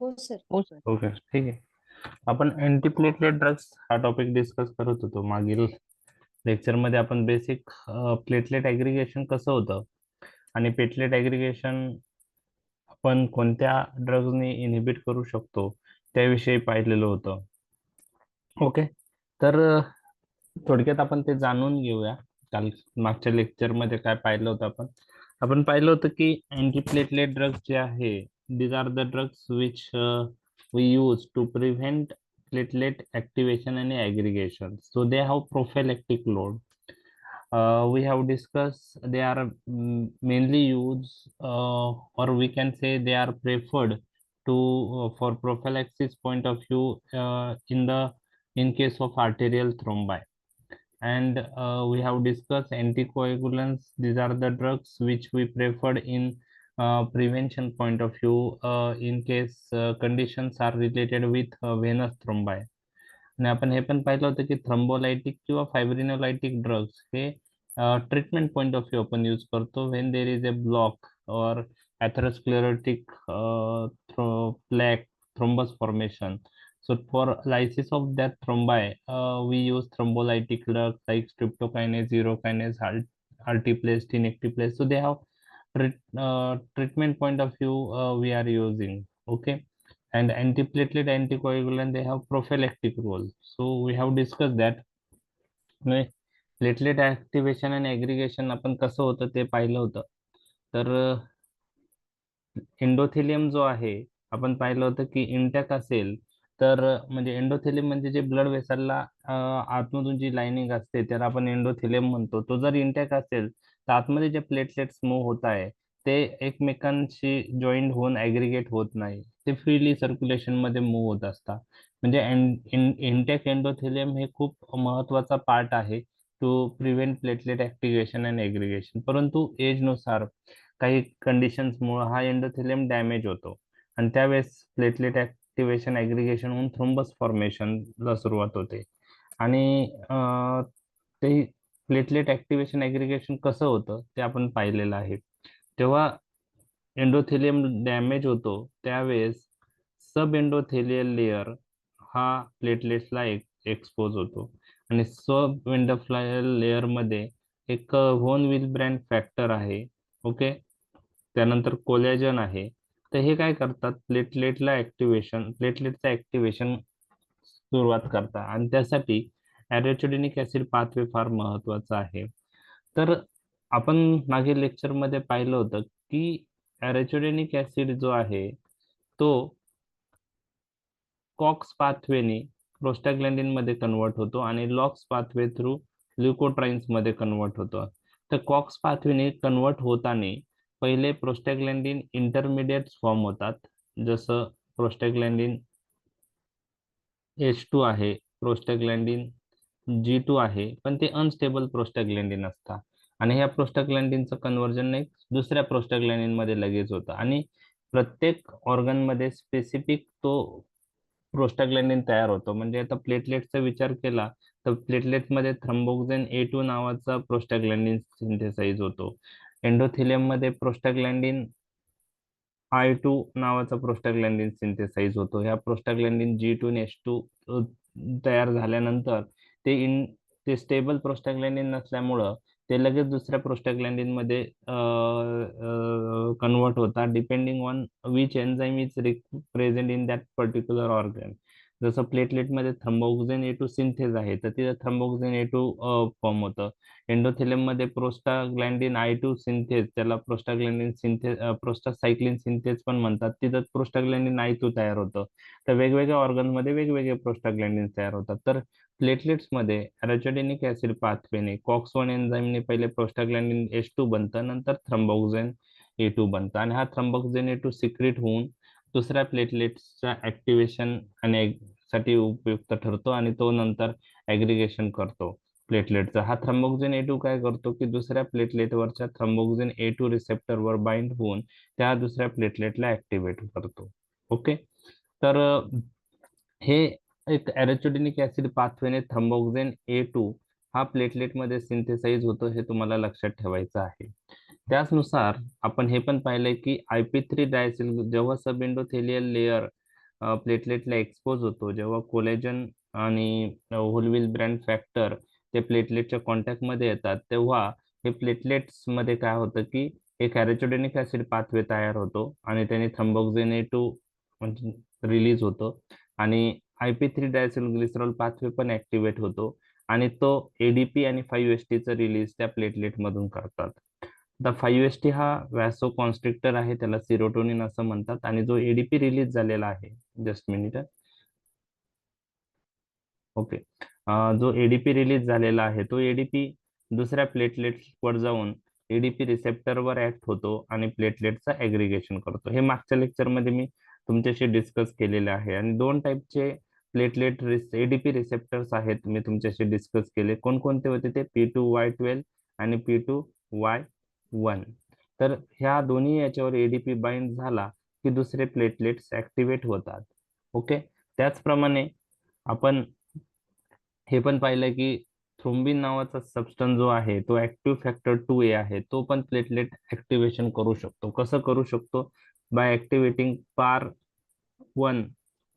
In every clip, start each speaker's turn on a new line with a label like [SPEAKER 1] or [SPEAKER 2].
[SPEAKER 1] हो सर.
[SPEAKER 2] हो sir. Okay, ठीक आहे. आपण अँटीप्लेटलेट ड्रग्स हा टॉपिक डिस्कस करत होतो मागील लेक्चरमध्ये. आपण बेसिक प्लेटलेट ॲग्रिगेशन कसं होतं आणि प्लेटलेट ॲग्रिगेशन आपण कोणत्या ड्रग्सनी इनहिबिट करू शकतो त्याविषयी पाहिलेलं होतं. ओके. तर थोडक्यात आपण ते जाणून घेऊया. काल मागच्या लेक्चरमध्ये काय पाहिलं होतं आपण आपण पाहिलं होतं की अँटीप्लेटलेट ड्रग्स जे आहे, these are the drugs which we use to prevent platelet activation and aggregation. So they have prophylactic load. We have discussed they are mainly used, or we can say they are preferred to for prophylaxis point of view, in case of arterial thrombi. And we have discussed anticoagulants. These are the drugs which we preferred in prevention point of view, in case conditions are related with venous thrombi. आणि आपण हे पण पाहिलं होतं की थ्रम्बोलायटिक किंवा फायब्रिनोलायटिक drugs हे treatment point of view आपण यूज करतो when there is a block और atherosclerotic plaque thrombus formation. So for lysis of that thrombi, we use thrombolytic drugs like streptokinase, urokinase, altiplase, tinectiplase. So they have treatment point of view, we are using. Okay. And antiplatelet anticoagulant, they have prophylactic role. So we have discussed that. Platelet activation आणि ऍग्रिगेशन आपण कसं होतं ते पाहिलं होतं. तर endothelium जो आहे, आपण पाहिलं होतं की इंटॅक्ट असेल तर म्हणजे एंडोथेलियम म्हणजे जे ब्लड वेसलला आतमधून जी लाइनिंग असते त्याला आपण एंडोथेलियम म्हणतो. तो जर इंटॅक्ट असेल तर आतमध्ये जे प्लेटलेट्स मूव्ह होत आहे ते एकमेकांशी जॉईंट होऊन ऍग्रिगेट होत नाही, ते फ्रीली सर्क्युलेशन मध्ये मूव्ह होत असतात. म्हणजे इंटॅक्ट एंडोथेलियम हे खूप महत्वाचा पार्ट आहे to prevent platelet activation and aggregation. परंतु एजनुसार काही कंडिशन्समुळे हा एंडोथेलियम डॅमेज होतो आणि त्यावेळेस प्लेटलेट ऍक्टिव्हेशन ऍग्रिगेशन होऊन थ्रोम्बस फॉर्मेशनला सुरुवात होते. आणि ते प्लेटलेट ऍक्टिव्हेशन ऍग्रिगेशन कसं होतं ते आपण पाहिलेलं आहे. तेव्हा एंडोथेलियम डॅमेज होतो त्यावेळेस सब एंडोथेलियल लेयर हा प्लेटलेट्सला एक्सपोज होतो आणि सब एंडोथेलियल लेयर मध्ये एक व्होन विलब्रँड फॅक्टर आहे. ओके. त्यानंतर कोलॅजन आहे. तर हे काय करतात, प्लेटलेटचं ऍक्टिव्हेशन सुरुवात करतात आणि त्यासाठी ॲरेचिडोनिक ऍसिड पाथवे फार महत्वाचा आहे. तर आपण मागील लेक्चरमध्ये पाहिलं होतं की ॲरेचिडोनिक ऍसिड जो आहे तो कॉक्स पाथवेने प्रोस्टाग्लॅन्डिन मध्ये कन्वर्ट होतो आणि लॉक्स पाथवे थ्रू ल्युकोट्राइन्स मध्ये कन्वर्ट होतो. तर कॉक्स पाथवेने कन्वर्ट होताना पहिले प्रोस्टाग्लॅन्डिन इंटरमिडिएट फॉर्म होतात, जसं प्रोस्टाग्लॅन्डिन H2 आहे, प्रोस्टाग्लॅन्डिन G2 आहे, पण ते अनस्टेबल प्रोस्टाग्लॅन्डिन असतात आणि ह्या प्रोस्टाग्लॅन्डिनचं कन्व्हर्जन एक दुसऱ्या प्रोस्टाग्लॅन्डिन मध्ये लगेच होतं आणि प्रत्येक ऑर्गन मध्ये स्पेसिफिक तो प्रोस्टाग्लॅन्डिन तयार होतो. म्हणजे आता प्लेटलेटचा विचार केला तर प्लेटलेटमध्ये थ्रम्बोक्सिन A2 नावाचा प्रोस्टाग्लॅन्डिन सिंथेसाइज होतो. एंडोथेलियम मध्ये प्रोस्टाग्लॅन्डिन I2 नावाचा प्रोस्टाग्लॅन्डिन सिंथेसाइज होतो. ह्या प्रोस्टाग्लॅन्डिन G2 आणि H2 तयार झाल्यानंतर ते स्टेबल प्रोस्टाग्लॅन्डिन नसल्यामुळं ते लगेच दुसऱ्या प्रोस्टाग्लॅन्डिन मध्ये कन्वर्ट होतात depending on which enzyme is present in that particular organ. जसं प्लेटलेटमध्ये थ्रम्बोक्सिन A2 सिंथेज आहे तर तिथं थ्रम्बोक्सिन A2 फॉर्म होतं. एंडोथेलियम मध्ये प्रोस्टाग्लॅन्डिन I2 सिंथेज, त्याला प्रोस्टाग्लॅन्डिन सिंथेज प्रोस्टासायक्लिन सिंथेज पण म्हणतात, तिथं प्रोस्टाग्लॅन्डिन I2 तयार होतं. तर वेगवेगळ्या ऑर्गन मध्ये वेगवेगळे प्रोस्टाग्लॅन्डिन तयार होतात. तर प्लेटलेट्स मध्ये ॲरेचिडोनिक ऍसिड पाथवेने कॉक्स 1 एन्झाईमने पहिले प्रोस्टाग्लॅन्डिन H2 बनतं, नंतर थ्रम्बोक्सिन A2 बनतं आणि हा थ्रम्बोक्सिन A2 सिक्रिट होऊन दुसऱ्या प्लेटलेट्सच्या ऍक्टिव्हेशन आणि साठी उपयुक्त ठरतो आणि तो नंतर ऍग्रिगेशन करतो प्लेटलेटचा. हा थ्रम्बोक्सिन A2 काय करतो की दुसऱ्या प्लेटलेटवरच्या थ्रम्बोक्सिन A2 रिसेप्टरवर बाइंड होऊन त्या दुसऱ्या प्लेटलेटला ऍक्टिव्हेट करतो. ओके. तर हे एक ॲरेचिडोनिक ऍसिड पाथवेने थ्रम्बोक्सिन A2 हा प्लेटलेटमध्ये सिंथेसाइज होतो, हे तुम्हाला लक्षात ठेवायचं आहे. त्याचनुसार आपण हे पण पाहिलंय की IP3 डायसिल जेव्हा सब एंडोथेलियल लेयर प्लेटलेटला एक्सपोज होतो, जेव्हा कोलेजन आणि होलविल ब्रँड फॅक्टर ते प्लेटलेटच्या कॉन्टॅक्टमध्ये येतात, तेव्हा हे प्लेटलेट्स मध्ये काय होतं की एक ॲरेचिडोनिक ऍसिड पाथवे तयार होतो आणि त्याने थ्रोम्बोक्सिन A2 म्हणजे रिलीज होतो आणि IP3 डायसिलग्लिसरॉल पाथवे पण ऍक्टिव्हेट होतो आणि तो ADP आणि 5-HT चं रिलीज त्या प्लेटलेट मधून करतात. आता 5-HT हा व्हॅसो कॉन्स्ट्रिक्टर आहे, त्याला सिरोटोनिन असं म्हणतात, आणि जो ADP रिलीज झालेला आहे, जस्ट मिनिट, ओके, जो एडीपी रिलीज झालेला आहे तो एडीपी दुसऱ्या प्लेटलेट्सवर जाऊन एडीपी रिसेप्टरवर ऍक्ट होतो आणि प्लेटलेटचा ऍग्रिगेशन करतो. हे मागच्या लेक्चरमध्ये मी तुमच्याशी डिस्कस केलेले आहे. आणि दोन टाईपचे प्लेटलेट एडीपी रिसेप्टर्स आहेत, मी तुमच्याशी डिस्कस केले. कोणकोणते होते ते? P2Y12 आणि P2Y1. तर ह्या दोन्ही याच्यावर एडीपी बाइंड झाला की दुसरे प्लेटलेट्स ऍक्टिव्हेट होतात. ओके, त्याचप्रमाणे आपण हे पण पाहिलं की थ्रोम्बिन नावाचा सबस्टन्स जो आहे तो ऍक्टिव्ह फॅक्टर 2A आहे, तो पण प्लेटलेट ऍक्टिव्हेशन करू शकतो. कसं करू शकतो? By activating PAR1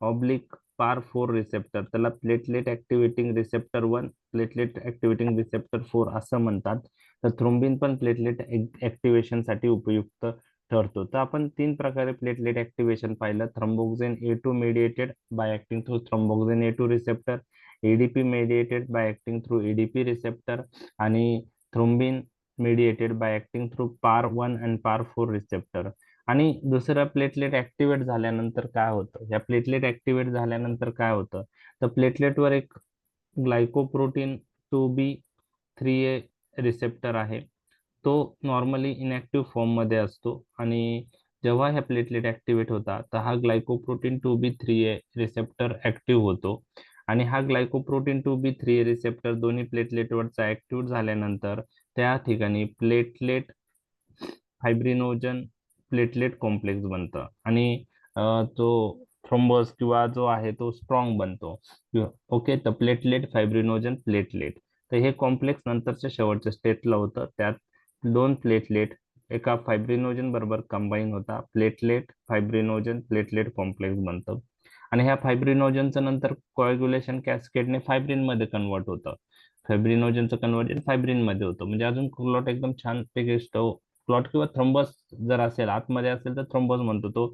[SPEAKER 2] oblique PAR4 receptor, त्याला platelet activating receptor 1, platelet activating receptor 4 असं म्हणतात. तर थ्रोम्बिन पण प्लेटलेट ऍक्टिव्हेशन साठी उपयुक्त ठरतो. तर आपण तीन प्रकारे प्लेटलेट ऍक्टिव्हेशन पाहिलं: thromboxane A2 mediated by acting through thromboxane A2 receptor, ADP mediated by acting through ADP receptor, आणि thrombin mediated by acting through PAR1 आणि PAR4 रिसेप्टर. आणि दुसरं, प्लेटलेट ऍक्टिव्हेट झाल्यानंतर काय होतं? या प्लेटलेट ऍक्टिव्हेट झाल्यानंतर काय होतं? तर प्लेटलेटवर एक ग्लायकोप्रोटीन 2B3A रिसेप्टर आहे, तो नॉर्मली इनॅक्टिव्ह फॉर्म मध्ये असतो. आणि जेव्हा ह्या प्लेटलेट ऍक्टिव्हेट होतात तर हा ग्लायकोप्रोटीन 2B3A रिसेप्टर ऍक्टिव्ह होतो. आणि हा ग्लायकोप्रोटीन 2B3A रिसेप्टर दोन्ही प्लेटलेटवरचा ऍक्टिव्ह झाल्यानंतर त्या ठिकाणी प्लेटलेट फायब्रिनोजन प्लेटलेट कॉम्प्लेक्स बनतं आणि तो थ्रोम्बस किंवा जो आहे तो स्ट्रॉंग बनतो. ओके, तर प्लेटलेट फायब्रिनोजन प्लेटलेट, तर हे कॉम्प्लेक्स नंतरच्या शेवटच्या स्टेटला होतं. त्यात दोन प्लेटलेट एका फायब्रिनोजन बरोबर कंबाईन होता, प्लेटलेट फायब्रिनोजन प्लेटलेट कॉम्प्लेक्स बनतं. आणि ह्या फायब्रिनोजनचं नंतर कोॲग्युलेशन कॅस्केडने फायब्रिन मध्ये कन्वर्ट होतं. फायब्रिनोजनचं कन्वर्जन फायब्रिन मध्ये होतं, म्हणजे अजून क्लॉट एकदम छान पैकी क्लॉट किंवा थ्रोम्बस जर असेल आतमध्ये असेल तर थ्रोम्बस म्हणतो तो.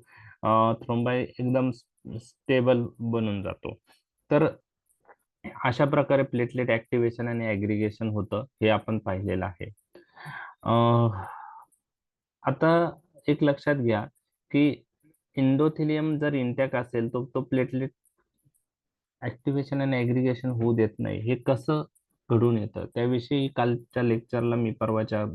[SPEAKER 2] थ्रोम्बाई एकदम स्टेबल बनून जातो. तर अशा प्रकारे प्लेटलेट ऍक्टिव्हेशन आणि ऍग्रिगेशन होतं, हे आपण पाहिलेलं आहे. आता एक लक्षात घ्या की इंडोथिलियम जर इंटॅक्ट असेल तर तो प्लेटलेट ऍक्टिव्हेशन आणि ऍग्रिगेशन होऊ देत नाही. हे कसं घडून येतं त्याविषयी कालच्या लेक्चरला मी परवाच्या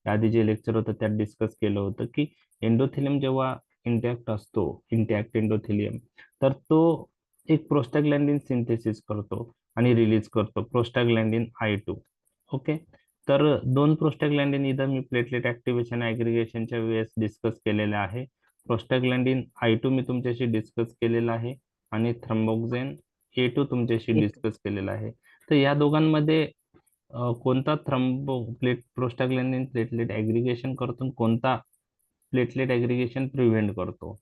[SPEAKER 2] आधी जे लेक्चर होतं त्यात डिस्कस केलं होतं की एंडोथिलियम जेव्हा इंटॅक्ट असतो, इंटॅक्ट एंडोथिलियम, तर तो एक प्रोस्टाग्लॅन्डिन सिंथेसिस करतो आणि रिलीज करतो, प्रोस्टाग्लॅन्डिन I2. ओके, तर दोन प्रोस्टाग्लॅन्डिन इथं मी प्लेटलेट ऍक्टिव्हेशन ऍग्रिगेशनच्या वेळेस डिस्कस केलेले आहे. प्रोस्टाग्लॅन्डिन I2 मी तुमच्याशी डिस्कस केलेला आहे आणि थ्रोम्बोक्सिन A2 तुमच्याशी डिस्कस केलेला आहे. तर या दोघांमध्ये कोणता प्रोस्टाग्लॅन्डिन प्लेटलेट ऍग्रिगेशन करतो आणि कोणता प्लेटलेट ऍग्रिगेशन प्रिव्हेंट करतो?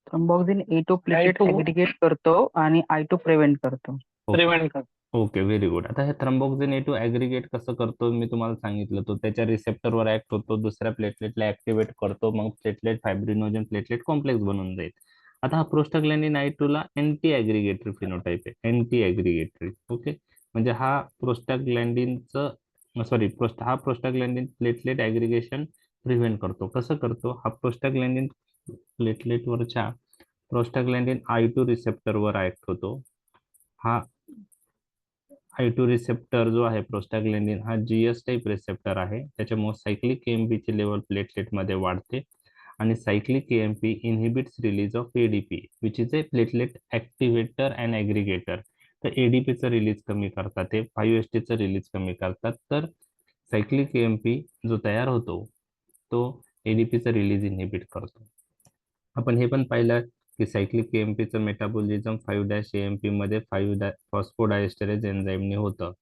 [SPEAKER 1] थ्रोम्बोक्सिन A2 प्लेटलेट ऍग्रीगेट करतो आणि I2 प्रिव्हेंट करतो.
[SPEAKER 2] प्रिव्हेंट करतो. Okay, very good. आता हे थ्रोम्बोक्सिन A2 ऍग्रिगेट कसं करतो मी तुम्हाला सांगितलं. तो त्याच्या रिसेप्टरवर ऍक्ट होतो, दुसऱ्या प्लेटलेटला ऍक्टिव्हेट करतो, मग प्लेटलेट फायब्रिनोजन प्लेटलेट कॉम्प्लेक्स बनून जाईल. आता हा प्रोस्टाग्लॅन्डिन I2 ला अँटी ऍग्रिगेटरी फिनोटाइप आहे, अँटी ऍग्रिगेटरी. ओके, म्हणजे हा हा प्रोस्टाग्लॅन्डिन प्लेटलेट ऍग्रिगेशन प्रिव्हेंट करतो. कसं करतो? हा प्रोस्टाग्लॅन्डिन प्लेटलेटवरच्या प्रोस्टाग्लॅन्डिन I2 रिसेप्टरवर ऍक्ट होतो. हा I2 रिसेप्टर जो आहे प्रोस्टाग्लॅन्डिन हा GS टाईप रिसेप्टर आहे, त्याच्यामुळे सायक्लिक AMP ची लेवल प्लेटलेटमध्ये वाढते आणि cyclic AMP inhibits release of ADP which is a platelet activator and aggregator. तर ADPचं रिलीज कमी करतात, ते 5-HT रिलीज कमी करतात. तर सायक्लिक AMP जो तयार होतो तो ADPचं रिलीज इनहिबिट करतो. आपण हे पण पाहिलं की सायक्लिक AMPचं मेटाबोलिझम 5-AMP मध्ये 5 फॉस्फोडायस्टरेज एन्झाईमने होतं.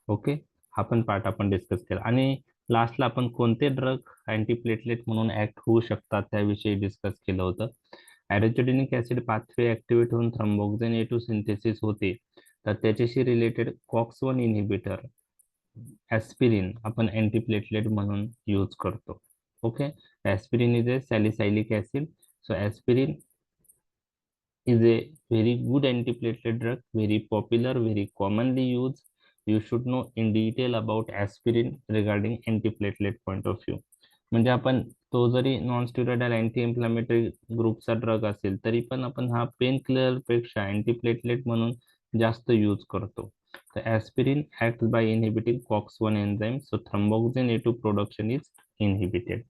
[SPEAKER 2] ओके, हा पण पार्ट आपण डिस्कस केला. आणि लास्टला आपण कोणते ड्रग अँटीप्लेटलेट म्हणून ऍक्ट होऊ शकतात त्याविषयी डिस्कस केलं होतं. ॲरोचिडोनिक ऍसिड पाथवे ऍक्टिव्हेट होऊन थ्रोम्बोक्सिन A2 सिंथेसिस होते, तर त्याच्याशी रिलेटेड कॉक्स 1 इन्हिबिटर ऍस्पिरिन आपण अँटीप्लेटलेट म्हणून यूज करतो. Okay, aspirin is a salicylic acid. So aspirin is a very good antiplatelet drug, very popular, very commonly used. You should know in detail about aspirin regarding antiplatelet point of view. म्हणजे आपण तो जरी non steroidal anti inflammatory ग्रुपचा drug असेल तरी पण आपण हा पेन किलर पेक्षा अँटीप्लेटलेट म्हणून जास्त यूज करतो. तर aspirin act by inhibiting cox 1 enzyme, so thromboxane A2 production is inhibited.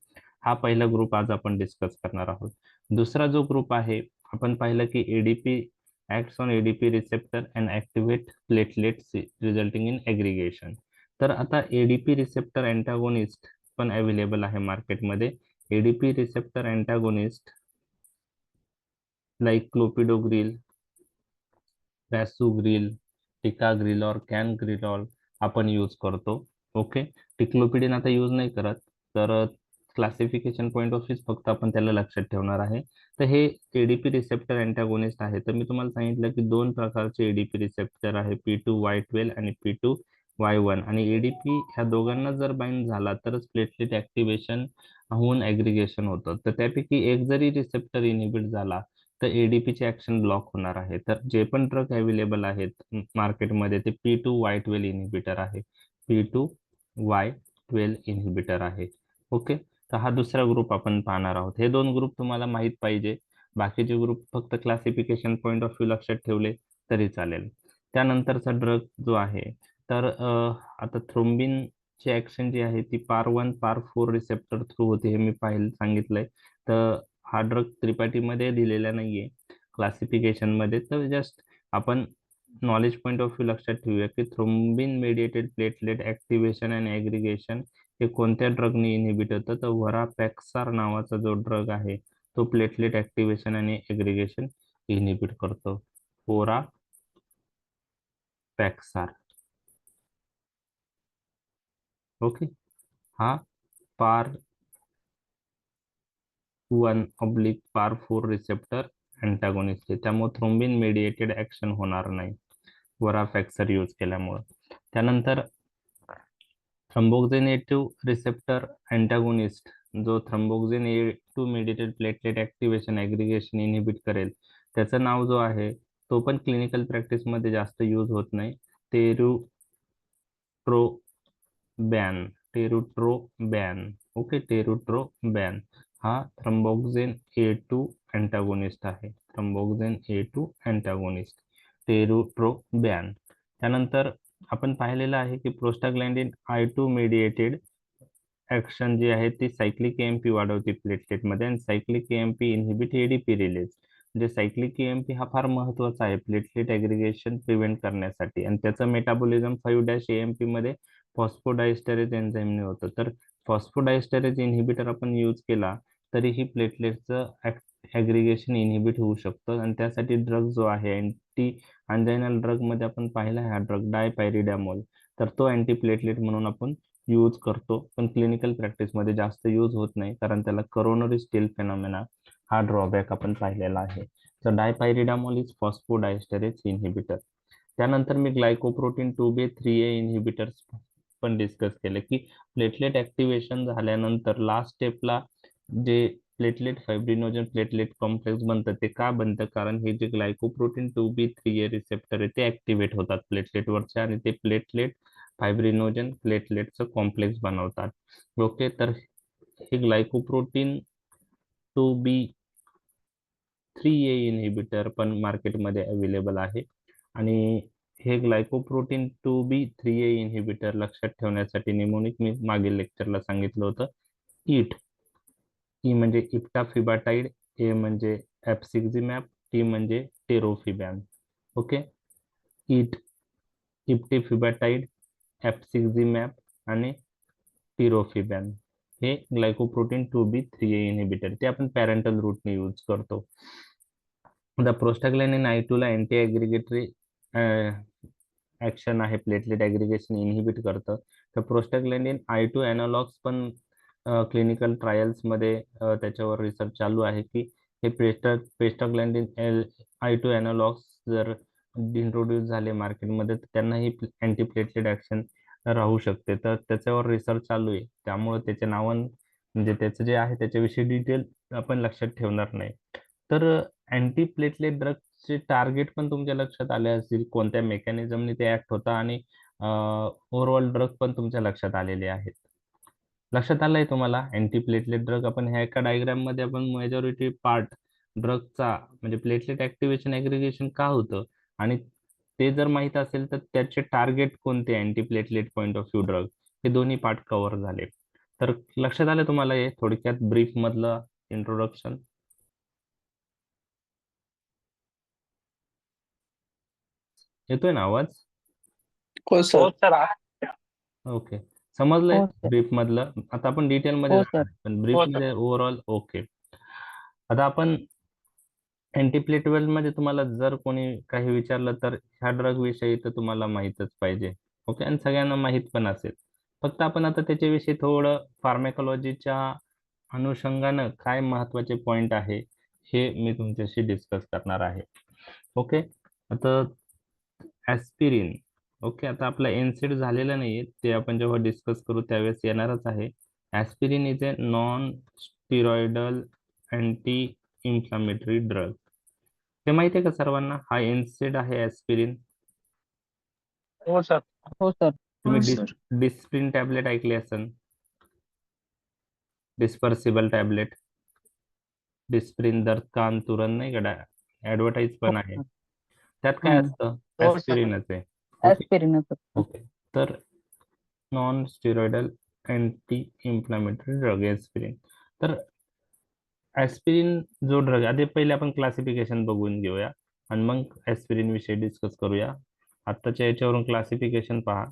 [SPEAKER 2] हा पहिला ग्रुप आज आपण डिस्कस करणार आहोत. दुसरा जो ग्रुप आहे, आपण पाहिलं की ADP acts on ADP receptor and activate platelets resulting in aggregation. तर आता एडीपी रिसेप्टर अँटागोनिस्ट पण अवेलेबल आहे मार्केटमध्ये. ADP receptor antagonist like clopidogrel, prasugrel, ticagrelor और कॅनग्रिलॉल आपण यूज करतो. ओके, टिक्लोपिडिन आता यूज नाही करत, तर क्लासिफिकेशन पॉईंट ऑफ व्ह्यू फक्त आपण त्याला लक्षात ठेवणार आहे. तर हे एडीपी रिसेप्टर अँटागोनिस्ट आहे. तर मी तुम्हाला सांगितलं की दोन प्रकारचे एडीपी रिसेप्टर आहे, P2Y12 आणि P2Y1. आणि एडीपी ह्या दोघांना जर बाइंड झाला तरच प्लेटलेट ऍक्टिव्हेशन होऊन ऍग्रिगेशन होतं. तर त्यापैकी एक जरी रिसेप्टर इनहिबिट झाला तर एडीपीचे ऍक्शन ब्लॉक होणार आहे. तर जे पण ड्रग अवेलेबल आहेत मार्केटमध्ये ते P2Y12 इनहिबिटर आहे, P2Y12 इनहिबिटर आहे. ओके, तर हा दुसरा ग्रुप आपण पाहणार आहोत. हे दोन ग्रुप तुम्हाला माहित पाहिजे, बाकीचे ग्रुप फक्त क्लासिफिकेशन पॉईंट ऑफ व्ह्यू लक्षात ठेवले तरी चालेल. त्यानंतरचा ड्रग जो आहे, तर आता थ्रोम्बिनची ऍक्शन जी आहे ती PAR1 PAR4 रिसेप्टर थ्रू होते, हे मी सांगितलंय. तर हा ड्रग त्रिपाठीमध्ये दिलेला नाहीये क्लासिफिकेशन मध्ये, तर जस्ट आपण नॉलेज पॉईंट ऑफ व्ह्यू लक्षात ठेवूया की thrombin mediated platelet activation and aggregation हे कोणत्या ड्रगने इनहिबिट होतं, तर वरापॅक्सार नावाचा जो ड्रग आहे तो प्लेटलेट ऍक्टिव्हेशन आणि ऍग्रिगेशन इनहिबिट करतो. वरापॅक्सार. ओके, हा PAR1/PAR4 रिसेप्टर अँटागोनिस्ट आहे, त्यामुळे थ्रोम्बिन मेडिएटेड ऍक्शन होणार नाही वराफॅक्सर यूज केल्यामुळे. त्यानंतर थ्रोम्बोक्सिन A2 रिसेप्टर अँटागोनिस्ट जो thromboxane A2 mediated platelet activation aggregation inhibit करेल, त्याचं नाव जो आहे तो पण क्लिनिकल प्रॅक्टिस मध्ये जास्त यूज होत नाही, टेरुट्रोबॅन. टेरुट्रोबॅन. ओके, टेरुट्रोबॅन हा थ्रोम्बोक्सिन A2 अँटागोनिस्ट आहे. Thromboxane A2 antagonist terutroban. त्यानंतर आपण पाहिलेलं आहे की प्रोस्टाग्लॅंडिन I2 मेडिएटेड ऍक्शन जी आहे ती सायक्लिक एएमपी वाढवते प्लेटलेटमध्ये, आणि cyclic AMP inhibit ADP release. म्हणजे सायक्लिक एएमपी हा फार महत्वाचा आहे प्लेटलेट ऍग्रिगेशन प्रिव्हेंट करण्यासाठी, आणि त्याचं मेटाबॉलिझम 5' मध्ये फॉस्फोडायस्टरेज एन्झाईमने होतं. तर फॉस्फोडायस्टरेज इनहिबिटर आपण यूज केला तरीही प्लेटलेटचं ऍग्रिगेशन इनहिबिट होऊ शकतं, आणि त्यासाठी ड्रग जो आहे अँटी अँजायनल ड्रग मध्ये आपण पाहिला हा ड्रग डायपायरिडामोल, तर तो अँटीप्लेटलेट म्हणून आपण यूज करतो, पण क्लिनिकल प्रॅक्टिस मध्ये जास्त यूज होत नाही कारण त्याला करोनरी स्टील फेनॉमेना हा ड्रॉबॅक आपण पाहिलेला आहे. तर डायपायरिडामोल इज फॉस्फोडायस्टरेज इनहिबिटर. त्यानंतर मी ग्लायकोप्रोटीन 2B3A इनहिबिटर्स पण डिस्कस केले की प्लेटलेट ऍक्टिव्हेशन झाल्यानंतर लास्ट स्टेपला जे प्लेटलेट फायब्रिनोजन प्लेटलेट कॉम्प्लेक्स बनतं, ते का बनतं, कारण हे जे ग्लायकोप्रोटीन 2B3A रिसेप्टर आहे ते ऍक्टिव्हेट होतात प्लेटलेटवरचे, आणि ते प्लेटलेट फायब्रिनोजन प्लेटलेटचं कॉम्प्लेक्स बनवतात. ओके, तर हे ग्लायकोप्रोटीन 2B3A इनहिबिटर पण मार्केटमध्ये अवेलेबल आहे. आणि हे ग्लायकोप्रोटीन 2B3A इनहिबिटर लक्षात ठेवण्यासाठी निमोनिक मी मागील लेक्चरला सांगितलं होतं. ईट, ई म्हणजे इप्टाफिबाटाइड, ए म्हणजे एप्सिक्झिमॅब, टी म्हणजे टेरोफिबॅन. ओके, ईट, इप्टिफिबाटाइड, एप्सिक्झिमॅब आणि टिरोफिबॅन हे ग्लायकोप्रोटीन 2B3A इनहिबिटर, ते आपण पॅरेंटल रूटने यूज करतो. द प्रोस्टाग्लॅंडिन I2 ला अँटी ऍग्रिगेटरी ऍक्शन आहे, प्लेटलेट ऍग्रिगेशन इनहिबिट करतं. तर प्रोस्टाग्लॅंडिन I2 अॅनालॉग्स पण क्लिनिकल ट्रायल्स मध्ये त्याच्यावर रिसर्च चालू आहे की हे पेस्टाग्लॅन्डिन I2 अॅनालॉग्स जर इंट्रोड्यूस झाले मार्केटमध्ये तर त्यांनाही अँटीप्लेटलेट ऍक्शन राहू शकते. तर त्याच्यावर रिसर्च चालू आहे, त्यामुळे त्याचे नावन म्हणजे त्याचं जे आहे त्याच्याविषयी डिटेल आपण लक्षात ठेवणार नाही. तर अँटीप्लेटलेट ड्रगचे टार्गेट पण तुमच्या लक्षात आले असतील, कोणत्या मेकॅनिझमने ते ऍक्ट होता आणि ओव्हरऑल ड्रग पण तुमच्या लक्षात आलेले आहेत. लक्षात आलंय तुम्हाला अँटीप्लेटलेट ड्रग आपण ह्या एका डायग्राम मध्ये आपण मेजॉरिटी पार्ट ड्रगचा म्हणजे प्लेटलेट ऍक्टिव्हेशन ऍग्रीगेशन का होतं आणि ते जर माहित असेल तर त्याचे टार्गेट कोणते अँटीप्लेटलेट पॉईंट ऑफ व्ह्यू ड्रग हे दोन्ही पार्ट कव्हर झाले. तर लक्षात आलं तुम्हाला हे थोडक्यात ब्रीफ मधलं इंट्रोडक्शन. येतोय ना आवाज?
[SPEAKER 3] हो सर.
[SPEAKER 2] ओके, समजलंय
[SPEAKER 1] हो सर.
[SPEAKER 2] ब्रीफ मधलं. आता आपण डिटेल मध्ये
[SPEAKER 1] हो
[SPEAKER 2] जाणार
[SPEAKER 1] सर.
[SPEAKER 2] आहे, पण ब्रीफ मध्ये ओव्हरऑल ओके. आता आपण अँटीप्लेटवेल मध्ये तुम्हाला जर कोणी काही विचारलं तर ह्या ड्रग विषयी तर तुम्हाला माहीतच पाहिजे. ओके, आणि सगळ्यांना माहीत पण असेल. फक्त आपण आता त्याच्याविषयी थोडं फार्मॅकॉलॉजीच्या अनुषंगानं काय महत्वाचे पॉइंट आहे हे मी तुमच्याशी डिस्कस करणार आहे. ओके, आता ऍस्पिरिन. ओके, आता आपला एनसेड झालेला नाहीये, ते आपण जेव्हा डिस्कस करू त्यावेळेस येणारच आहे. Aspirin is a non steroidal anti inflammatory drug. हे माहिती आहे का सर्वांना? हा एनसेड आहे ऍस्पिरिन.
[SPEAKER 3] हो सर.
[SPEAKER 1] हो सर.
[SPEAKER 2] तुम्ही डिस्प्रिन टॅबलेट ऐकले असेल, डिस्पर्सिबल टॅबलेट, डिस्प्रिन दर्द कान तुरंत नाही का, ऍडव्हर्टाईज
[SPEAKER 1] हो
[SPEAKER 2] पण आहे.
[SPEAKER 1] सर.
[SPEAKER 2] त्यात काय असतं?
[SPEAKER 3] हो सर.
[SPEAKER 2] ऍस्पिरिनच आहे. ओके
[SPEAKER 1] ऍस्पिरिनच असतं.
[SPEAKER 2] ओके, तर non steroidal anti inflammatory drug aspirin. तर ऍस्पिरिन जो ड्रग, आधी पहिले आपण क्लासिफिकेशन बघून घेऊया आणि मग ऍस्पिरिन विषयी डिस्कस करूया. आत्ताच्या याच्यावरून क्लासिफिकेशन पहा.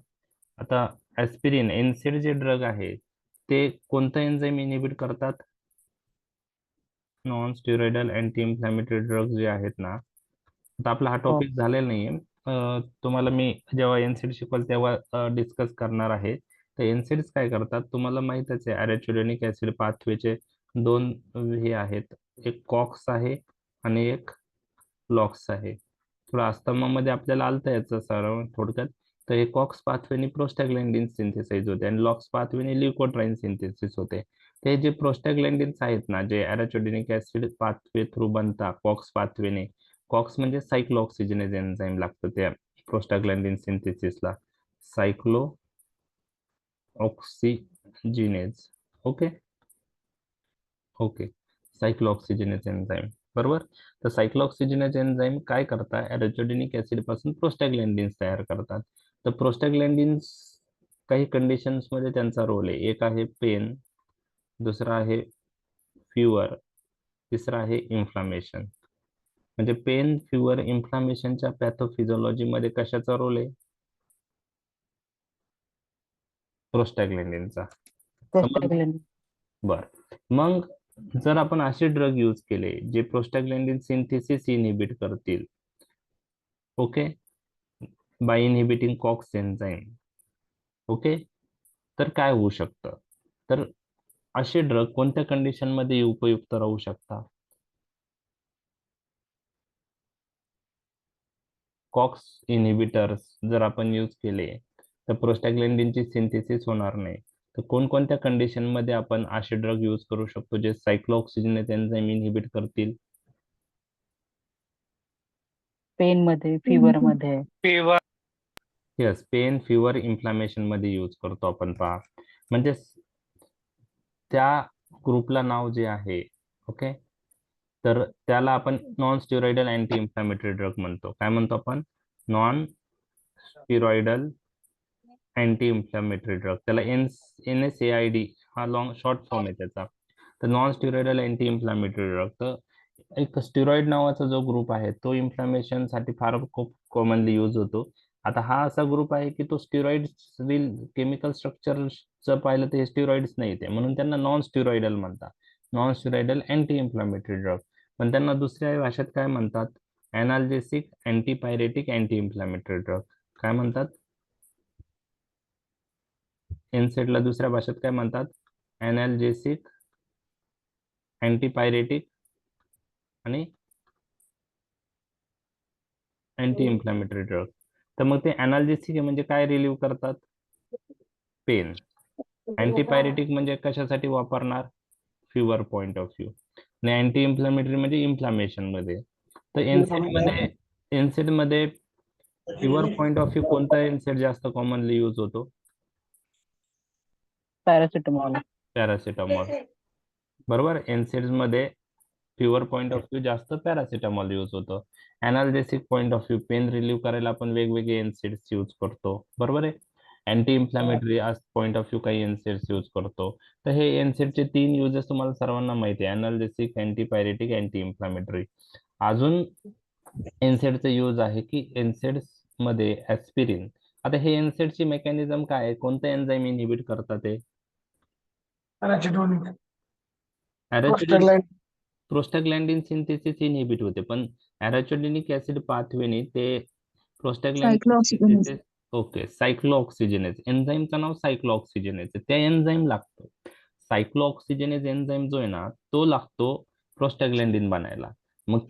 [SPEAKER 2] आता ऍस्पिरिन एनसेड जे ड्रग आहे ते कोणतं एन्झाईम इनिबिट करतात? Non steroidal anti inflammatory drug जे आहेत ना. आता आपला हा
[SPEAKER 1] हो.
[SPEAKER 2] टॉपिक झालेला नाहीये, तुम्हाला मी जेव्हा एनसेड शिकवल तेव्हा डिस्कस करणार आहे. तर एनसेड्स काय करतात तुम्हाला माहितच आहे, अरेचिडोनिक ऍसिड पाथवेचे दोन हे आहेत, एक कॉक्स आहे आणि एक लॉक्स आहे. थोडं अस्थमामध्ये आपल्याला आलतं याचं सराव थोडक्यात. तर हे कॉक्स पाथवेने प्रोस्टॅग्लॅन्डिन सिंथेसाइज होते आणि लॉक्स पाथवेने ल्युकोट्राईन सिंथेसिस होते. ते जे प्रोस्टॅग्लॅन्डिन्स आहेत ना, जे अरेचिडोनिक ऍसिड पाथवे थ्रू बनतात कॉक्स पाथवेने, कॉक्स म्हणजे सायक्लोऑक्सिजनेज एन्झाईम लागतं त्या प्रोस्टाग्लॅन्डिन सिंथेसिसला, सायक्लो ऑक्सिजिनेज. ओके ओके, सायक्लोऑक्सिजिनेज एन्झाईम बरोबर. तर सायक्लोऑक्सिजिनेज एन्झाईम काय करतात? ॲरेचिडोनिक ऍसिड पासून प्रोस्टॅग्लॅन्डिन्स तयार करतात. तर प्रोस्टॅग्लॅन्डिन्स काही कंडिशन्स मध्ये त्यांचा रोल आहे. एक आहे पेन, दुसरा आहे फिवर, तिसरा आहे इन्फ्लामेशन. म्हणजे पेन, फिवर, इन्फ्लामेशनच्या पॅथोफिजिओलॉजी मध्ये कशाचा रोल आहे? प्रोस्टॅग्लॅन्डिनचा. समज
[SPEAKER 1] प्रोस्टाग्लॅन्डिन.
[SPEAKER 2] बर. मग जर आपण असे ड्रग यूज केले जे प्रोस्टॅग्लॅन्डिन सिंथेसिस इनहिबिट करतील, okay, by inhibiting COX enzyme, okay, तर काय होऊ शकतं? तर असे ड्रग कोणत्या कंडिशन मध्ये उपयुक्त राहू शकतात? कॉक्स इनहिबिटर्स जर आपण यूज केले तर प्रोस्टॅग्लॅन्डिनची सिंथेसिस होणार नाही. तर कोणकोणत्या कंडिशन मध्ये आपण असे ड्रग यूज करू शकतो जे सायक्लोऑक्सिजनेज एन्झाईम इनहिबिट करतील?
[SPEAKER 1] पेन मध्ये, फिवर मध्ये.
[SPEAKER 3] fever.
[SPEAKER 2] Yes, pain, fever, inflammation मध्ये यूज करतो आपण. पहा म्हणजे त्या ग्रुपला नाव जे आहे, ओके, तर त्याला आपण non steroidal anti inflammatory drug म्हणतो. काय म्हणतो आपण? Non steroidal anti inflammatory drug. त्याला NSAID हा लॉंग शॉर्ट फॉर्म आहे त्याचा. तर non steroidal anti inflammatory drug. तर एक स्टिरॉइड नावाचा जो ग्रुप आहे तो इन्फ्लामेशन साठी फार खूप कॉमनली यूज होतो. आता हा असा ग्रुप आहे की तो स्टिरॉइड केमिकल स्ट्रक्चर पाहिलं तर हे स्टिरॉइड्स नाही ते, म्हणून त्यांना नॉन स्टिरॉइडल म्हणतात, non steroidal anti inflammatory drug. पण त्यांना दुसऱ्या भाषेत काय म्हणतात? Analgesic, antipyretic, anti inflammatory drug. काय म्हणतात? एनसेडला दुसऱ्या भाषेत काय म्हणतात? अनाल्जेसिक, अँटीपायरेटिक, आणि अँटी इन्फ्लॅमेटरी ड्रग. तर मग ते अनाल्जेसिक आहे म्हणजे काय रिलीव्ह करतात? पेन. अँटीपायरेटिक म्हणजे कशासाठी वापरणार? Fever point of view. आणि अँटी इन्फ्लॅमेटरी म्हणजे इन्फ्लामेशन मध्ये. तर एनसेड मध्ये फिवर पॉइंट ऑफ व्ह्यू कोणता एनसेड जास्त कॉमनली यूज होतो?
[SPEAKER 1] पॅरासिटामॉल.
[SPEAKER 2] पॅरासिटामॉल. बरोबर. एनसेड्स मध्ये फिवर पॉइंट ऑफ व्ह्यू जास्त पॅरासिटामॉल यूज होतं. Analgesic point of view pain relieve करायला आपण वेगवेगळे एनसेड्स यूज करतो. बरोबर आहे. Anti inflammatory point of view काही एनसेड्स यूज करतो. तर हे एनसेडचे 3 युजेस तुम्हाला सर्वांना माहिती आहे, अनाल्जेसिक, अँटीपायरेटिक, अँटी इन्फ्लॅमेटरी. अजून एनसेडचे यूज आहे की एनसेड्स मध्ये ऍस्पिरिन. आता हे एनसेडची मेकॅनिझम काय आहे? कोणतं एन्झाईम इनहिबिट करतात ते? प्रोस्टाग्लॅन्डिन सिंथेसिस इनहिबिट होते, पण ॲराचिडोनिक ऍसिड पाथवेने ते प्रोस्टाग्लॅन्डिन
[SPEAKER 4] सायक्लोऑक्सिजनेज.
[SPEAKER 2] सिंथेसिस. ओके. सायक्लोऑक्सिजनेज एन्झाईमचं नाव सायक्लोऑक्सिजनेज. त्या एन्झाईम लागतो. सायक्लोऑक्सिजनेज एन्झाईम जो आहे ना, तो लागतो प्रोस्टाग्लॅन्डिन बनायला. मग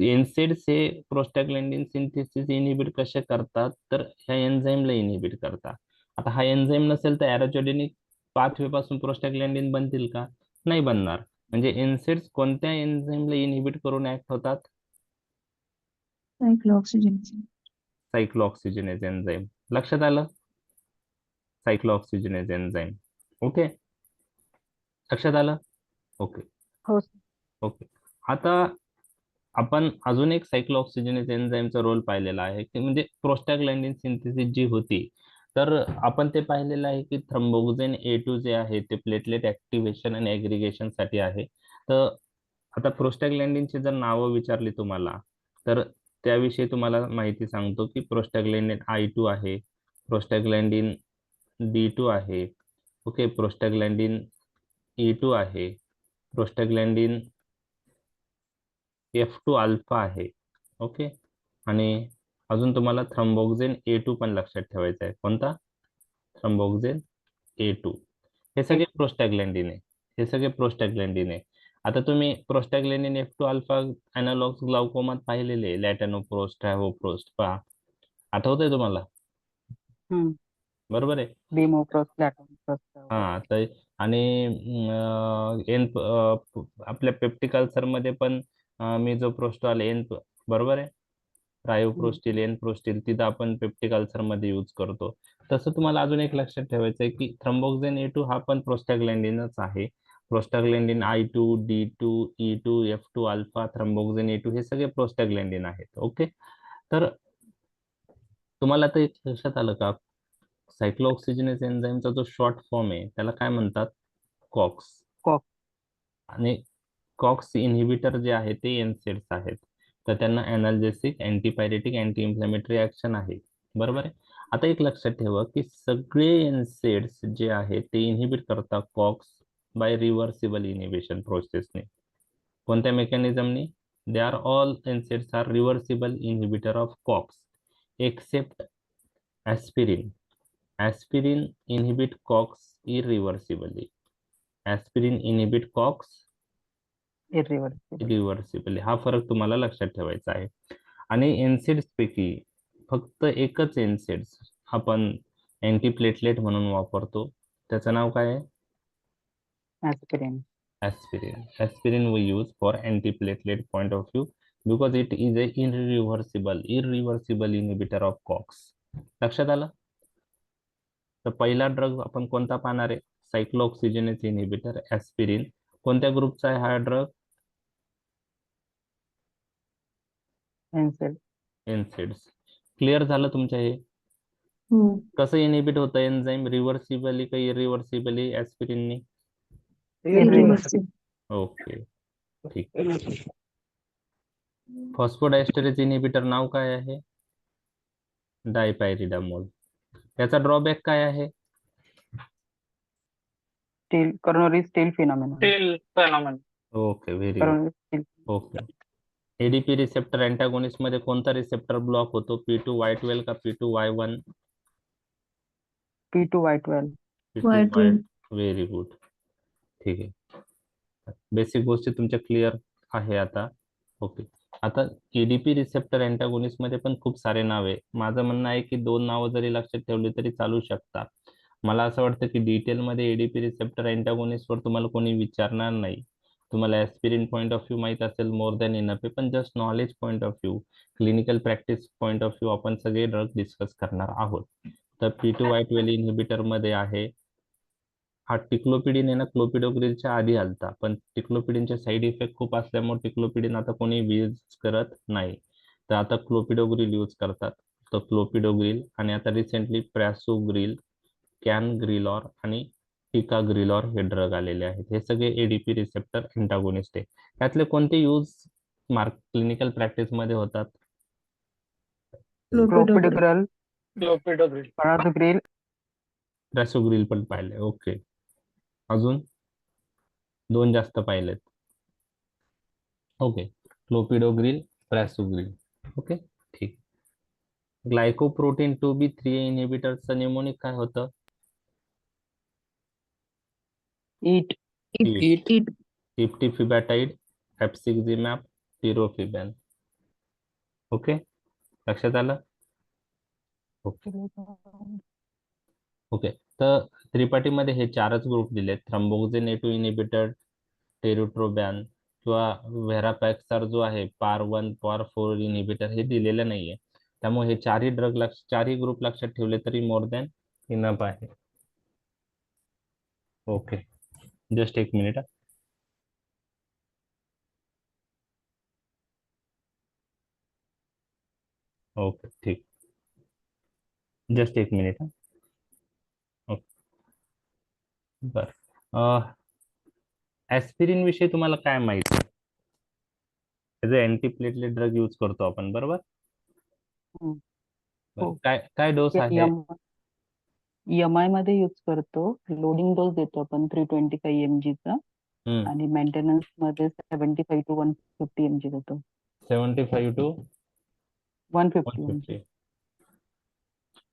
[SPEAKER 2] एनसेड्स हे प्रोस्टाग्लॅन्डिन सिंथेसिस इनहिबिट कसे करतात? तर ह्या एन्झाईमला इनहिबिट करतात. आता हा एन्झाईम नसेल तर ॲराचिडोनिक पाथवे पासून प्रोस्टाग्लॅन्डिन बनतील का? नाही बनणार. म्हणजे एनसेड्स कोणत्या एन्झाईमला इनहिबिट करून ऍक्ट होतात?
[SPEAKER 4] सायक्लोऑक्सिजनेज.
[SPEAKER 2] सायक्लोऑक्सिजनेज एन्झाईम. लक्षात आलं? सायक्लोऑक्सिजनेज एन्झाईम. ओके. लक्षात आलं? ओके.
[SPEAKER 1] हो.
[SPEAKER 2] ओके. आता आपण अजून एक सायक्लोऑक्सिजनेज एन्झाईमचा रोल पाहिलेला आहे, की म्हणजे प्रोस्टाग्लॅन्डिन सिंथेसिस जी होती, तर आपण ते पाहिलेलं आहे की थ्रोम्बोक्सिन A2 जे आहे ते प्लेटलेट ऍक्टिव्हेशन आणि ऍग्रिगेशन साठी आहे. तर आता प्रोस्टाग्लॅन्डिनची जर नावं विचारली तुम्हाला, तर त्याविषयी तुम्हाला माहिती सांगतो की प्रोस्टाग्लॅन्डिन I2 आहे, प्रोस्टाग्लॅन्डिन D2 आहे, ओके, प्रोस्टाग्लॅन्डिन E2 आहे, प्रोस्टाग्लॅन्डिन F2 अल्फा आहे. ओके. आणि अजून तुम्हाला थ्रोम्बोक्सिन A2 पण लक्षात ठेवायचा आहे. कोणता? Thromboxane A2. हे सगळे प्रोस्टाग्लॅन्डिन आहे. हे सगळे प्रोस्टाग्लॅन्डिन आहे. आता तुम्ही प्रोस्टाग्लॅन्डिन F2 अल्फा अॅनालॉग्स ग्लाउकोमात पाहिलेले, लॅटॅनोप्रोस्ट, ट्रॅव्होप्रोस्ट पहा. आठवतंय तुम्हाला?
[SPEAKER 1] हम्म.
[SPEAKER 2] बरोबर आहे.
[SPEAKER 1] डिमोप्रोस्ट, लॅटोप्रोस्ट.
[SPEAKER 2] हा. तर आणि आपल्या पेप्टिक अल्सर मध्ये पण मिझोप्रोस्टॉल एन, बरोबर आहे, रायोप्रोस्टिल, एन प्रोस्टिल, तिथं आपण पेप्टिक अल्सर मध्ये यूज करतो. तसं तुम्हाला अजून एक लक्षात ठेवायचं आहे की थ्रोम्बोक्सिन A2 हा पण प्रोस्टाग्लॅन्डिनच आहे. प्रोस्टाग्लॅन्डिन I2, D2, E2, F2 alpha, thromboxane A2 हे सगळे प्रोस्टाग्लॅन्डिन आहेत. ओके. तर तुम्हाला ते एक लक्षात आलं का? सायक्लोऑक्सिजनेज एन्झाईमचा जो शॉर्ट फॉर्म आहे त्याला काय म्हणतात? कॉक्स.
[SPEAKER 1] कॉक्स.
[SPEAKER 2] आणि कॉक्स इनहिबिटर जे आहे ते एनसेड्स आहेत. तर त्यांना अनाल्जेसिक, अँटीपायरेटिक, अँटी इन्फ्लॅमेटरी ऍक्शन आहे. बरोबर आहे. आता एक लक्षात ठेवा की सगळे एनसेड्स जे आहेत ते इनहिबिट करतात कॉक्स बाय रिव्हर्सिबल इनहिबिशन प्रोसेसने. कोणत्या मेकॅनिझमनी? They are all NSAIDs are reversible inhibitor of cox except aspirin. Aspirin inhibit cox irreversibly. Aspirin inhibit cox
[SPEAKER 1] irreversible.
[SPEAKER 2] Reversibly. हा फरक तुम्हाला लक्षात ठेवायचा आहे. आणि एनसेड्स पैकी फक्त एकच एनसेड्स आपण अँटीप्लेटलेट म्हणून वापरतो. त्याचं नाव काय आहे?
[SPEAKER 1] Aspirin.
[SPEAKER 2] Aspirin. Aspirin we use for antiplatelet point of view because it is a irreversible inhibitor of cox. लक्षात आलं? तर पहिला ड्रग आपण कोणता पाहणार आहे? Cyclooxygenase inhibitor aspirin. कोणत्या ग्रुपचा आहे हा ड्रग?
[SPEAKER 1] एनसेड.
[SPEAKER 2] एनसेड्स. क्लिअर झालं तुमच्या हे?
[SPEAKER 4] हो.
[SPEAKER 2] कसं इनहिबिट होतं एन्झाईम? रिव्हर्सिबली का इरिव्हर्सिबली ऍस्पिरिननी?
[SPEAKER 4] इरिव्हर्सिबल.
[SPEAKER 2] ओके. ठीक. फॉस्फोडायस्टरेज इनहिबिटर नाव काय आहे? डायपायरिडामोल. त्याचा ड्रॉबॅक काय आहे?
[SPEAKER 1] Steel, coronary steel phenomena.
[SPEAKER 3] Steel phenomenon.
[SPEAKER 2] Okay, very good.
[SPEAKER 1] Coronary steel.
[SPEAKER 2] Okay. ADP receptor antagonist मध्ये कोणता रिसेप्टर ब्लॉक होतो? P2Y12 का P2Y1?
[SPEAKER 1] P2Y12.
[SPEAKER 4] Y12.
[SPEAKER 2] Very good. ठीक आहे. बेसिक गोष्टी तुमच्या क्लिअर आहे आता. ओके. आता एडीपी रिसेप्टर अँटागोनिस्ट मध्ये पण खूप सारे नाव आहे. माझं म्हणणं आहे की 2 नावं जरी लक्षात ठेवली तरी चालू शकतात. मला असं वाटतं की डिटेलमध्ये एडीपी रिसेप्टर अँटागोनिस्ट वर तुम्हाला कोणी विचारणार नाही. तुम्हाला ॲस्पिरिन पॉईंट ऑफ व्ह्यू माहित असेल, मोर दॅन इनफ आहे, पण just knowledge point of view, clinical practice point of view आपण सगळे ड्रग डिस्कस करणार आहोत. तर P2Y12 इन्हिबिटर मध्ये आहे हा टिक्लोपिडिन आहे ना, क्लोपिडोग्रिलच्या आधी आलता, पण टिक्लोपिडिनचे साईड इफेक्ट खूप असल्यामुळे टिक्लोपिडिन आता कोणी यूज करत नाही. तर आता क्लोपिडोग्रिल यूज करतात. तर क्लोपिडोग्रिल आणि आता रिसेंटली प्रॅसोग्रिल, कॅनग्रिलॉर आणि टिकाग्रिलॉर हे ड्रग आलेले आहेत. हे सगळे एडीपी रिसेप्टर अँटागोनिस्ट आहे. त्यातले कोणते यूज क्लिनिकल प्रॅक्टिस मध्ये होतात?
[SPEAKER 4] क्लोपिडोग्रिल.
[SPEAKER 1] क्लोपिडोग्रल,
[SPEAKER 3] क्लोपिडोग्रिल.
[SPEAKER 1] पराझोग्रिल,
[SPEAKER 2] प्रॅसोग्रिल पण पाहिले. ओके. अजून 2 जास्त पाहिलेत. ओके. क्लोपिडोग्रिल, प्रॅसोग्रिल. ओके, ठीक. ग्लायकोप्रोटीन 2B3 इन्हिबिटरचं निमोनिक काय होतं?
[SPEAKER 1] ईट,
[SPEAKER 4] इट.
[SPEAKER 2] इप्टिफिबॅटाइड, एप्सिक्झिमॅब, टिरोफिबॅन. ओके, लक्षात आलं? ओके. ओके, तर त्रिपाठीमध्ये हे 4च ग्रुप दिलेत. थ्रम्बोक्सिन A2 इन्हिबिटर, टेरुट्रोबॅन किंवा व्हेरापॅक्सार जो आहे PAR1 PAR4 इन्हिबिटर हे दिलेलं नाहीये. त्यामुळे हे चारही ग्रुप लक्षात ठेवले तरी मोर दॅन इनफ आहे. ओके, जस्ट एक मिनिट. ओके, ठीक. जस्ट एक मिनिट. ओके, बर. ॲस्पिरिन विषयी तुम्हाला काय माहिती आहे? ॲज अ अँटीप्लेटलेट ड्रग यूज करतो आपण, बरोबर?
[SPEAKER 1] हम्म.
[SPEAKER 2] बरं,
[SPEAKER 1] हो.
[SPEAKER 2] काय काय डोस आहे?
[SPEAKER 1] EMI मध्ये यूज करतो. लोडिंग डोस देतो आपण 325 mg चा आणि मेंटेनन्स मध्ये 75 to 150 mg देतो.
[SPEAKER 2] 75 to
[SPEAKER 1] 150 mg.
[SPEAKER 2] 150.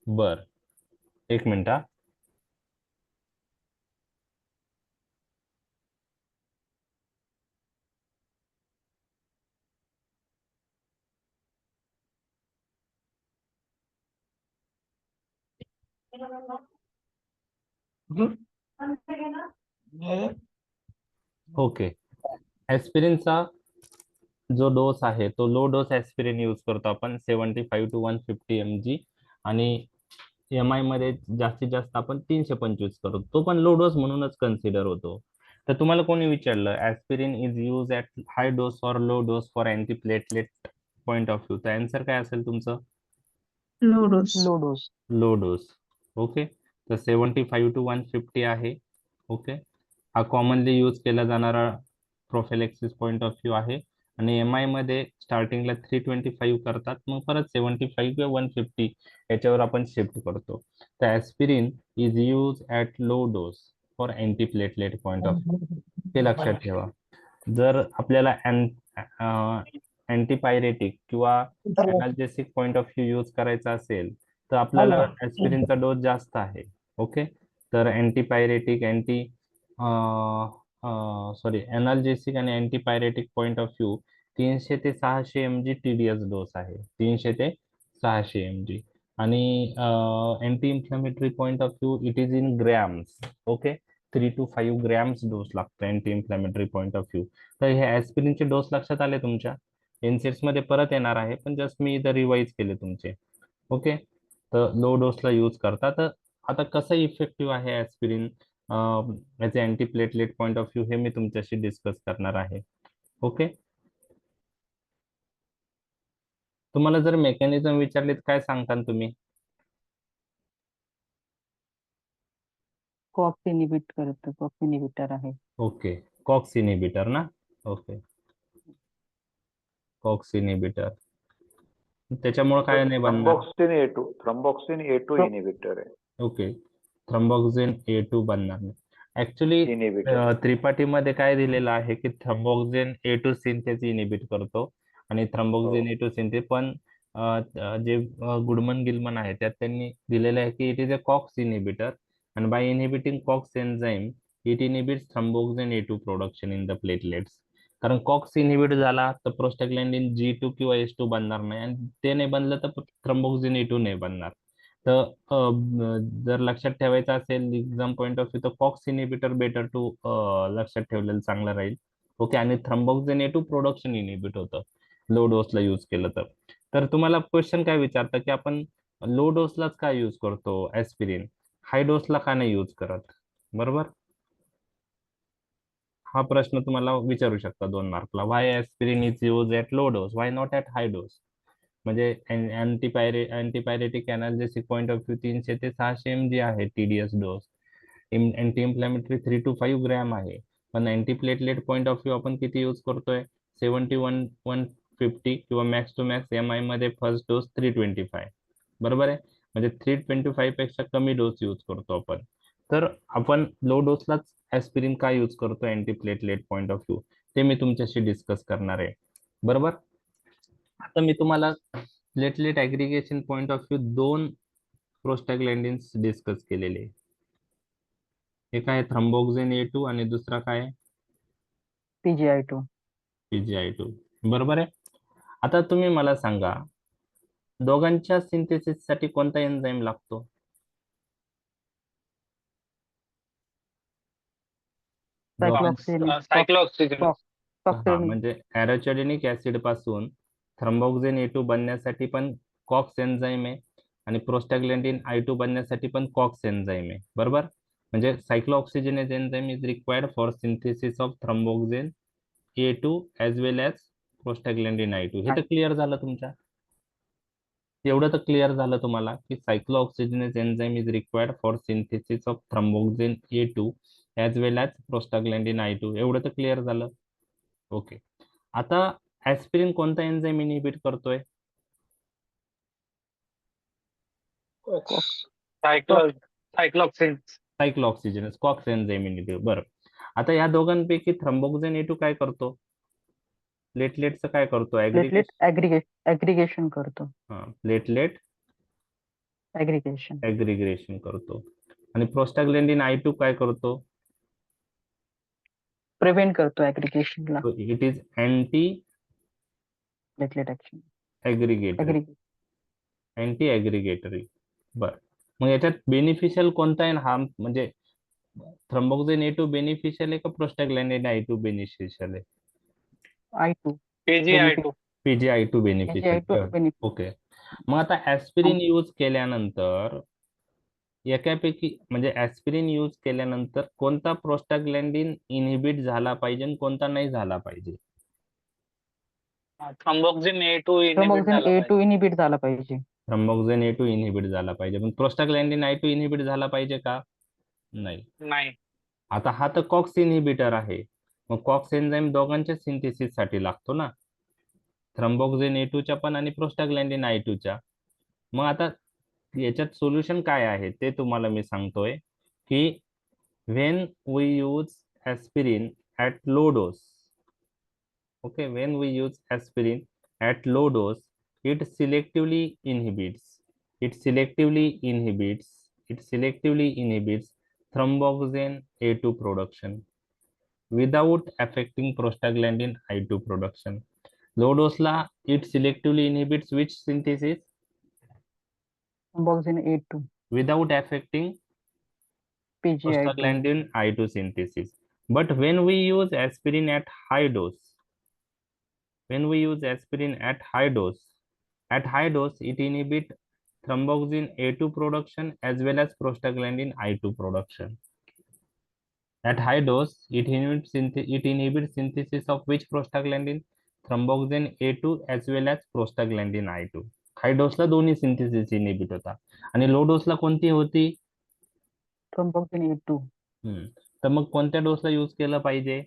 [SPEAKER 2] बर, एक मिनिट हा. ओके, ॲस्पिरिनचा जो डोस आहे तो लो डोस ॲस्पिरिन यूज करतो आपण 75 to 150 mg आणि EMI मध्ये जास्तीत जास्त आपण 325 करतो. तो पण लो डोस म्हणूनच कन्सिडर होतो. तर तुम्हाला कोणी विचारलं aspirin is use at high dose or low dose for antiplatelet point of view, तर आन्सर काय असेल तुमचं?
[SPEAKER 4] Low dose.
[SPEAKER 1] Low dose.
[SPEAKER 2] Low dose. Okay, तर 75 to 150 आहे. ओके, हा कॉमनली यूज केला जाणारा प्रोफिलॅक्सिस पॉईंट ऑफ व्ह्यू आहे. आणि EMI मध्ये स्टार्टिंगला 325 करतात, मग परत 75 किंवा 150 याच्यावर आपण शिफ्ट करतो. तर aspirin is use at low dose for antiplatelet point of view, ते लक्षात ठेवा. जर आपल्याला अँटीपायरेटिक किंवा analgesic point of view use करायचा असेल तर आपल्याला ॲस्पिरिनचा डोस जास्त आहे. ओके, तर अँटीपायरेटिक एनाल्जेसिक आणि अँटीपायरेटिक पॉईंट ऑफ व्ह्यू 300 ते 600 mg TDS डोस आहे. 300 ते 600 mg. आणि anti inflammatory point of view it is in grams. Okay, 3 to 5 grams dose लागतो anti inflammatory point of view. तर हे ॲस्पिरिनचे डोस लक्षात आले तुमच्या? एनसेट्स मध्ये परत येणार आहे, पण जस्ट मी इथं रिवाइज केले तुमचे. ओके, तर लो डोसला यूज करता. तर आता कसं इफेक्टिव्ह आहे ॲस्पिरिन याचे अँटीप्लेटलेट पॉईंट ऑफ व्ह्यू हे मी तुमच्याशी डिस्कस करणार आहे. ओके, तुम्हाला जर मेकॅनिझम विचारले तर काय सांगता तुम्ही?
[SPEAKER 1] कॉक्स इनिबिट करतो. कॉक्स इनिबिटर आहे.
[SPEAKER 2] ओके, कॉक्स इनिबिटर ना. ओके, कॉक्स इनिबिटर, त्याच्यामुळे काय नाही बनणार?
[SPEAKER 3] थ्रम्बॉक्सिन A2 इनिबिटर आहे.
[SPEAKER 2] ओके, थ्रम्बॉक्सिन A2 बनणार नाही. Actually
[SPEAKER 3] inhibitor.
[SPEAKER 2] त्रिपाठीमध्ये काय दिलेलं आहे की थ्रम्बॉक्सिन A2 सिंथेस इनिबिट करतो आणि थ्रम्बॉक्सिन A2 सिंथेस पण जे गुडमन गिलमन आहे त्यात त्यांनी दिलेलं आहे की it is a COX inhibitor and by inhibiting COX enzyme it inhibits thromboxane A2 production in the platelets. कारण कॉक्स इनहिबिट झाला तर प्रोस्टाग्लॅन्डिन G2 किंवा H2 बनणार नाही, आणि ते नाही बनलं तर थ्रोम्बोक्सिन E2 नाही बनणार. तर जर लक्षात ठेवायचं असेल एक्झाम पॉईंट ऑफ व्ह्यू, तर कॉक्स इनहिबिटर बेटर टू लक्षात ठेवलेलं चांगलं राहील. ओके. आणि थ्रोम्बोक्सिन E2 प्रोडक्शन इनहिबिट होतं लो डोसला यूज केलं तर. तर तुम्हाला क्वेश्चन काय विचारतं की आपण लो डोसलाच का यूज करतो ऍस्पिरिन, हाय डोसला का नाही यूज करत? बरोबर. हा प्रश्न तुम्हाला विचारू शकता 2 मार्कला. Why aspirin is use at low dose, why not at high dose? म्हणजे antipyretic analgesic point of view 300 ते 600 mg आहे TDS dose. Anti inflammatory 3 to 5 gram आहे. पण अँटीप्लेटलेट पॉईंट ऑफ व्ह्यू आपण किती यूज करतोय? 71-150 किंवा मॅक्स टू मॅक्स MI मध्ये फर्स्ट डोस 325. बरोबर आहे. म्हणजे 325 पेक्षा कमी डोस यूज करतो आपण. तर आपण लो डोसलाच ऍस्पिरिन का यूज करतो अँटीप्लेटलेट पॉईंट ऑफ व्ह्यू, ते मी तुमच्याशी डिस्कस करणार आहे. बरोबर. आता मी तुम्हाला platelet aggregation point of view 2 prostaglandins discuss केलेले. एक आहे थ्रोम्बोक्सिन A2 आणि दुसरा काय आहे?
[SPEAKER 1] PGI2.
[SPEAKER 2] PGI2. बरोबर आहे. आता तुम्ही मला सांगा, दोघांच्या सिंथेसिस साठी कोणता एन्झाईम लागतो?
[SPEAKER 3] सायक्लोऑक्सिजन.
[SPEAKER 2] हा, म्हणजे ॲरोचॅलिनिक ऍसिड पासून थ्रोम्बोक्सिन A2 बनण्यासाठी पण कॉक्स एन्झाईम आहे, आणि प्रोस्टाग्लॅन्डिन I2 बनण्यासाठी पण कॉक्स एन्झाईम आहे. बरोबर. म्हणजे cyclooxygenase enzyme is required for synthesis of thromboxane A2 as well as prostaglandin I2. हे तर क्लिअर झालं तुमच्या? एवढं तर क्लिअर झालं तुम्हाला की cyclooxygenase enzyme is required for synthesis of thromboxane A2 as well as prostaglandin I2. एवढं तर क्लिअर झालं. ओके. आता ऍस्पिरिन कोणता एन्झाईम इनहिबिट करतोय? सायक्लोऑक्सिजनेज कॉक्स एन्झाईम इनहिबिट. बरं. आता या दोघांपैकी थ्रोम्बोक्सिन A2 काय करतो? प्लेटलेटचं काय करतो?
[SPEAKER 1] प्लेटलेट ऍग्रिगेशन करतो.
[SPEAKER 2] प्लेटलेट
[SPEAKER 1] ऍग्रिगेशन
[SPEAKER 2] ऍग्रिगेशन करतो. आणि प्रोस्टाग्लॅन्डिन I2 काय करतो?
[SPEAKER 1] प्रिव्हेंट करतो ऍग्रिगेशनला.
[SPEAKER 2] It is anti
[SPEAKER 1] platelet action
[SPEAKER 2] aggregatory. Anti aggregatory. बर. मग याच्यात बेनिफिशियल कोणता आहे? हा म्हणजे थ्रोम्बोक्सिन A2 बेनिफिशियल आहे का प्रोस्टाग्लॅन्डिन I2 बेनिफिशियल आहे?
[SPEAKER 1] I2.
[SPEAKER 2] PGI2 beneficial.
[SPEAKER 1] PGI2
[SPEAKER 2] okay. मग आता ऍस्पिरिन यूज केल्यानंतर एकापैकी म्हणजे ऍस्पिरिन यूज केल्यानंतर कोणता प्रोस्टाग्लॅन्डिन इनहिबिट झाला पाहिजे आणि कोणता नाही झाला पाहिजे?
[SPEAKER 3] थ्रोम्बोक्सिन A2
[SPEAKER 1] इनहिबिट झाला पाहिजे.
[SPEAKER 2] थ्रोम्बोक्सिन A2 इनहिबिट झाला पाहिजे, पण प्रोस्टाग्लॅन्डिन I2 इनहिबिट झाला पाहिजे का? नाही. आता हा तर कॉक्स इनहिबिटर आहे, मग कॉक्स एन्झाईम दोघांच्या सिंथेसिस साठी लागतो ना, थ्रोम्बोक्सिन A2 च्या पण आणि प्रोस्टाग्लॅन्डिन I2 च्या. मग आता याच्यात सोल्युशन काय आहे ते तुम्हाला मी सांगतोय की when we use aspirin at low dose, okay, when we use aspirin at low dose, it selectively inhibits thromboxane A2 production without affecting prostaglandin I2 production. Low dose ला it selectively inhibits which synthesis?
[SPEAKER 1] Thrombosine A2.
[SPEAKER 2] Without affecting
[SPEAKER 1] PGI2.
[SPEAKER 2] prostaglandin I2 synthesis. But when we use aspirin at high dose, it inhibits thromboxane A2 production as well as prostaglandin I2 production. At high dose, it inhibits synthesis of which prostaglandin? Thromboxane A2 as well as prostaglandin I2. हाय डोसला दोन्ही synthesis inhibit होता, आणि low डोसला कोणती होती?
[SPEAKER 1] Thrombosine A2.
[SPEAKER 2] तर मग कोणत्या डोसला use केलं पाहिजे?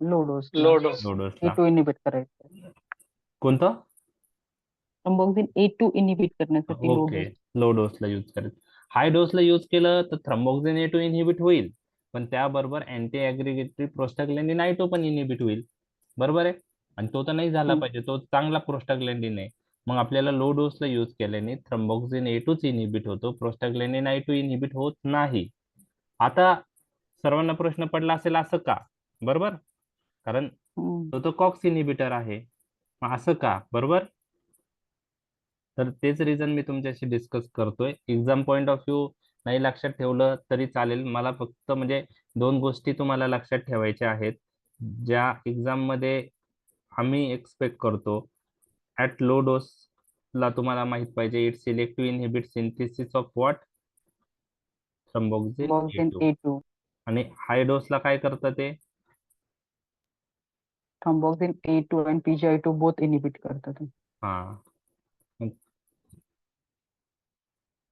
[SPEAKER 1] Low dose.
[SPEAKER 2] डोसला.
[SPEAKER 1] A2 इनहिबिट करायचं.
[SPEAKER 2] कोणतं?
[SPEAKER 1] थ्रोम्बोक्सिन A2 इनहिबिट करण्यासाठी लो
[SPEAKER 2] ओके,
[SPEAKER 1] डोस.
[SPEAKER 2] लो डोसला यूज करायचं. हाय डोसला यूज केलं तर थ्रोम्बोक्सिन A2 इनहिबिट होईल, पण त्याबरोबर अँटी ऍग्रिगेटरी प्रोस्टाग्लॅन्डिन I2 पण इनहिबिट होईल. बरोबर आहे. आणि तो तर नाही झाला पाहिजे, तो चांगला प्रोस्टाग्लॅन्डिन आहे. मग आपल्याला लो डोसला यूज केल्याने थ्रोम्बोक्सिन A2 इनहिबिट होतो, प्रोस्टाग्लॅन्डिन I2 इनहिबिट होत नाही. आता सर्वांना प्रश्न पडला असेल असं का? बरोबर. कारण
[SPEAKER 1] हम्म.
[SPEAKER 2] तो कॉक्स इनिबिटर आहे. मग असं का? बरोबर. तर तेच रिझन मी तुमच्याशी डिस्कस करतोय. एक्झाम पॉइंट ऑफ व्ह्यू नाही लक्षात ठेवलं तरी चालेल. मला फक्त म्हणजे दोन गोष्टी तुम्हाला लक्षात ठेवायच्या आहेत, ज्या एक्झाम मध्ये आम्ही एक्सपेक्ट करतो. ऍट लो डोस ला तुम्हाला माहित पाहिजे, it selective inhibit synthesis of what? Thromboxane
[SPEAKER 1] Thromboxane
[SPEAKER 2] A2.
[SPEAKER 1] A2.
[SPEAKER 2] आणि हाय डोसला काय करतं ते?
[SPEAKER 1] Thromboxane A2 and PGI2 both inhibit करतात ते.
[SPEAKER 2] हा.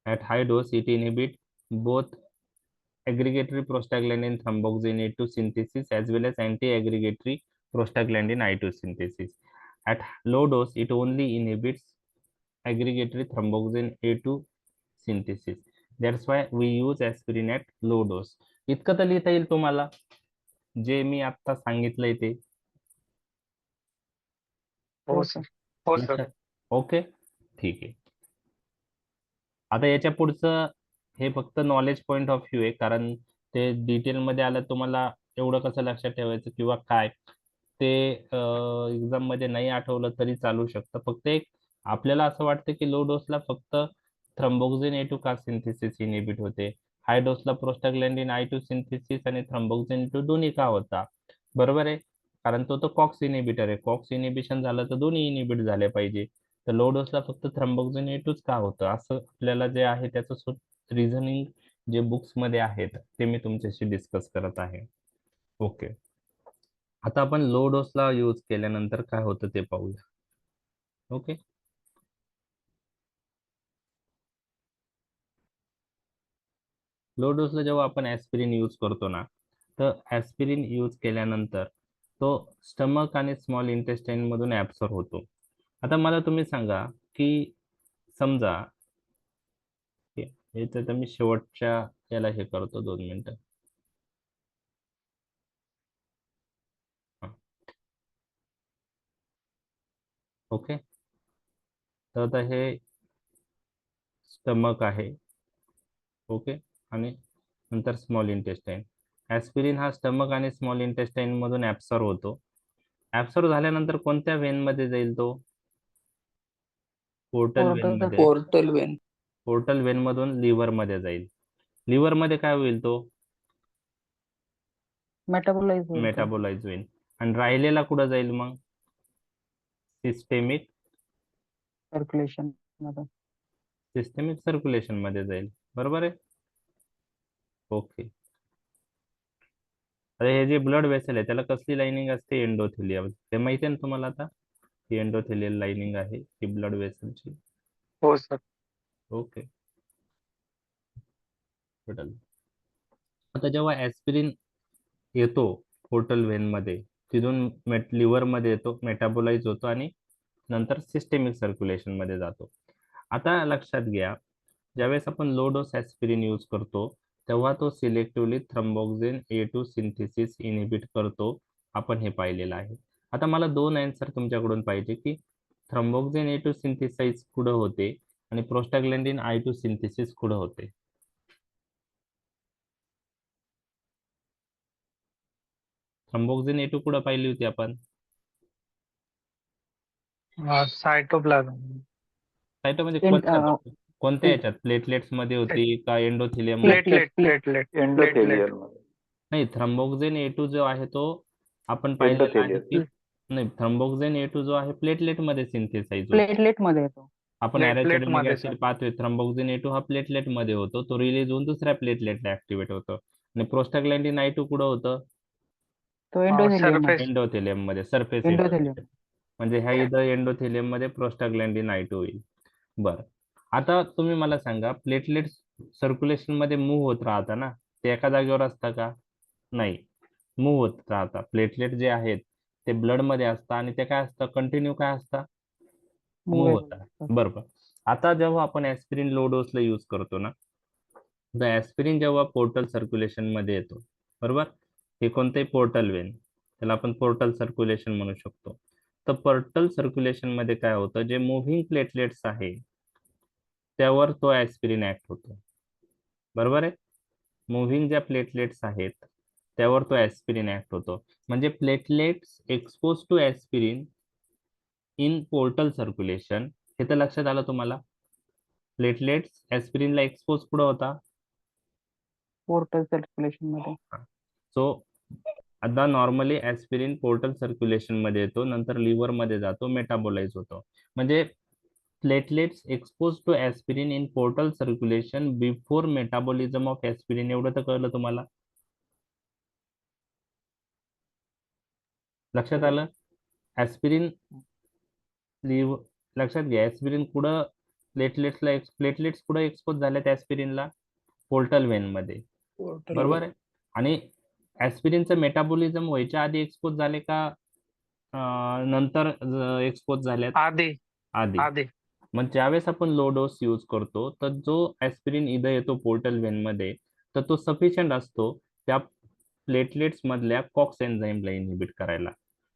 [SPEAKER 2] At high dose, it inhibit both aggregatory prostaglandin thromboxane A2 synthesis as well as anti-aggregatory prostaglandin I2 synthesis. At low dose, it only inhibits aggregatory thromboxane A2 synthesis. That's why we use aspirin at low dose. इतकं तर लिहिता येईल तुम्हाला, जे मी आता सांगितलंय ते.
[SPEAKER 3] हो सर. हो सर.
[SPEAKER 2] ओके, ठीक आहे. आता याच्या पुढचं हे फक्त नॉलेज पॉइंट ऑफ व्ह्यू आहे, कारण ते डिटेल मध्ये आलं तुम्हाला एवढं कसं लक्षात ठेवायचं किंवा काय ते एक्झाम मध्ये नाही आठवलं तरी चालू शकतं. फक्त एक आपल्याला असं वाटतं की लो डोसला फक्त थ्रोम्बोक्सिन A2 का सिंथेसिस इनिबिट होते, हाय डोसला प्रोस्टाग्लॅंडिन I2 सिंथेसिस आणि थ्रोम्बोक्सिन A2 दोन्ही का होता? बरोबर आहे, कारण तो कॉक्स इनिबिटर आहे. कॉक्स इनिबिशन झालं तर दोन्ही इनिबिट झाले पाहिजे. तर लो डोसला फक्त थ्रोम्बोक्सिन A2 का होतं, असं आपल्याला जे आहे त्याचं रिझनिंग जे बुक्स मध्ये आहेत ते मी तुमच्याशी डिस्कस करत आहे. ओके, आता आपण लो डोसला यूज केल्यानंतर काय होतं ते पाहूया. ओके, लो डोसला जेव्हा आपण ऍस्पिरिन यूज करतो ना, तर ऍस्पिरिन यूज केल्यानंतर तो स्टमक आणि स्मॉल इंटेस्टाईन मधून ऍब्सॉर्ब होतो. आता मला तुम्ही सांगा की समजा हे तर मी शेवटच्या याला हे करतो, 2 मिनिटं. ओके, तर आता हे स्टमक आहे. ओके, आणि नंतर स्मॉल इंटेस्टाईन. ऍस्पिरिन हा स्टमक आणि स्मॉल इंटेस्टाईन मधून ऍब्सॉर्ब होतो. ऍब्सॉर्ब झाल्यानंतर कोणत्या वेन मध्ये जाईल तो? पोर्टल वेन मध्ये.
[SPEAKER 4] Portal vein.
[SPEAKER 2] पोर्टल वेन मधून लिव्हर मध्ये जाईल. लिव्हर मध्ये काय होईल? तो
[SPEAKER 1] मेटाबोलाइज होईल तो.
[SPEAKER 2] मेटाबोलाइज होईल. आणि राहिलेला कुठं जाईल मग? सिस्टेमिक
[SPEAKER 1] सर्क्युलेशन मध्ये.
[SPEAKER 2] सिस्टेमिक सर्क्युलेशन मध्ये जाईल. बरोबर आहे. ओके, अरे हे जे ब्लड वेसल आहे त्याला कसली लाइनिंग असते? एंडोथेलियम. ते माहिती आहे ना तुम्हाला आता? ही एंडोथेलियल लाइनिंग आहे ही ब्लड वेसलची.
[SPEAKER 3] हो सर.
[SPEAKER 2] Okay, total. आता जेव्हा ऍस्पिरिन येतो पोर्टल वेन मध्ये, तिथून लिव्हर मध्ये येतो, मेटाबोलाइज होतो आणि नंतर सिस्टेमिक सर्क्युलेशन मध्ये जातो. आता लक्षात घ्या, ज्यावेळेस आपण लो डोस ऍस्पिरिन यूज करतो तेव्हा तो selectively thromboxane A2 synthesis inhibit करतो. आपण हे पाहिलेलं आहे. आता मला दोन आन्सर तुमच्याकडून पाहिजे की थ्रोम्बोक्सिन A2 सिंथेसाइज कुठं होते आणि प्रोस्टाग्लॅंडिन I2 सिंथेसिस कुठं होते? थ्रोम्बोक्सिन A2 कुठं पाहिली होती आपण?
[SPEAKER 3] सायटोप्लाझम.
[SPEAKER 2] सायटो म्हणजे
[SPEAKER 1] इन-
[SPEAKER 2] कोणत्या याच्यात? प्लेटलेट्स मध्ये होती का एंडोथिलियम मध्ये?
[SPEAKER 3] प्लेटलेट एंडोथेलियल मध्ये.
[SPEAKER 2] नाही, थ्रोम्बोक्सिन A2 जो आहे तो आपण पाहिलेला आहे की
[SPEAKER 3] एंडोथेलियल.
[SPEAKER 2] नाही, थ्रोम्बोक्सिन A2 जो आहे प्लेटलेट मध्ये सिंथेसाइज होतो.
[SPEAKER 1] प्लेटलेट मध्ये येतो.
[SPEAKER 2] आपण
[SPEAKER 3] प्लेटलेट
[SPEAKER 2] अॅराकिडोनिक
[SPEAKER 3] मध्ये
[SPEAKER 2] ऍसिड पाहतोय, थ्रोम्बोक्सिन A2 हा प्लेटलेट मध्ये होतो, तो रिलीज होऊन दुसऱ्या प्लेटलेटला ऍक्टिव्हेट होतो. आणि प्रोस्टाग्लॅंडिन I2 कुठं होतं?
[SPEAKER 1] तो एंडोथेलियम मध्ये.
[SPEAKER 2] एंडोथेलियम मध्ये, सरफेस
[SPEAKER 1] एंडोथेलियम.
[SPEAKER 2] म्हणजे ह्या इथं एंडोथेलियम मध्ये प्रोस्टाग्लॅंडिन I2 होईल. बरं, आता तुम्ही मला सांगा, प्लेटलेट सर्क्युलेशन मध्ये मूव्ह होत राहता ना, ते एका जागेवर असतं का? नाही, मूव्ह होत राहतात. प्लेटलेट जे आहेत ते ब्लड मध्ये असतात आणि ते काय असतं? कंटिन्यू काय असतं? मूव्ह होतात. बरोबर. आता जेव्हा आपण ऍस्पिरिन लो डोसला यूज करतो ना, तर ऍस्पिरिन जेव्हा पोर्टल सर्क्युलेशन मध्ये येतो, बरोबर, हे कोणतंही पोर्टल वेन, त्याला आपण पोर्टल सर्क्युलेशन म्हणू शकतो. तर पोर्टल सर्क्युलेशन मध्ये काय होतं? जे मुव्हिंग प्लेटलेट्स आहे त्यावर तो ऍस्पिरिन ऍक्ट होतो. बरोबर आहे. मुव्हिंग ज्या प्लेटलेट्स आहेत त्यावर तो ऍस्पिरिन ऍक्ट होतो. म्हणजे platelets expose to aspirin in portal circulation, हे तर लक्षात आलं तुम्हाला. प्लेटलेट्स ऍस्पिरिनला एक्सपोज कुठं होता?
[SPEAKER 1] पोर्टल सर्क्युलेशन मध्ये.
[SPEAKER 2] सो आता नॉर्मली ऍस्पिरिन पोर्टल सर्क्युलेशन मध्ये येतो, नंतर लिव्हर मध्ये जातो, मेटाबोलाइज होतो. म्हणजे platelets expose to aspirin in portal circulation before metabolism of aspirin, एवढं तर कळलं तुम्हाला. लक्षात आलं? ऍस्पिरिन लक्षात घ्या, ऍस्पिरिन कुठं प्लेटलेट्स कुठं एक्सपोज झाल्यात ऍस्पिरिनला? पोर्टल वेन मध्ये, बरोबर आहे. आणि ऍस्पिरिनचं मेटाबॉलिझम व्हायच्या आधी एक्सपोज झाले का नंतर एक्सपोज झाल्यात?
[SPEAKER 3] आधी
[SPEAKER 2] आधी.
[SPEAKER 3] आधी
[SPEAKER 2] मग ज्यावेळेस आपण लो डोस यूज करतो तर जो ऍस्पिरिन इथं येतो पोर्टल वेन मध्ये, तर तो सफिशियंट असतो त्या प्लेटलेट्स मधल्या कॉक्स एन्झाईमला इनहिबिट करायला.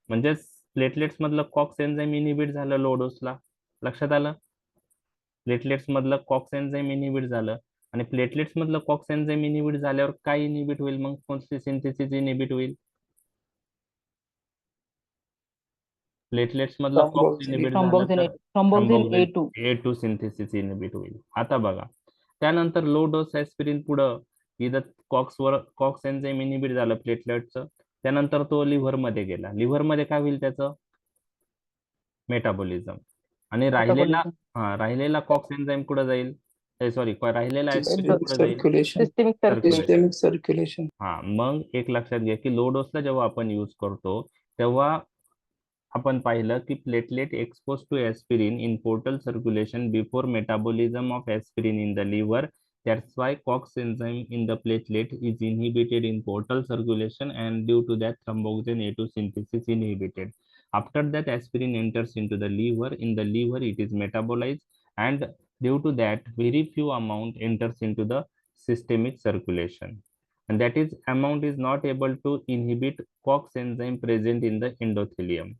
[SPEAKER 2] म्हणजे प्लेटलेट्स मधलं कॉक्स एन्झाईम इनहिबिट झालं लो डोसला. लक्षात आलं? प्लेटलेट्स मधलं कॉक्स एन्झाईम इनहिबिट झालं, आणि प्लेटलेट्स मधलं कॉक्स एन्झाईम इनहिबिट झाल्यावर काय इनहिबिट होईल? मग कोणती सिंथेसिस इनहिबिट होईल? प्लेटलेट्स मधलं कॉक्स इनहिबिट झालं तर
[SPEAKER 1] thromboxane A2.
[SPEAKER 2] A2 synthesis inhibit होईल. आता बघा, त्यानंतर लो डोस ऍस्पिरिन पुढं इथं कॉक्स एन्झाईम इनहिबिट झालं प्लेटलेटचं, त्यानंतर तो लिव्हर मध्ये गेला. लिव्हर मध्ये काय होईल त्याचं? मेटाबॉलिझम. आणि राहिलेला कॉक्स एन्झाईम कुठं जाईल? सॉरी, राहिलेला ऍस्पिरिन कुठं जाईल?
[SPEAKER 1] Systemic circulation.
[SPEAKER 4] सर्क्युलेशन.
[SPEAKER 2] हा, मग एक लक्षात घ्या की लो डोसला जेव्हा आपण यूज करतो तेव्हा आपण पाहिलं की platelet expose to aspirin in portal circulation before metabolism of aspirin in the liver. That's why COX enzyme in the platelet is inhibited in portal circulation, and due to that thromboxane A2 synthesis inhibited. After that, aspirin enters into the liver. In the liver, it is metabolized, and due to that, very few amount enters into the systemic circulation. And that is amount is not able to inhibit COX enzyme present in the endothelium.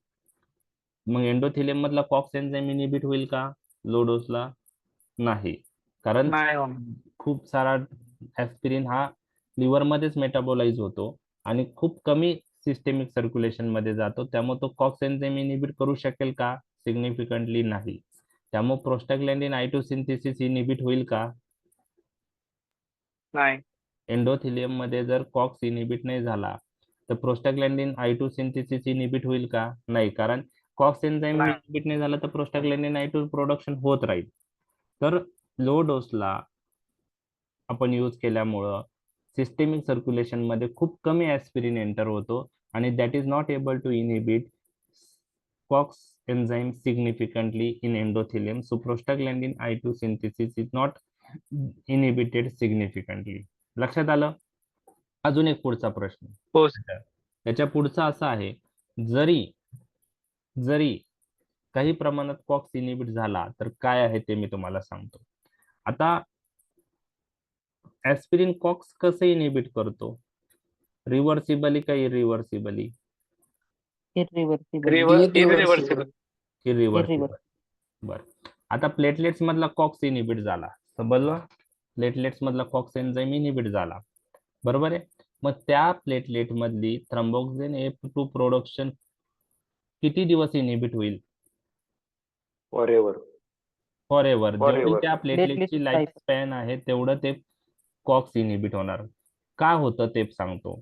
[SPEAKER 2] मग endothelium मधला COX enzyme inhibit होईल का low डोसला? नाही, कारण
[SPEAKER 3] नाही होणार.
[SPEAKER 2] खूप सारा ऍस्पिरिन हा लिव्हर मध्येच मेटाबोलाइज होतो आणि खूप कमी सिस्टेमिक सर्क्युलेशन मध्ये जातो. त्यामुळे तो कॉक्स एन्झाईम इनहिबिट करू शकेल का? सिग्निफिकंटली नाही. त्यामुळे प्रोस्टाग्लॅन्डिन I2 सिंथेसिस इनहिबिट होईल का?
[SPEAKER 3] नाही.
[SPEAKER 2] एंडोथेलियम मध्ये जर कॉक्स इनहिबिट नाही झाला तर प्रोस्टाग्लॅन्डिन I2 सिंथेसिस इनहिबिट होईल का? नाही, कारण कॉक्स एन्झाईम
[SPEAKER 3] नाही.
[SPEAKER 2] इनहिबिट नाही झाला तर प्रोस्टाग्लॅन्डिन I2 प्रोडक्शन होत राहील. तर लो डोसला आपण यूज केल्यामुळं सिस्टेमिक सर्क्युलेशन मध्ये खूप कमी ऍस्पिरिन एंटर होतो आणि that is not able to inhibit cox enzyme significantly in endothelium. So prostaglandin I2 synthesis is not inhibited significantly. लक्षात आलं? अजून एक पुढचा प्रश्न.
[SPEAKER 3] हो सर.
[SPEAKER 2] त्याच्या पुढचा असा आहे, जरी काही प्रमाणात कॉक्स इनहिबिट झाला तर काय आहे ते मी तुम्हाला सांगतो. आता ऍस्पिरिन कॉक्स कसं इनहिबिट करतो? रिव्हर्सिबली का इरिव्हर्सिबली?
[SPEAKER 3] इरिव्हर्सिबल.
[SPEAKER 2] इरिव्हर्सिबल. बर, आता प्लेटलेट्स मधला कॉक्स इनहिबिट झाला, समजलं? प्लेटलेट्स मधला कॉक्स एन्झाईम इनहिबिट झाला, बरोबर आहे. मग त्या प्लेटलेट मधली थ्रोम्बोक्सिन A2 प्रोडक्शन किती दिवस इनहिबिट होईल? For ever. जेवढी त्या प्लेटलेटची लाईफ स्पॅन आहे तेवढं ते कॉक्स इनहिबिट होणार. का होतं ते सांगतो.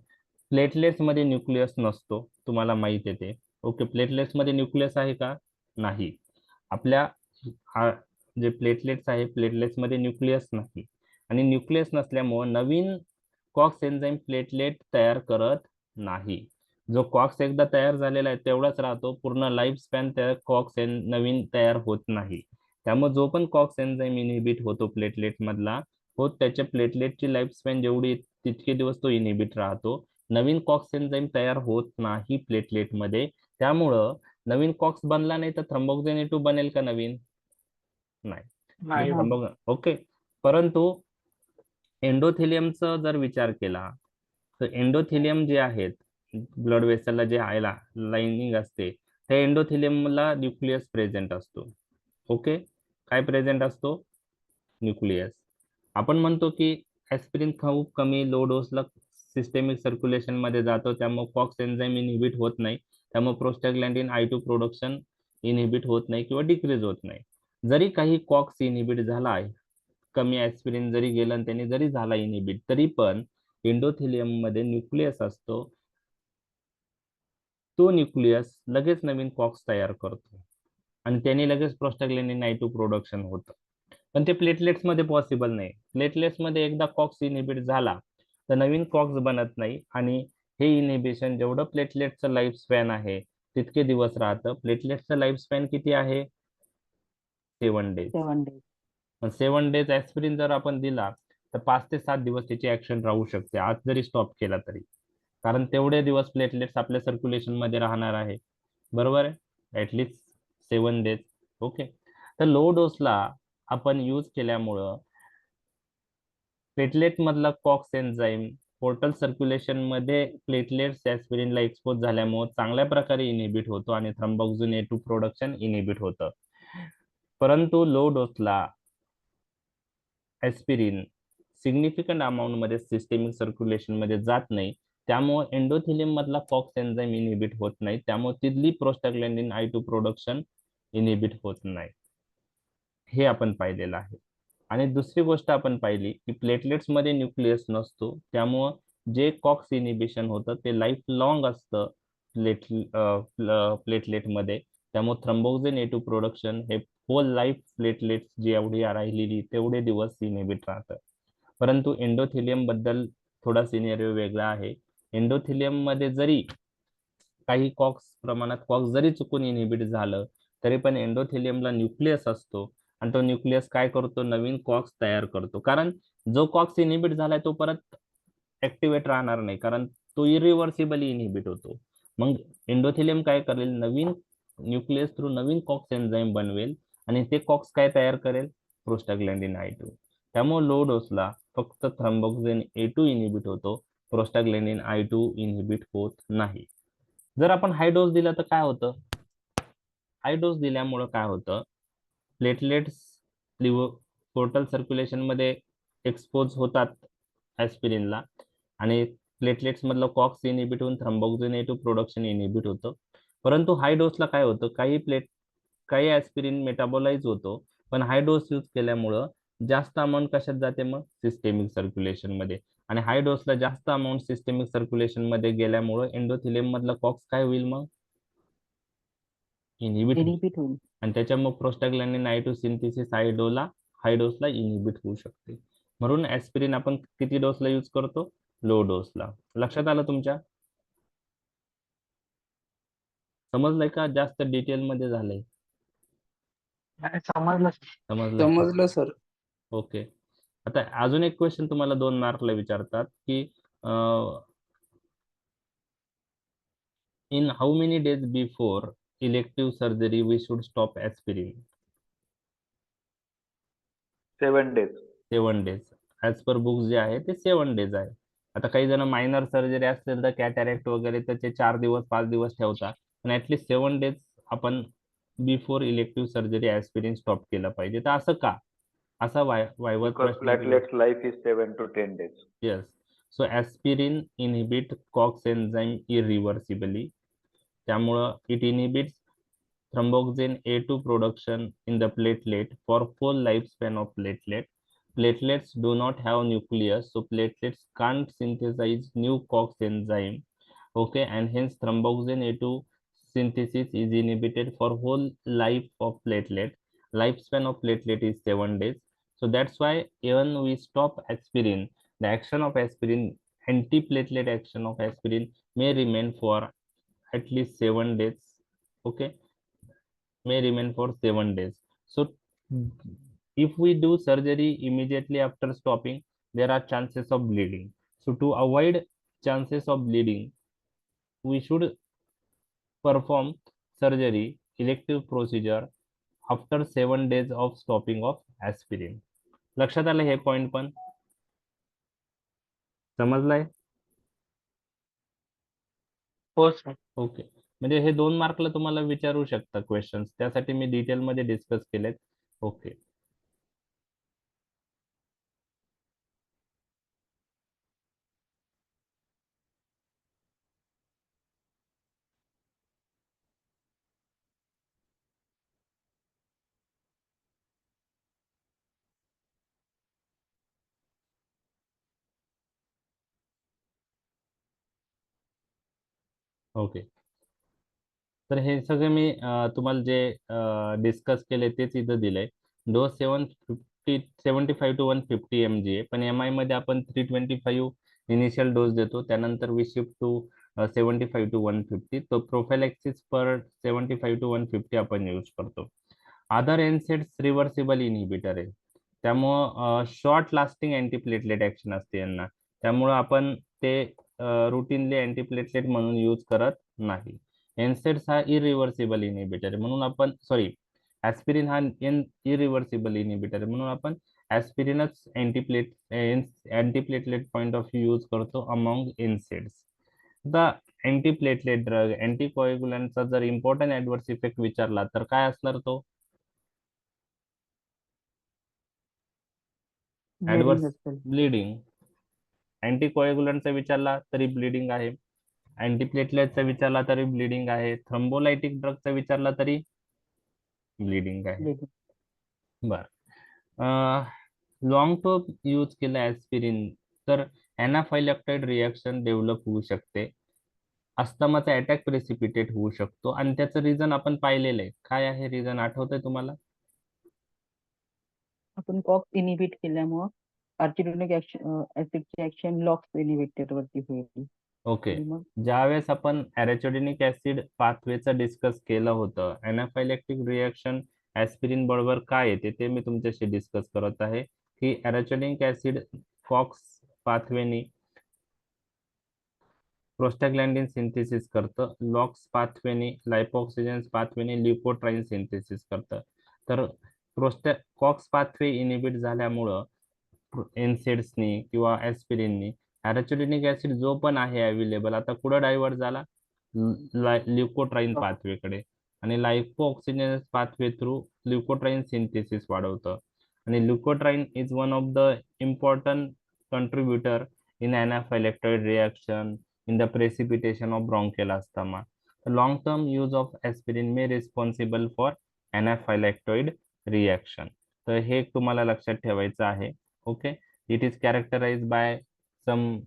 [SPEAKER 2] प्लेटलेट्स मध्ये न्यूक्लियस नसतो, तुम्हाला माहिती आहे ते. ओके, प्लेटलेट्स मध्ये न्यूक्लियस आहे का? नाही. आपल्या जे प्लेटलेट्स आहे प्लेटलेट्स मध्ये न्यूक्लियस नाही, आणि न्यूक्लियस नसल्यामुळे नवीन कॉक्स एन्झाईम प्लेटलेट तयार करत नाही. जो कॉक्स एकदा तयार झालेला आहे तेवढाच राहतो, पूर्ण लाईफ स्पॅन त्या कॉक्स नवीन तयार होत नाही. त्यामुळे जो पण कॉक्स एन्झाईम इनहिबिट होतो प्लेटलेट मधला, हो, त्याच्या प्लेटलेटची लाईफ स्पॅन जेवढी तितके दिवस तो इनहिबिट राहतो. नवीन कॉक्स एन्झाईम तयार होत नाही प्लेटलेट मध्ये. त्यामुळं नवीन कॉक्स बनला नाही तर थ्रोम्बोक्सिन A2 बनेल का नवीन? नाही. ओके, परंतु एंडोथेलियमचा जर विचार केला तर एंडोथेलियम जे आहेत, ब्लड वेसलला जे आहे लाइनिंग असते, त्या एंडोथेलियमला न्यूक्लियस प्रेझेंट असतो. ओके, काय प्रेझेंट असतो? न्यूक्लियस. आपण म्हणतो की ऍस्पिरिन खूप कमी लो डोसला सिस्टेमिक सर्क्युलेशन मध्ये जातो, त्यामुळे कॉक्स एन्झाईम इनहिबिट होत नाही, त्यामुळे प्रोस्टाग्लॅन्डिन I2 प्रोडक्शन इनहिबिट होत नाही किंवा डिक्रीज होत नाही. जरी काही कॉक्स इनहिबिट झाला आहे, कमी ऍस्पिरिन जरी गेलं आणि त्यांनी जरी झाला इनहिबिट, तरी पण एंडोथेलियम मध्ये न्यूक्लियस असतो, तो न्यूक्लियस लगेच नवीन कॉक्स तयार करतो आणि त्याने लगेच प्रोस्टाग्लॅन्डिन I2 प्रोडक्शन होतं. पण ते प्लेटलेट्स मध्ये पॉसिबल नाही. प्लेटलेट्स मध्ये एकदा कॉक्स इनहिबिट झाला तर नवीन कॉक्स बनत नाही आणि हे इनहिबिशन जेवढं प्लेटलेटचं लाईफ स्पॅन आहे तितके दिवस राहतं. प्लेटलेटचं लाईफ स्पॅन किती आहे? 7 डेज.
[SPEAKER 1] 7 days.
[SPEAKER 2] 7 डेज ऍस्पिरिन जर आपण दिला तर 5 ते 7 दिवस त्याची ऍक्शन राहू शकते, आज जरी स्टॉप केला तरी, कारण तेवढे दिवस प्लेटलेट्स आपल्या सर्क्युलेशन मध्ये राहणार आहे. बरोबर आहे, ऍटलिस्ट 7 डेज. ओके. तर लो डोसला आपण यूज केल्यामुळं प्लेटलेट मधला कॉक्स एन्झाईम पोर्टल सर्क्युलेशन मध्ये प्लेटलेट्स ऍस्पिरिनला एक्सपोज झाल्यामुळे चांगल्या प्रकारे इनहिबिट होतो आणि थ्रोम्बोक्सिन A2 प्रोडक्शन इनहिबिट होतं. परंतु लो डोसला ऍस्पिरिन सिग्निफिकंट अमाऊंट मध्ये सिस्टेमिक सर्क्युलेशन मध्ये जात नाही, त्यामुळे एंडोथेलियम मधला कॉक्स एन्झाईम इनहिबिट होत नाही, त्यामुळे तिथली प्रोस्टाग्लॅन्डिन I2 प्रोडक्शन इनहिबिट होत नाही. हे आपण पाहिलेलं आहे. आणि दुसरी गोष्ट आपण पाहिली की प्लेटलेट्स मध्ये न्यूक्लियस नसतो, त्यामुळं जे कॉक्स इनिबिशन होतं ते लाईफ लॉंग असतं प्लेटलेट मध्ये, त्यामुळे थ्रोम्बोक्सिन A2 प्रोडक्शन हे होल लाईफ प्लेटलेट्स जी एवढी राहिलेली तेवढे दिवस इनहिबिट राहतं. परंतु एंडोथेलियम बद्दल थोडा सिनेरिओ वेगळा आहे. एंडोथेलियम मध्ये जरी काही कॉक्स प्रमाणात कॉक्स जरी चुकून इनहिबिट झालं तरी पण एंडोथेलियमला न्यूक्लियस असतो आणि तो न्यूक्लियस काय करतो? नवीन कॉक्स तयार करतो. कारण जो कॉक्स इनहिबिट झालाय तो परत ऍक्टिव्हेट राहणार नाही, कारण तो इरिव्हर्सिबली इनहिबिट होतो. मग एंडोथेलियम काय करेल? नवीन न्यूक्लियस थ्रू नवीन कॉक्स एन्झाईम बनवेल आणि ते कॉक्स काय तयार करेल? प्रोस्टाग्लॅन्डिन I2. त्यामुळे लो डोसला फक्त थ्रोम्बोक्सिन A2 इनहिबिट होतो, प्रोस्टाग्लॅन्डिन I2 इनहिबिट होत नाही. जर आपण हाय डोस दिला तर काय होतं? हाय डोस दिल्यामुळं काय होतं? प्लेटलेट्स पोर्टल सर्क्युलेशन मध्ये एक्सपोज होतात ऍस्पिरिनला आणि प्लेटलेट्स मधलं कॉक्स इनहिबिट होऊन थ्रोम्बोक्सिन A2 प्रोडक्शन इनहिबिट होतं. परंतु हाय डोसला काय होतं? काही ऍस्पिरिन मेटाबोलाइज होतो, पण हाय डोस यूज केल्यामुळं जास्त अमाऊंट कशात जाते? मग सिस्टेमिक सर्क्युलेशन मध्ये. आणि हाय डोसला जास्त अमाऊंट सिस्टेमिक सर्क्युलेशन मध्ये गेल्यामुळं एंडोथेलियम मधला कॉक्स काय होईल? मग इनहिबिट होईल
[SPEAKER 1] Inhibit होईल.
[SPEAKER 2] आणि त्याच्यामुळे प्रोस्टाग्लॅन्डिन I2 सिंथेसिस हाय डोसला इनहिबिट होऊ शकते. म्हणून ऍस्पिरिन आपण किती डोसला यूज करतो? लो डोसला. लक्षात आलं तुमच्या? समजलंय का? जास्त डिटेल मध्ये झालंय?
[SPEAKER 3] नाही समजलं sir.
[SPEAKER 2] समजलं?
[SPEAKER 5] समजलं सर.
[SPEAKER 2] ओके. आता अजून एक क्वेश्चन तुम्हाला 2 मार्कला विचारतात की in how many days before elective surgery we should stop aspirin?
[SPEAKER 3] 7 days.
[SPEAKER 2] 7 days. As per books जे आहे ते 7 डेज आहे. आता काही जण मायनर सर्जरी असेल तर कॅटॅरेक्ट वगैरे तर ते 4 दिवस 5 दिवस ठेवतात, पण ऍटलीस्ट 7 डेज आपण बिफोर इलेक्टिव्ह सर्जरी ऍस्पिरिन स्टॉप केलं पाहिजे. तर असं का? असा वायवर
[SPEAKER 3] Because platelets life is 7 to 10 days.
[SPEAKER 2] Yes. So aspirin inhibit COX enzyme irreversibly. त्यामुळं it inhibits thromboxane A2 production in the platelet for full lifespan of platelet. Platelets do not have nucleus, so platelets can't synthesize new COX enzyme. Okay, and hence thromboxane A2 synthesis is inhibited for whole life of platelet. Lifespan of platelet is 7 days. So that's why even we stop aspirin, the action of aspirin, antiplatelet action of aspirin may remain for at least 7 days. Okay, may remain for 7 days. So if we do surgery immediately after stopping, there are chances of bleeding. So to avoid chances of bleeding, we should perform surgery, elective procedure after 7 days of stopping of aspirin. लक्षात आलं हे point पण? समजलंय?
[SPEAKER 3] हो sir.
[SPEAKER 2] Okay. म्हणजे हे 2 मार्कला तुम्हाला विचारू शकता क्वेश्चन्स, त्यासाठी मी डिटेल मध्ये डिस्कस केलेत. ओके. ओके. तर हे सगळे मी तुम्हाला जे डिस्कस केले तेच इथं दिलंय. डोस 75 to 150 mg आहे, पण MI मध्ये आपण 325 इनिशियल डोस देतो, त्यानंतर वी शिफ्ट टू 75 to 150. तो प्रोफायलॅक्सिस पर 75 to 150 आपण यूज करतो. अदर एनसेड्स रिव्हर्सिबल इनहिबिटर आहे, त्यामुळं शॉर्ट लास्टिंग अँटीप्लेटलेट ऍक्शन असते यांना, त्यामुळं आपण ते रुटीनली अँटीप्लेटलेट म्हणून यूज करत नाही. एनसेड्स हा इरिव्हर्सिबल इनहिबिटर आहे, म्हणून आपण ऍस्पिरिन हा इरिव्हर्सिबल इनहिबिटर आहे, म्हणून आपण ऍस्पिरिनच अँटीप्लेटलेट पॉइंट ऑफ व्ह्यू यूज करतो अमॉंग एनसेड्स. द अँटीप्लेटलेट ड्रग अँटीकोएग्युलंटचा जर इम्पॉर्टंट ऍडव्हर्स इफेक्ट विचारला तर काय असणार तो? ऍडव्हर्स
[SPEAKER 1] ब्लिडिंग असेल.
[SPEAKER 2] ब्लिडिंग. अँटीकोएग्युलंटचा विचारला तरी ब्लिडिंग आहे, अँटीप्लेटलेटचा विचारला तरी ब्लिडिंग आहे, थ्रोम्बोलायटिक ड्रगचा विचारला तरी ब्लिडिंग आहे.
[SPEAKER 1] Bleeding.
[SPEAKER 2] बर. लॉंग टर्म यूज केलं ऍस्पिरिन तर एनाफायलॅक्टाइड रिॲक्शन डेव्हलप होऊ शकते, अस्थमाचा अटॅक प्रेसिपिटेट होऊ शकतो, आणि त्याचं रिझन आपण पाहिलेलं आहे. काय आहे रिझन, आठवतंय तुम्हाला?
[SPEAKER 1] आपण कॉक्स इनिबिट केल्यामुळं आर्चिडोनिक ऍसिडची ऍक्शन लॉक्स इनिबिटर वरती होईल.
[SPEAKER 2] ओके.
[SPEAKER 1] आणि मग
[SPEAKER 2] ज्यावेळेस आपण ॲरेचिडोनिक ऍसिड पाथवेचं डिस्कस केलं होतं, एनाफायलॅक्टिक रिॲक्शन ऍस्पिरिन बरोबर काय येते ते मी तुमच्याशी डिस्कस करत आहे, की ॲरेचिडोनिक ऍसिड कॉक्स पाथवेनी प्रोस्टाग्लॅन्डिन सिंथेसिस करतं, लॉक्स पाथवेनी लायपोऑक्सिजन्स पाथवेनी ल्युकोट्राईन सिंथेसिस करतं. तर कॉक्स पाथवे इनिबिट झाल्यामुळं एनसेड्सनी किंवा ऍस्पिरिननी ॲरेचिडोनिक ऍसिड जो पण आहे अवेलेबल आता कुठं डायव्हर्ट झाला, ल्युकोट्राईन पाथवेकडे, आणि lipoxygenase pathway through leukotriene synthesis वाढवतं. आणि leukotriene is one of the important contributor in anaphylactoid reaction in the precipitation of bronchial asthma. The long-term use of aspirin may responsible for anaphylactoid reaction. तर हे तुम्हाला लक्षात ठेवायचं आहे. Okay. It is characterised by some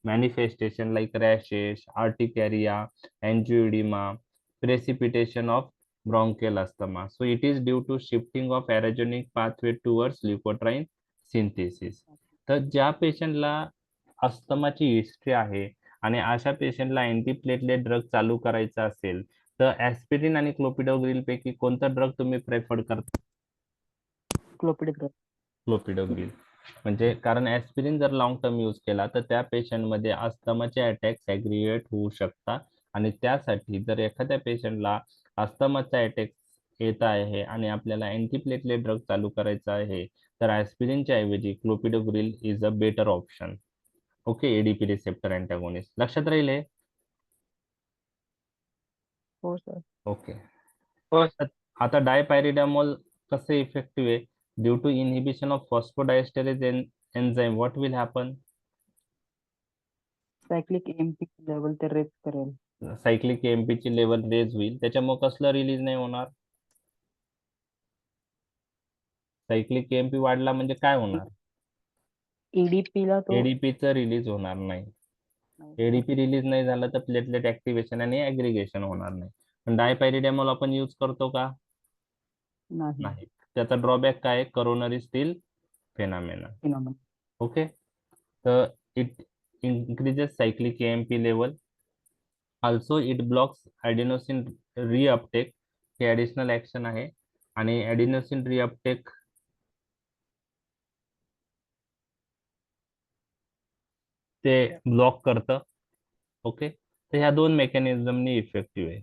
[SPEAKER 2] manifestation like rashes, urticaria, angioedema, precipitation of bronchial asthma. So it is due to shifting of aerogenic pathway towards leukotriene synthesis. तर ज्या पेशंटला अस्थमाची history आहे आणि अशा पेशंटला अँटीप्लेटलेट ड्रग चालू करायचा असेल तर ऍस्पिरिन आणि क्लोपिडोग्रिल पैकी कोणता ड्रग तुम्ही प्रेफर करता?
[SPEAKER 1] क्लोपिडोग्राफ.
[SPEAKER 2] क्लोपिडोग्रिल. म्हणजे कारण ऍस्पिरिन जर लॉंग टर्म यूज केला तर त्या पेशंटमध्ये अस्थमाचे अटॅक्स ॲग्रिवेट होऊ शकतात, आणि त्यासाठी जर एखाद्या पेशंटला अस्थमाचा अटॅक येत आहे आणि आपल्याला अँटीप्लेटलेट ड्रग चालू करायचा आहे तर ऍस्पिरिनच्या ऐवजी clopidogrel is a better option. Okay. ADP receptor antagonist. लक्षात राहील हे?
[SPEAKER 1] हो सर.
[SPEAKER 2] ओके.
[SPEAKER 3] हो
[SPEAKER 2] आता डायपायरिडामॉल कसं इफेक्टिव्ह आहे? Due to inhibition of phosphodiesterase enzyme what will happen?
[SPEAKER 1] Cyclic AMP level ते रेज करेल.
[SPEAKER 2] सायक्लिक एमपी ची लेवल रेज होईल, त्याच्यामुळे कसलं रिलीज नाही होणार? सायक्लिक एमपी वाढला म्हणजे काय होणार?
[SPEAKER 1] EDP ला तो
[SPEAKER 2] एडीपीचं रिलीज होणार नाही. एडीपी रिलीज नाही झालं तर प्लेटलेट ऍक्टिव्हेशन आणि ऍग्रिगेशन होणार नाही. पण डायपायरिडामॉल आपण यूज करतो का?
[SPEAKER 1] नाही.
[SPEAKER 2] नाही. त्याचा ड्रॉबॅक काय आहे? Coronary steel phenomena.
[SPEAKER 1] Phenomenon.
[SPEAKER 2] Okay. तर it increases cyclic AMP level. Also it blocks adenosine reuptake. हे ऍडिशनल ऍक्शन आहे, आणि adenosine reuptake ते ब्लॉक करतं. ओके. तर ह्या दोन मेकॅनिझमनी इफेक्टिव्ह आहे,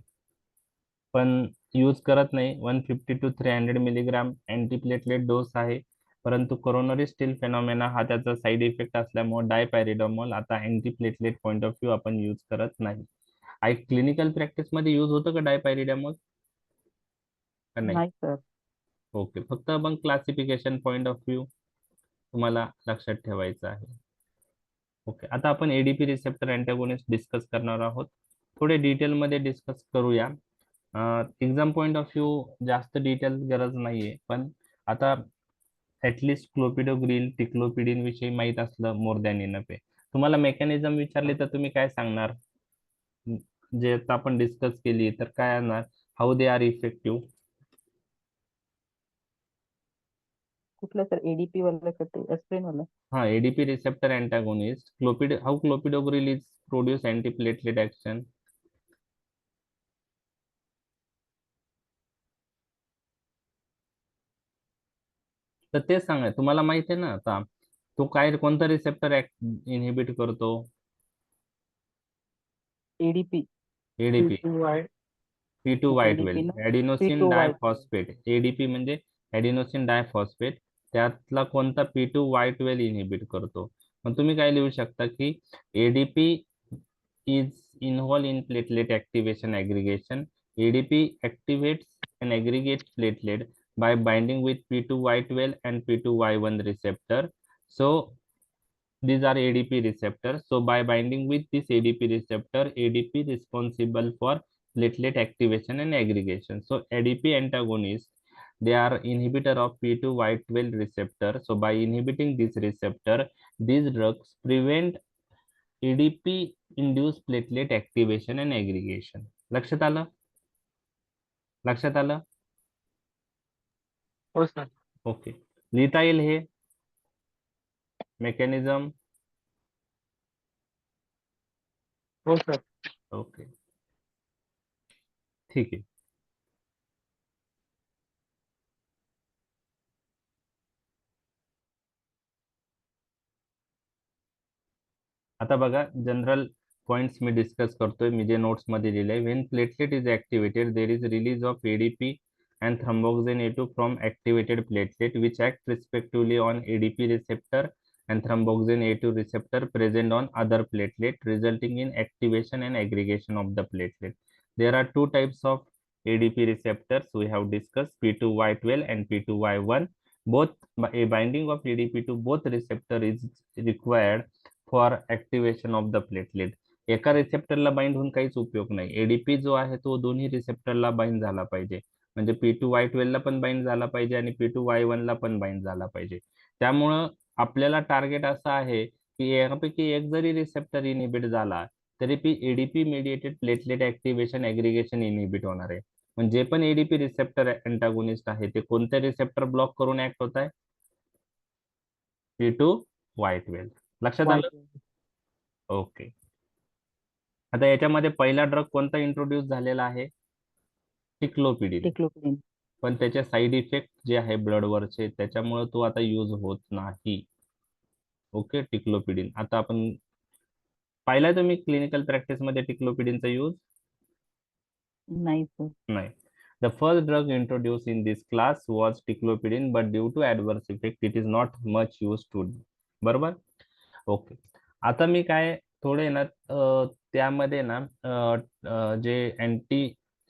[SPEAKER 2] पण यूज करत नाही. 150 to 300 मिलीग्राम अँटीप्लेटलेट डोस आहे, परंतु कोरोनरी स्टील फेनॉमेना हा त्याचा साईड इफेक्ट असल्यामुळे डायपॅरिडामॉल आता अँटीप्लेटलेट पॉईंट ऑफ व्ह्यू आपण यूज करत नाही. क्लिनिकल प्रॅक्टिस मध्ये यूज होतं का डायपॅरिडामॉल? नाही.
[SPEAKER 1] नाही सर.
[SPEAKER 2] ओके. फक्त आपण क्लासिफिकेशन पॉईंट ऑफ व्ह्यू तुम्हाला लक्षात ठेवायचं आहे. ओके. आता आपण एडीपी रिसेप्टर अँटागोनिस्ट डिस्कस करणार आहोत. थोडे डिटेलमध्ये डिस्कस करूया. एक्झाम पॉईंट ऑफ व्ह्यू जास्त डिटेल गरज नाहीये, पण आता ऍटलिस्ट क्लोपिडोग्रिल टिक्लोपिडिन विषयी माहित असलं मोर दॅन इनफ आहे. तुम्हाला मेकॅनिझम विचारले तर तुम्ही काय सांगणार? जे आता आपण डिस्कस केली तर काय येणार, हाऊ दे आर इफेक्टिव्ह.
[SPEAKER 1] कुठलं सर, एडीपी वाला का ते एस्प्रिन वाला?
[SPEAKER 2] हाँ, ADP receptor antagonist. How clopidogrel is produce antiplatelet action. तर तेच सांगा, तुम्हाला माहिती आहे ना आता तो काय, कोणता रिसेप्टर इनहिबिट करतो?
[SPEAKER 1] ADP.
[SPEAKER 2] ADP,
[SPEAKER 3] Y
[SPEAKER 2] P2 Y
[SPEAKER 1] ADP ना,
[SPEAKER 2] 12 ॲडिनोसिन
[SPEAKER 1] P2 वाय.
[SPEAKER 2] डायफॉस्फेट. एडीपी म्हणजे ॲडिनोसिन डायफॉस्फेट, त्यातला कोणता P2 वाय 12 इनहिबिट करतो. मग तुम्ही काय लिहू शकता की ADP is involved in platelet activation aggregation. ADP activates and aggregates platelet by binding with P2Y12 and P2Y1 receptor. So these are ADP receptors. So by binding with this ADP receptor, ADP responsible for platelet activation and aggregation. So ADP antagonists, they are inhibitor of P2Y12 receptor. So by inhibiting this receptor, these drugs prevent ADP induce platelet activation and aggregation. लक्षात आलं? लक्षात आलं?
[SPEAKER 3] हो sir.
[SPEAKER 2] Okay, लिहिता येईल हे mechanism?
[SPEAKER 3] हो sir.
[SPEAKER 2] Okay, ठीक आहे. आता बघा, जनरल पॉइंट्स मी डिस्कस करतोय, मी जे नोट्स मध्ये लिहिले. When platelet is activated there is release of ADP and thromboxane A2 from activated platelet which act respectively on ADP receptor and thromboxane A2 receptor present on other platelet, resulting in activation and aggregation of the platelet. There are two types of ADP receptors we have discussed, P2Y12 and P2Y1. Both a binding of ADP to both receptor is required for activation of the platelet. एका रिसेप्टरला bind होऊन काहीच उपयोग नाही. ADP जो आहे तो दोन्ही रिसेप्टरला bind झाला पाहिजे. म्हणजे P2Y12 ला पण बाइंड झाला पाहिजे आणि P2Y1 ला पण बाइंड झाला पाहिजे. त्यामुळं आपल्याला टार्गेट असं आहे की यापैकी एक जरी रिसेप्टर इनहिबिट झाला तरी ADP mediated platelet activation aggregation inhibit होणार आहे. म्हणजे पण एडीपी रिसेप्टर अँटागोनिस्ट आहे ते कोणत्या रिसेप्टर ब्लॉक करून ऍक्ट होत आहे? P2Y12. लक्षात आलं? ओके, आता याच्यामध्ये पहिला ड्रग कोणता इंट्रोड्यूस झालेला आहे? टिक्लोपिडिन.
[SPEAKER 1] टिक्लोपिडिन.
[SPEAKER 2] पण त्याचे साईड इफेक्ट जे आहे ब्लडवरचे त्याच्यामुळे तो आता यूज होत नाही. Okay, ticlopidine. आता आपण पाहिलाय तुम्ही क्लिनिकल प्रॅक्टिस मध्ये टिक्लोपिडिनचा यूज?
[SPEAKER 1] नाही सर.
[SPEAKER 2] नाही. The first drug introduced in this class was ticlopidin, but due to adverse effect, it is not much used today. बरोबर? ओके, आता मी काय थोडे ना त्यामध्ये ना जे अँटी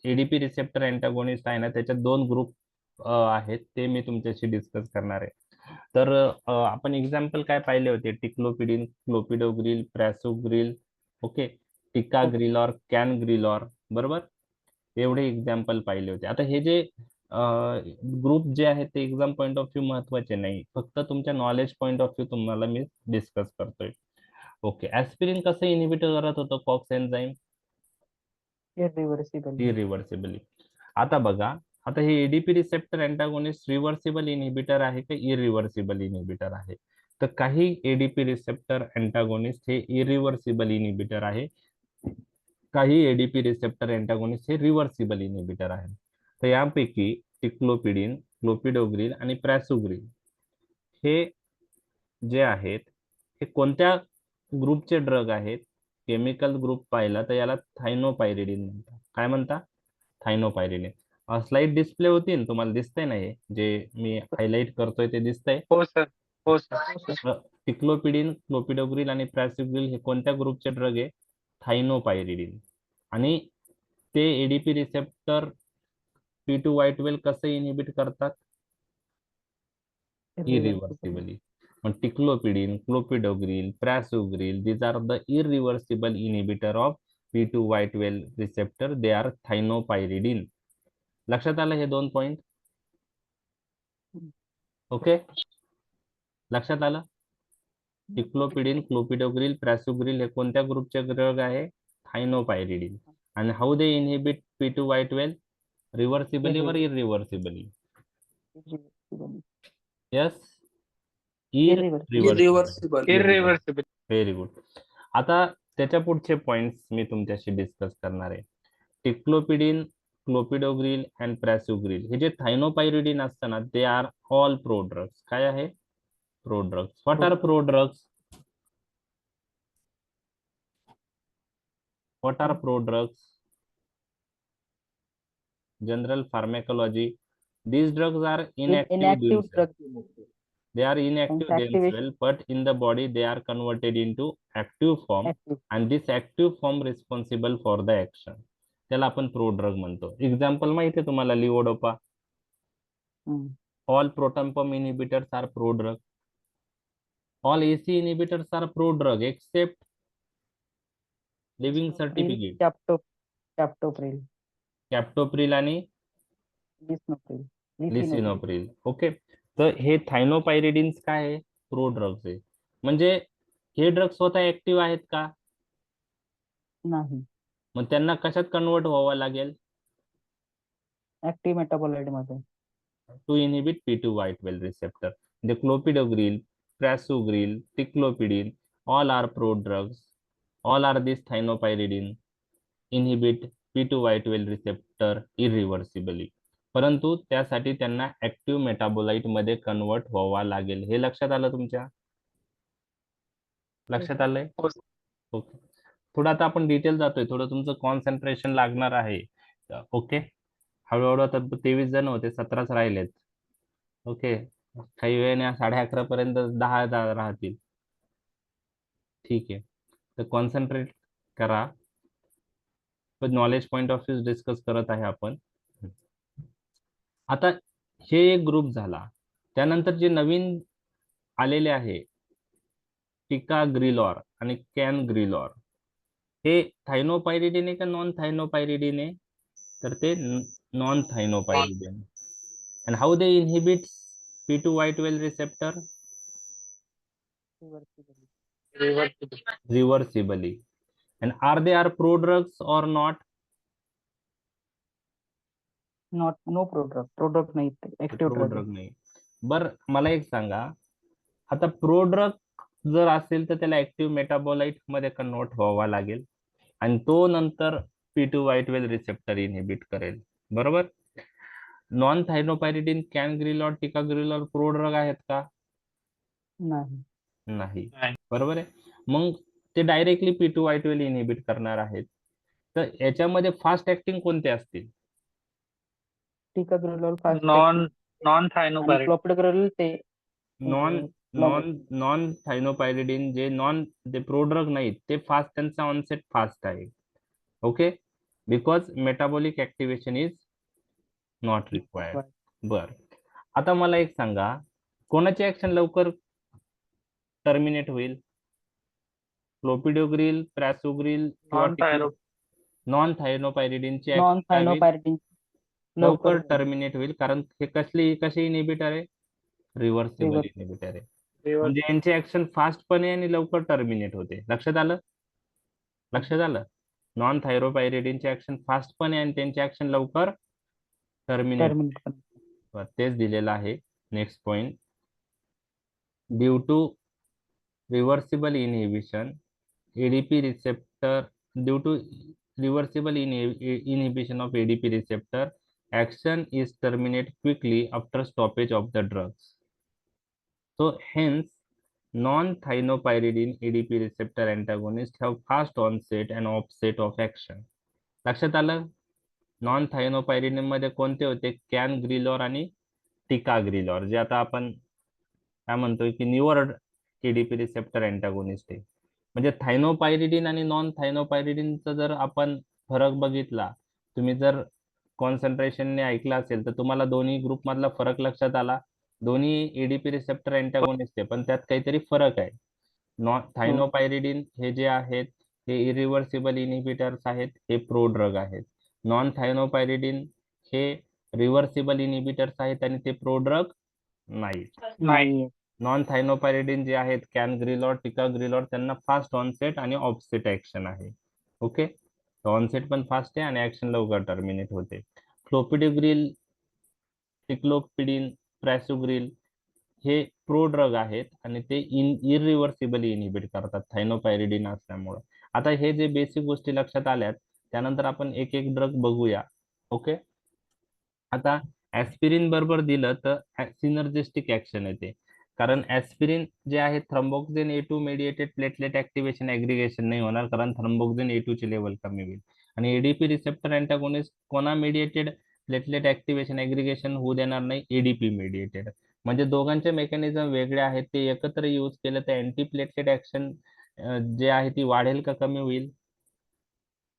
[SPEAKER 2] एडीपी रिसेप्टर अँटागोनिस्ट आहे ना त्याच्यात दोन ग्रुप आहेत ते मी तुमच्याशी डिस्कस करणार आहे. तर आपण एक्झाम्पल काय पाहिले होते? टिक्लोपिडिन, क्लोपिडोग्रिल, प्रॅसोग्रिल, ओके, टिकाग्रिल और कॅनग्रिल और, बरोबर, एवढे एक्झाम्पल पाहिले होते. आता हे जे ग्रुप जे आहेत ते एक्झाम पॉइंट ऑफ व्ह्यू महत्वाचे नाही, फक्त तुमच्या नॉलेज पॉइंट ऑफ व्ह्यू तुम्हाला मी डिस्कस करतोय. ओके, ऍस्पिरिन कसं इनहिबिट करत होतं कॉक्स एन्झाईम? इरिव्हर्सिबली. आता बघा, आता हे ADP receptor antagonist reversible inhibitor आहे का इरिव्हर्सिबल इनहिबिटर आहे? तर काही एडीपी रिसेप्टर अँटागोनिस्ट हे इरिव्हर्सिबल इनहिबिटर आहे, काही एडीपी रिसेप्टर अँटागोनिस्ट हे रिव्हर्सिबल इनहिबिटर आहे. तर यापैकी टिक्लोपिडिन, क्लोपिडोग्रिल आणि प्रॅसोग्रिल हे जे आहेत हे कोणत्या ग्रुपचे ड्रग आहेत? केमिकल ग्रुप पाहिला तर याला थायनोपायरिडिन म्हणतात. काय म्हणता? थायनोपायरिडिन. स्लाइड डिस्प्ले होतील, तुम्हाला दिसतंय ना हे जे मी हायलाइट करतोय ते दिसतंय?
[SPEAKER 3] हो सर. हो सर.
[SPEAKER 2] टिक्लोपिडिन, क्लोपिडोग्रिल आणि प्रॅसोग्रिल हे कोणत्या ग्रुपचे ड्रग आहे? थायनोपायरिडिन. आणि ते एडीपी रिसेप्टर P2Y12 कसं इनहिबिट करतात? इरिव्हर्सिबली. मग ticlopidine, clopidogrel, prasugrel, these are the irreversible inhibitor of P2Y12 receptor. They are thienopyridine. लक्षात आलं हे दोन पॉइंट? ओके, लक्षात आलं? टिक्लोपिडिन, क्लोपिडोग्रिल, प्रॅसोग्रिल हे कोणत्या ग्रुपचे ड्रग आहे? थायनोपायरिडिन. And how they inhibit P2Y12? Reversibly or irreversibly? Yes,
[SPEAKER 4] Irreversible.
[SPEAKER 3] Irreversible.
[SPEAKER 2] Very good. आता त्याच्या पुढचे पॉइंट्स मी तुमच्याशी डिस्कस करणार आहे. टिक्लोपिडिन, क्लोपिडोग्रिल अँड प्रॅसोग्रिल हे जे थायनोपायरिडिन असतं ना, ते आर ऑल प्रोड्रग्स. काय आहे? Prodrugs. What are prodrugs? What are prodrugs? General pharmacology. These drugs are inactive themselves. They are inactive themselves, but in the body they are converted into active form, and this active form responsible for the action. त्याला आपण prodrug म्हणतो. Example माहिती आहे तुम्हाला? लिओडोपा. All proton pump inhibitors are prodrug. All AC inhibitors are prodrug except living certificate. Captopril आणि lisinopril. Okay. तर हे थायनोपायरिडिन्स काय आहे? प्रोड्रग्स आहे. म्हणजे हे ड्रग्स स्वतः ऍक्टिव्ह आहेत का?
[SPEAKER 1] नाही.
[SPEAKER 2] मग त्यांना कशात कन्वर्ट व्हावं लागेल?
[SPEAKER 1] ऍक्टिव्ह मेटाबोलाइट मध्ये.
[SPEAKER 2] To inhibit P2Y12 receptor. म्हणजे clopidogrel, prasugrel, ticlopidine all are prodrugs. All are these thionopyridine inhibit P2Y12 receptor irreversibly. परंतु त्यासाठी त्यांना ऍक्टिव्ह मेटाबोलाइट मध्ये कन्वर्ट व्हावा लागेल. हे लक्षात आलं तुमच्या? लक्षात आलंय? ओके. थोडं आता आपण डिटेल जातोय. थोडं तुमचं कॉन्सन्ट्रेशन लागणार आहे. ओके. हळूहळू आता 23 जण होते, 17च राहिलेत. ओके. काही वेळेने 11:30 पर्यंत 10 राहतील. ठीक आहे. तर कॉन्सन्ट्रेट करा. Knowledge point of view discuss करत आहे आपण. आता हे एक ग्रुप झाला. त्यानंतर जे नवीन आलेले आहे टिकाग्रिलॉर आणि कॅनग्रिलॉर, हे थायनोपायरिडिन आहे का नॉन थायनोपायरिडिन आहे? तर ते non thienopyridine. And how they inhibit P2Y12 receptor? Reversibly. And are they are prodrugs or not?
[SPEAKER 1] No prodrug नाही, ऍक्टिव्ह ड्रग.
[SPEAKER 2] प्रोड्रग नाही. बर, मला एक सांगा, आता प्रोड्रग जर असेल तर त्याला ऍक्टिव्ह मेटाबोलाइट मध्ये कन्वर्ट व्हावा लागेल आणि तो नंतर P2Y12 रिसेप्टर इनहिबिट करेल. बरोबर? नॉन थायनोपायरिडिन, कॅनग्रिलॉर, टिकाग्रिलॉर प्रोड्रग आहेत का? नाही. बरोबर आहे. मग ते डायरेक्टली P2Y12 इनहिबिट करणार आहेत. तर याच्यामध्ये फास्ट ऍक्टिंग कोणते असतील?
[SPEAKER 1] टिकाग्रिलॉर फास्ट.
[SPEAKER 3] नॉन थायनोपायरिडिन.
[SPEAKER 1] क्लोपिडोग्रिल ते
[SPEAKER 2] नॉन थायनोपायरिडिन जे ते प्रोड्रग नाहीत ते फास्ट, त्यांचा ऑनसेट फास्ट आहे. Okay. Because metabolic activation is not required. बर, आता मला एक सांगा, कोणाची ऍक्शन लवकर टर्मिनेट होईल? क्लोपिडोग्रिल, प्रॅसोग्रिल, नॉन थायनोपायरिडिनची लवकर टर्मिनेट होईल, कारण हे कसे इनहिबिटर आहे? रिव्हर्सिबल इनहिबिटर आहे. म्हणजे यांची ऍक्शन फास्ट पण आहे आणि लवकर टर्मिनेट होते. लक्षात आलं? लक्षात आलं? नॉन थायरोपायरिडिनची ऍक्शन फास्ट पण आहे आणि त्यांची ऍक्शन लवकर टर्मिनेट. तेच दिलेलं आहे. Next point. Due to reversible inhibition ADP receptor, due to reversible inhibition of ADP receptor, action is terminated quickly after stoppage of the drugs. So hence non-thionopyridine ADP receptor antagonists have fast onset and offset of action. लक्षात आलं? Non थायनोपायरिडिन मध्ये कोणते होते? कॅनग्रिलॉर आणि टिकाग्रिलॉर, जे आता आपण काय म्हणतोय की न्यूअर ADP रिसेप्टर अँटागोनिस्ट आहे. म्हणजे थायनोपायरिडिन आणि नॉन थायनोपायरिडिनचा जर आपण फरक बघितला, तुम्ही जर कॉन्सन्ट्रेशनने ऐकला असेल तर तुम्हाला दोन्ही ग्रुप मधला फरक लक्षात आला. दोन्ही ADP रिसेप्टर अँटागोनिस्ट आहे, पण त्यात काहीतरी फरक आहे. थायनोपायरिडिन हे जे आहेत हे इरिव्हर्सिबल इनहिबिटर्स आहेत, हे प्रोड्रग आहेत. नॉन थायनोपायरिडिन हे रिव्हर्सिबल इनहिबिटर्स आहेत आणि ते प्रोड्रग नाही. नॉन थायनोपायरिडिन जे आहेत कॅनग्रिलॉर, टिकाग्रिलॉर, त्यांना फास्ट ऑनसेट आणि ऑफसेट ऍक्शन आहे. ओके. ऑनसेट पण फास्ट आहे आणि ऍक्शन लवकर टर्मिनेट होते. क्लोपिडोग्रिल, टिक्लोपिडिन, प्रॅसोग्रिल हे प्रो ड्रग आहेत आणि ते इरिव्हर्सिबली इनहिबिट करतात थायनोपायरिडिन असल्यामुळे. आता हे जे बेसिक गोष्टी लक्षात आल्यात, त्यानंतर आपण एक एक ड्रग बघूया. ओके, आता ऍस्पिरिन बरोबर दिलं तर सिनर्जिस्टिक ऍक्शन येते, कारण ऍस्पिरिन जे आहे थ्रम्बोक्सिन A2 मेडिएटेड प्लेटलेट ऍक्टिव्हेशन ऍग्रिगेशन नाही होणार, कारण थ्रम्बोक्सिन A2 ची लेवल कमी होईल. आणि एडीपी रिसेप्टर अँटागोनिस्ट कोणा मेडिएटेड प्लेटलेट ऍक्टिव्हेशन ऍग्रिगेशन होऊ देणार नाही, एडीपी मेडिएटेड. म्हणजे दोघांचे मेकॅनिझम वेगळे आहेत, ते एकत्र यूज केलं तर अँटी प्लेटलेट ऍक्शन जे आहे ती वाढेल का कमी होईल?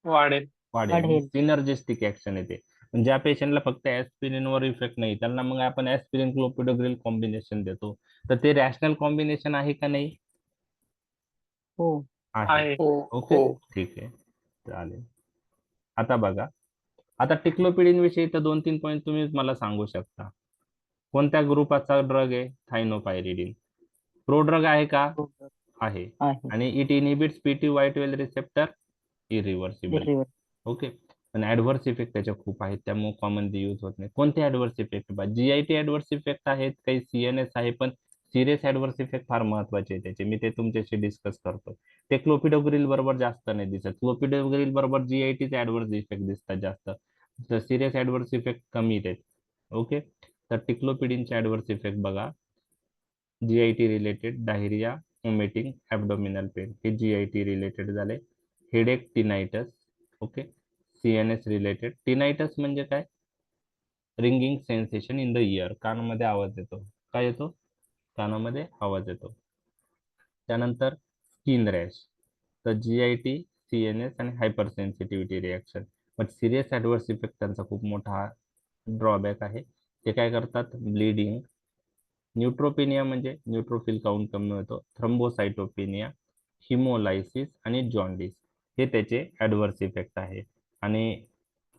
[SPEAKER 3] वाढेल.
[SPEAKER 2] वाढेल. सिनर्जिस्टिक ऍक्शन येते. ज्या पेशंटला फक्त ऍस्पिरिनवर इफेक्ट नाही, त्यांना मग आपण ऍस्पिरिन क्लोपिडोग्रिल कॉम्बिनेशन देतो. तर ते रॅशनल कॉम्बिनेशन आहे का नाही?
[SPEAKER 1] हो.
[SPEAKER 2] आहे. ओके, ठीक आहे, चालेल. आता बघा, आता टिक्लोपिडिन विषयी तर 2-3 पॉईंट तुम्ही मला सांगू शकता. कोणत्या ग्रुपाचा ड्रग आहे? थायनोपायरिडिन. प्रो ड्रग आहे का? आहे. आणि it inhibits PT-Y12 receptor irreversibly. Okay, पण ऍडव्हर्स इफेक्ट त्याच्या खूप आहेत, त्यामुळे कॉमनली यूज होत नाही. कोणते adverse effect? GIT adverse effect आहेत, काही CNS आहे, पण सिरियस ऍडव्हर्स इफेक्ट फार महत्वाचे आहे त्याचे, मी ते तुमच्याशी डिस्कस करतो. ते क्लोपिडोग्रिल बरोबर जास्त नाही दिसत. क्लोपिडोग्रिल बरोबर GIT चे ऍडव्हर्स इफेक्ट दिसतात जास्त, तर सिरियस ऍडव्हर्स इफेक्ट कमी आहेत. ओके, तर टिक्लोपिडिनचे ऍडव्हर्स इफेक्ट बघा. GIT related diarrhoea, vomiting, abdominal pain, हे GIT रिलेटेड झाले. Headache, tinnitus. Okay, CNS related. Tinnitus म्हणजे काय? Ringing sensation in the ear, कानामध्ये आवाज येतो. काय येतो? कानामध्ये आवाज येतो. त्यानंतर स्किन रॅश, तर GIT, CNS आणि हायपर सेन्सिटिव्हिटी रिॲक्शन. पण सिरियस ऍडव्हर्स इफेक्ट त्यांचा खूप मोठा ड्रॉबॅक आहे. ते काय करतात? ब्लिडिंग, न्यूट्रोपेनिया म्हणजे न्यूट्रोफिल काउंट कमी होतो, थ्रोम्बोसाइटोपेनिया, हिमोलायसिस आणि जॉन्डिस, हे त्याचे ऍडव्हर्स इफेक्ट आहे. आणि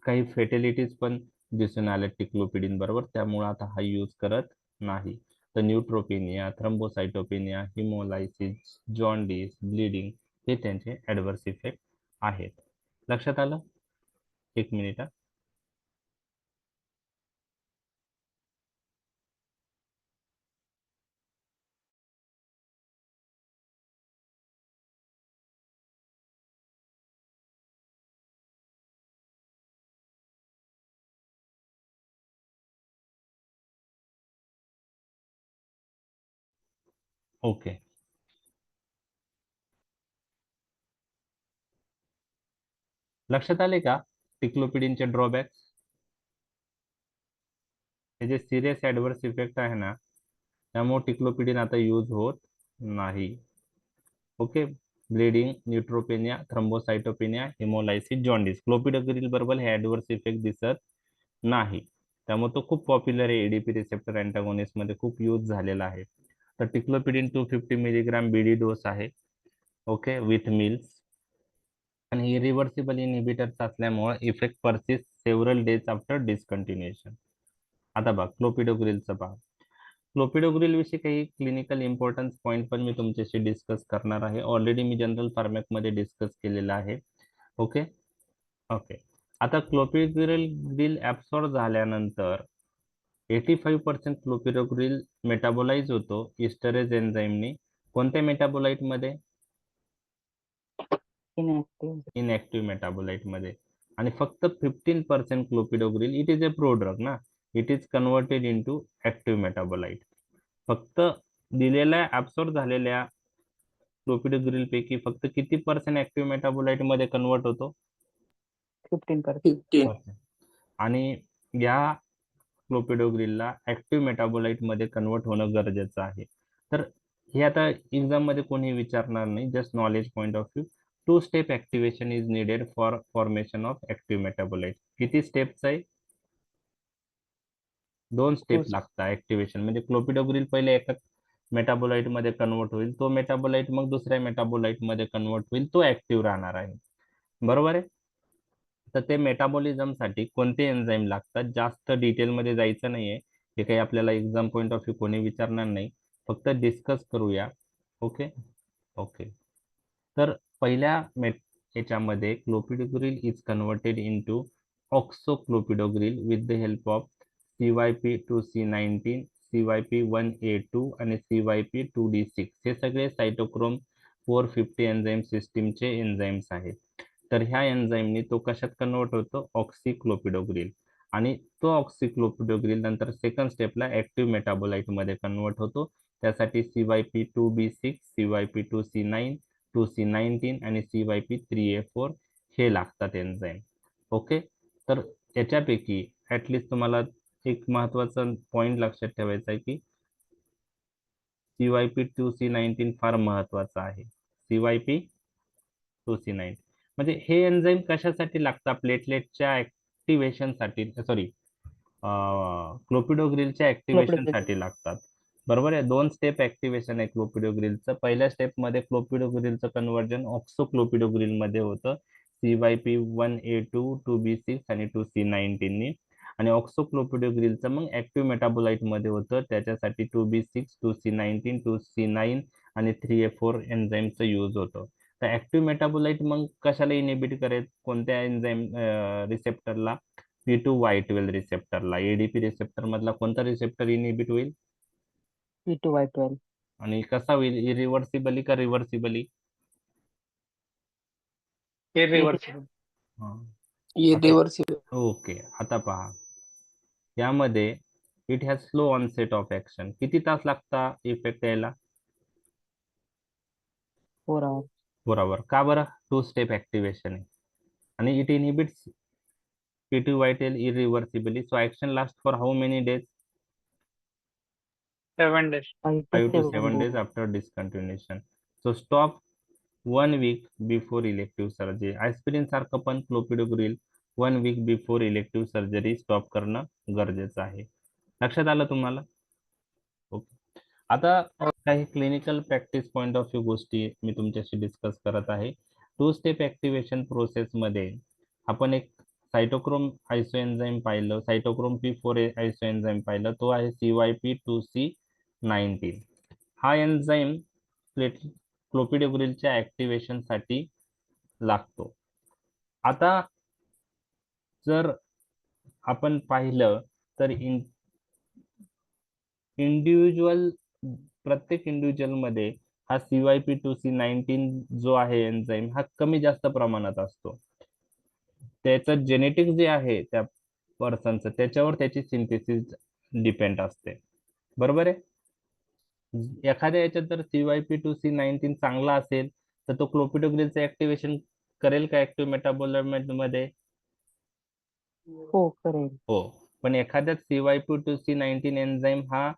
[SPEAKER 2] काही फेटेलिटीज पण दिसून आल्या टिक्लोपिडिन बरोबर, त्यामुळे आता हा यूज करत नाही. तर neutropenia, thrombocytopenia, haemolysis, jaundice, bleeding हे त्यांचे ऍडव्हर्स इफेक्ट आहेत. लक्षात आलं? एक मिनिट. ओके, लक्षात आले का टिक्लोपिडिनचे ड्रॉबॅक्स? हे जे सिरियस ऍडव्हर्स इफेक्ट आहे ना, त्यामुळे टिक्लोपिडिन आता यूज होत नाही. Okay, bleeding, neutropenia, thrombocytopenia, haemolysis, jaundice, clopidogrel बरोबर हे ऍडव्हर्स इफेक्ट दिसत नाही, त्यामुळे तो खूप पॉप्युलर आहे. एडीपी रिसेप्टर अँटागोनिस्ट मध्ये खूप यूज झालेला आहे. तर टिक्लोपिडिन 250 मिलीग्राम BD डोस आहे. ओके, विथ मील्स, आणि इरिव्हर्सिबल इनहिबिटर्स असल्यामुळे effect persist several days after discontinuation. आता बघ क्लोपिडोग्रिलचं पहा. क्लोपिडोग्रिल विषयी काही क्लिनिकल इम्पॉर्टन्स पॉईंट पण मी तुमच्याशी डिस्कस करणार आहे. ऑलरेडी मी जनरल फार्मॅक मध्ये डिस्कस केलेलं आहे. ओके ओके, आता क्लोपिडोग्रिल ऍब्सॉर्ब झाल्यानंतर 85% क्लोपिडोग्रिल मेटाबोलाइज होतो इस्टरेज एन्झाईमनी. कोणत्या मेटाबोलाइट मध्ये? इनएक्टिव्ह मेटाबोलाइट मध्ये. आणि फक्त 15% clopidogrel, it is a prodrug ना, it is converted into active metabolite. फक्त दिलेल्या ऍब्सॉर्ब झालेल्या क्लोपिडोग्रिल पैकी फक्त किती पर्सेंट ऍक्टिव्ह मेटाबोलाइट मध्ये कन्वर्ट होतो?
[SPEAKER 1] 15%.
[SPEAKER 2] आणि या क्लोपिडोग्रिलला ऍक्टिव्ह मेटाबोलाइट मध्ये कन्वर्ट होणं गरजेचं आहे. तर हे आता एक्झाम मध्ये कोणी विचारणार नाही, just knowledge point of view. 2 step activation is needed for formation of active metabolite. किती स्टेप्स आहे? 2 स्टेप लागतात ऍक्टिव्हेशन. म्हणजे क्लोपिडोग्रिल पहिले एका मेटाबोलाइट मध्ये कन्वर्ट होईल, तो मेटाबोलाइट मग दुसऱ्या मेटाबोलाइट मध्ये कन्वर्ट होईल, तो ऍक्टिव्ह राहणार आहे. बरोबर आहे? तर ते मेटाबॉलिझमसाठी कोणते एन्झाईम लागतात, जास्त डिटेलमध्ये जायचं नाहीये, हे काही आपल्याला एक्झाम पॉईंट ऑफ व्ह्यू कोणी विचारणार नाही, फक्त डिस्कस करूया. ओके ओके, तर पहिल्या याच्यामध्ये clopidogrel is converted into oxoclopidogrel with the help of CYP2C19, CYP1A2 आणि CYP2D6 हे सगळे सायटोक्रोम 450 एन्झाईम सिस्टीमचे एन्झाईम्स आहेत. तर ह्या एन्झाईमनी तो कशात कन्वर्ट होतो, ऑक्सिक्लोपिडोग्रिल, आणि तो ऑक्सिक्लोपिडोग्रिल नंतर सेकंड स्टेपला ऍक्टिव्ह मेटाबोलाइट मध्ये कन्वर्ट होतो. त्यासाठी CYP2B6, CYP2C9, 2C19 आणि CYP3A4 हे लागतात एन्झाईम. ओके, तर याच्यापैकी ऍटलिस्ट तुम्हाला एक महत्वाचा पॉइंट लक्षात ठेवायचा आहे की CYP2C19 फार महत्वाचा आहे. CYP2C19 म्हणजे हे एन्झाईम कशासाठी लागतात, प्लेटलेटच्या ऍक्टिव्हेशनसाठी, सॉरी क्लोपिडोग्रिलच्या ऍक्टिव्हेशन साठी लागतात. बरोबर आहे. 2 स्टेप ऍक्टिव्हेशन आहे क्लोपिडोग्रिलचं. पहिल्या स्टेप मध्ये क्लोपिडोग्रिलचं कन्वर्जन ऑक्सोक्लोपिडोग्रिल मध्ये होतं CYP1A2, 2B6 आणि 2C19 नी, आणि ऑक्सोक्लोपिडोग्रिलचं मग ऍक्टिव्ह मेटाबोलाइट मध्ये होतं. त्याच्यासाठी 2B6, 2C19, 2C9 आणि 3A4 एन्झाईमचं यूज होतं. तर ऍक्टिव्ह मेटाबोलाइट मग कशाला इनिबिट करेल, कोणत्या एन्झाईम रिसेप्टरला, P2Y12 रिसेप्टरला. एडीपी रिसेप्टर मधला कोणता रिसेप्टर इनिबिट होईल,
[SPEAKER 1] P2Y12.
[SPEAKER 2] आणि कसा होईल, इरिव्हर्सिबली का रिव्हर्सिबली?
[SPEAKER 3] इरिव्हर्सिबल.
[SPEAKER 4] इरिव्हर्सिबल.
[SPEAKER 2] ओके, आता पहा यामध्ये it has slow onset of action. किती तास लागता इफेक्ट यायला?
[SPEAKER 1] 4 hours.
[SPEAKER 2] बरोबर. का बरं? 2 स्टेप ऍक्टिव्हेशन आहे आणि it inhibits P2Y12 irreversibly. So action lasts for how many days?
[SPEAKER 3] 7 days.
[SPEAKER 2] 5 to 7 days after discontinuation. So stop 1 week before elective surgery. Aspirin सारखं पण clopidogrel 1 week before elective surgery stop करणं गरजेचं आहे. लक्षात आलं तुम्हाला? ओके. आता काही clinical practice point of view गोष्टी मी तुमच्याशी डिस्कस करत आहे. 2 स्टेप ऍक्टिव्हेशन प्रोसेस मध्ये आपण एक सायटोक्रोम आयसोएन्झाईम पाहिलं, सायटोक्रोम P4 आयसोएन्झाईम पाहिलं, तो आहे CYP2C19. हा एन्झाईम क्लोपिडोग्रिलच्या ऍक्टिव्हेशन साठी लागतो. आता जर आपण पाहिलं तर प्रत्येक इंडिव्हिज्युअल मध्ये हा CYP2C19 जो आहे एन्झाईम हा कमी जास्त प्रमाणात असतो. त्याचं जेनेटिक जे आहे त्या पर्सनचं, त्याच्यावर त्याची सिंथेसिस डिपेंड असते. बरोबर आहे. एखाद्या याच्यात जर CYP2C19 चांगला असेल तर तो क्लोपिडोग्रिलचं ऍक्टिव्हेशन करेल का ऍक्टिव्ह मेटाबोलाइट मध्ये?
[SPEAKER 1] हो, करेल.
[SPEAKER 2] हो, पण एखाद्यात CYP2C19 एन्झाईम हा